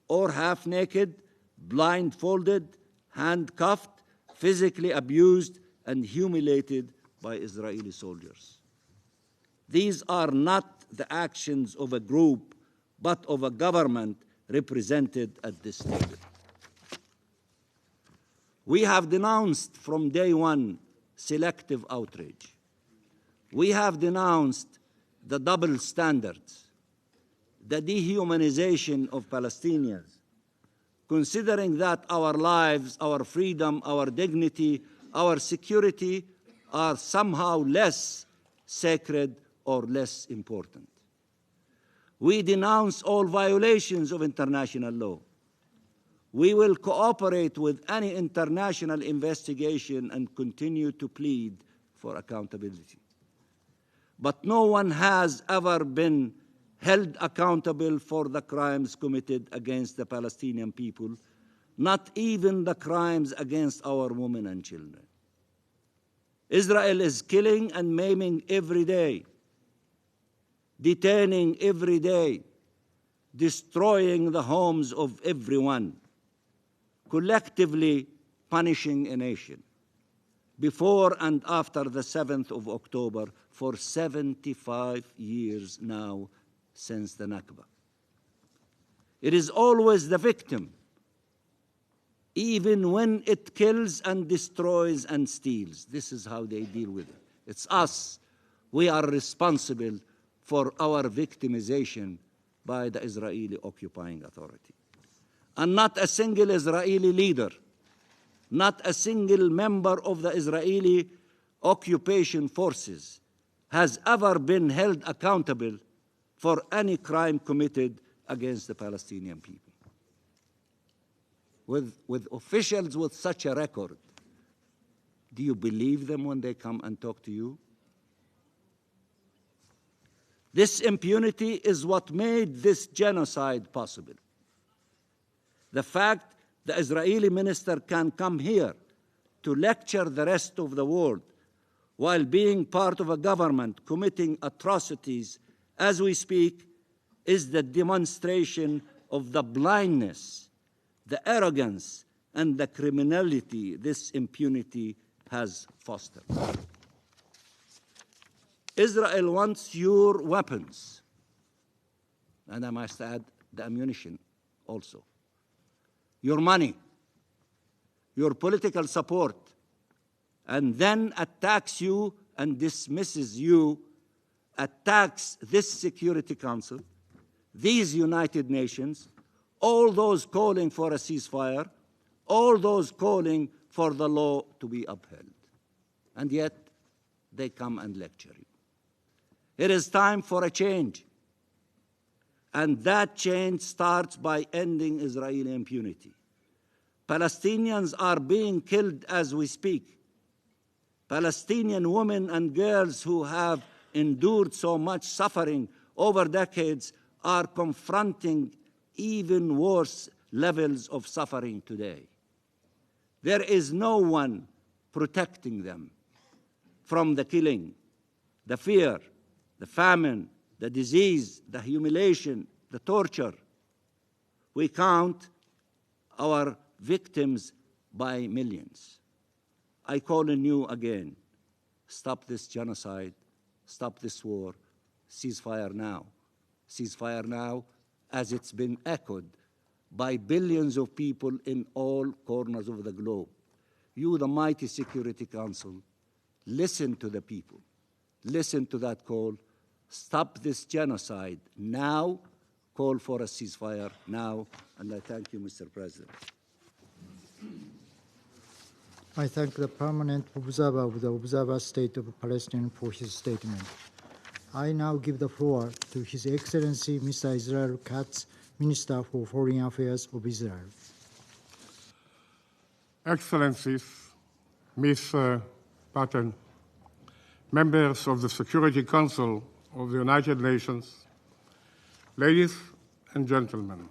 or half naked, blindfolded, handcuffed, physically abused, and humiliated by Israeli soldiers. These are not the actions of a group, but of a government represented at this table. We have denounced from day one selective outrage. We have denounced the double standards, the dehumanization of Palestinians, considering that our lives, our freedom, our dignity, our security are somehow less sacred or less important. We denounce all violations of international law. We will cooperate with any international investigation and continue to plead for accountability. But no one has ever been held accountable for the crimes committed against the Palestinian people, not even the crimes against our women and children. Israel is killing and maiming every day, detaining every day, destroying the homes of everyone, collectively punishing a nation. Before and after the 7th of October, for 75 years now since the Nakba. It is always the victim, even when it kills and destroys and steals. This is how they deal with it. It's us. We are responsible for our victimization by the Israeli occupying authority. And not a single Israeli leader, not a single member of the Israeli occupation forces has ever been held accountable for any crime committed against the Palestinian people. With officials with such a record, do you believe them when they come and talk to you? This impunity is what made this genocide possible. The fact the Israeli minister can come here to lecture the rest of the world while being part of a government committing atrocities as we speak is the demonstration of the blindness, the arrogance, and the criminality this impunity has fostered. Israel wants your weapons, and I must add the ammunition also, your money, your political support, and then attacks you and dismisses you, attacks this Security Council, these United Nations, all those calling for a ceasefire, all those calling for the law to be upheld. And yet, they come and lecture you. It is time for a change. And that change starts by ending Israeli impunity. Palestinians are being killed as we speak. Palestinian women and girls who have endured so much suffering over decades are confronting even worse levels of suffering today. There is no one protecting them from the killing, the fear, the famine, the disease, the humiliation, the torture. We count our victims by millions. I call on you again, stop this genocide, stop this war, ceasefire now. Ceasefire now, as it's been echoed by billions of people in all corners of the globe. You, the mighty Security Council, listen to the people. Listen to that call. Stop this genocide now. Call for a ceasefire now. And I thank you, Mr. President. I thank the permanent observer of the Observer State of Palestine for his statement. I now give the floor to His Excellency Mr. Israel Katz, Minister for Foreign Affairs of Israel. Excellencies, Ms. Patten, members of the Security Council of the United Nations, ladies and gentlemen,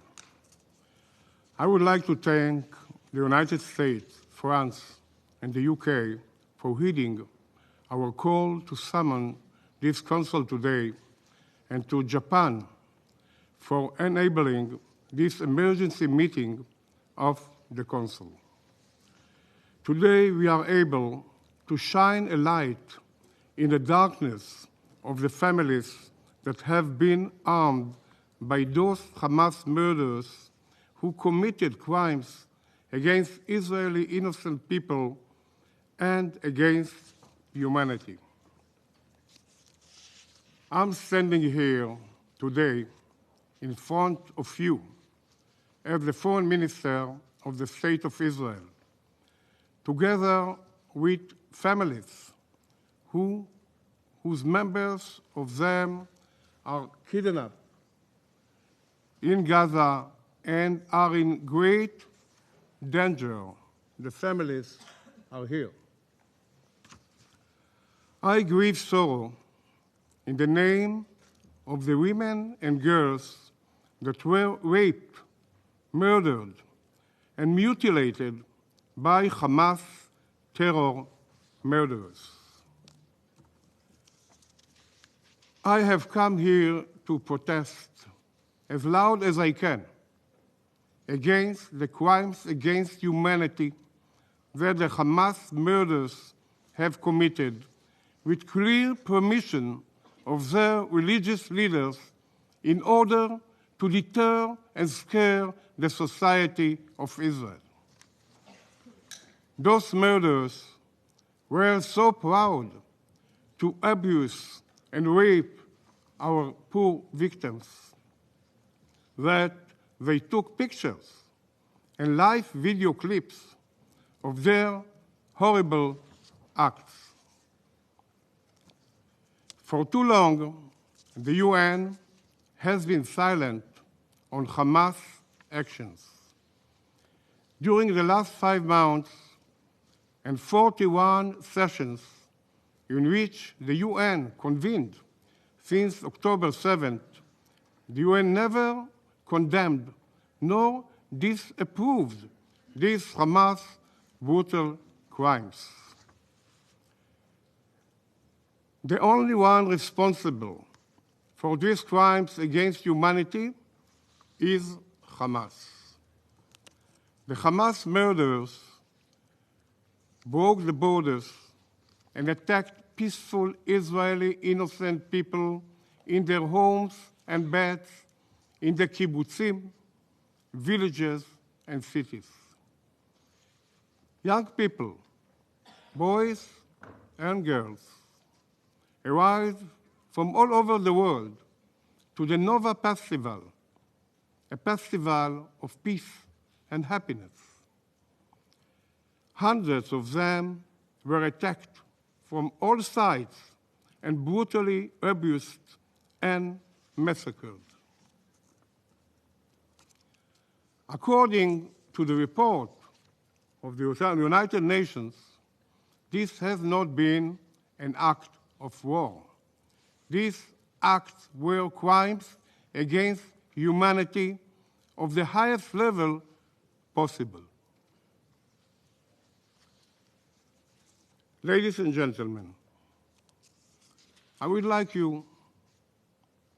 I would like to thank the United States, France, and the UK for heeding our call to summon this Council today, and to Japan for enabling this emergency meeting of the Council. Today, we are able to shine a light in the darkness of the families that have been harmed by those Hamas murderers who committed crimes against Israeli innocent people and against humanity. I'm standing here today in front of you as the Foreign Minister of the State of Israel, together with families whose members of them are kidnapped in Gaza and are in great danger. The families are here. I grieve sorrow in the name of the women and girls that were raped, murdered, and mutilated by Hamas terror murderers. I have come here to protest as loud as I can against the crimes against humanity that the Hamas murderers have committed with clear permission of their religious leaders in order to deter and scare the society of Israel. Those murderers were so proud to abuse and rape our poor victims that they took pictures and live video clips of their horrible acts. For too long, the UN has been silent on Hamas actions. During the last 5 months and 41 sessions in which the UN convened since October 7th, the UN never condemned nor disapproved these Hamas brutal crimes. The only one responsible for these crimes against humanity is Hamas. The Hamas murderers broke the borders and attacked peaceful Israeli innocent people in their homes and beds in the kibbutzim, villages, and cities. Young people, boys and girls, arrived from all over the world to the Nova Festival, a festival of peace and happiness. Hundreds of them were attacked from all sides and brutally abused and massacred. According to the report of the United Nations, this has not been an act of war. These acts were crimes against humanity of the highest level possible. Ladies and gentlemen, I would like you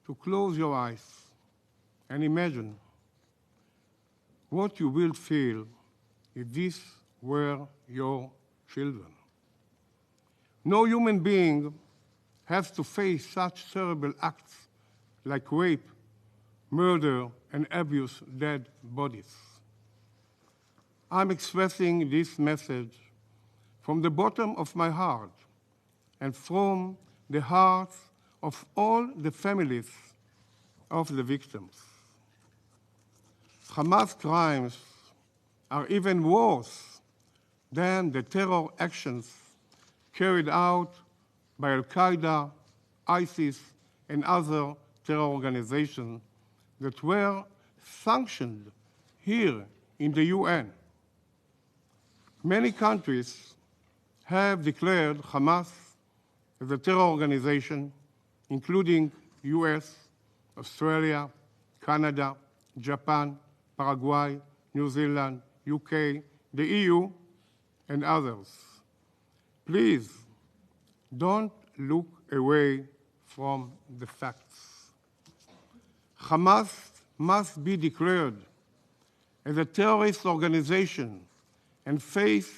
to close your eyes and imagine what you will feel if these were your children. No human being has to face such terrible acts like rape, murder, and abuse dead bodies. I'm expressing this message from the bottom of my heart and from the hearts of all the families of the victims. Hamas crimes are even worse than the terror actions carried out by Al-Qaeda, ISIS, and other terror organizations that were sanctioned here in the UN. Many countries have declared Hamas as a terror organization, including US, Australia, Canada, Japan, Paraguay, New Zealand, UK, the EU, and others. Please don't look away from the facts. Hamas must be declared as a terrorist organization and face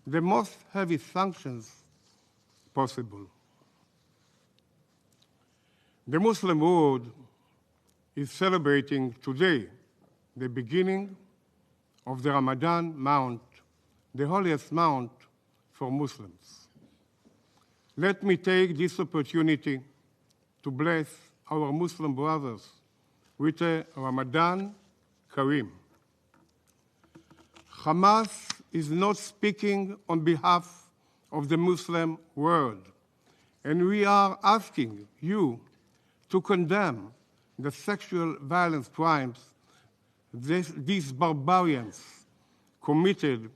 the most heavy sanctions possible. The Muslim world is celebrating today the beginning of the Ramadan month, the holiest month for Muslims. Let me take this opportunity to bless our Muslim brothers with a Ramadan Kareem. Hamas is not speaking on behalf of the Muslim world, and we are asking you to condemn the sexual violence crimes these barbarians committed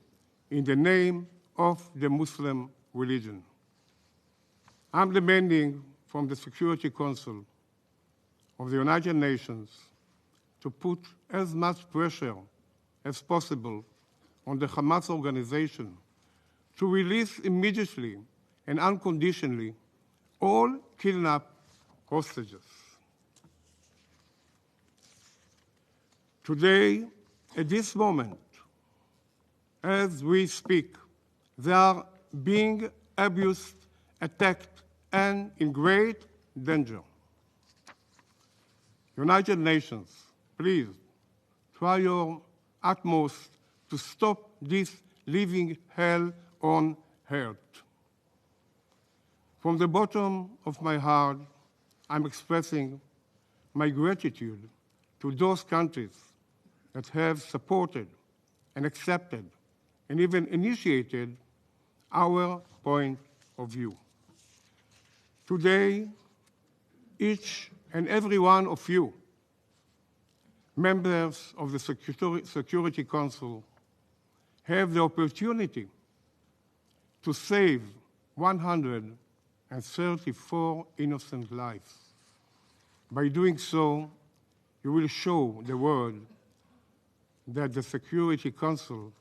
in the name of the Muslim religion. I'm demanding from the Security Council of the United Nations to put as much pressure as possible on the Hamas organization to release immediately and unconditionally all kidnapped hostages. Today, at this moment, as we speak, they are being abused, attacked, and in great danger. United Nations, please try your utmost to stop this living hell on earth. From the bottom of my heart, I'm expressing my gratitude to those countries that have supported and accepted and even initiated our point of view. Today, each and every one of you, members of the Security Council, have the opportunity to save 134 innocent lives. By doing so, you will show the world that the Security Council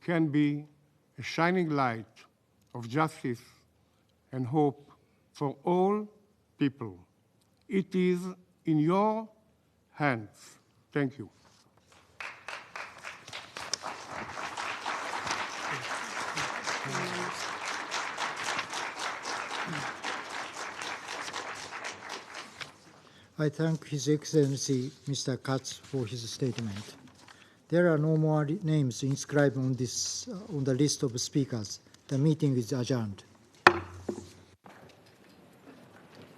can be a shining light of justice and hope for all people. It is in your hands. Thank you. I thank His Excellency Mr. Katz for his statement. There are no more names inscribed on the list of speakers. The meeting is adjourned.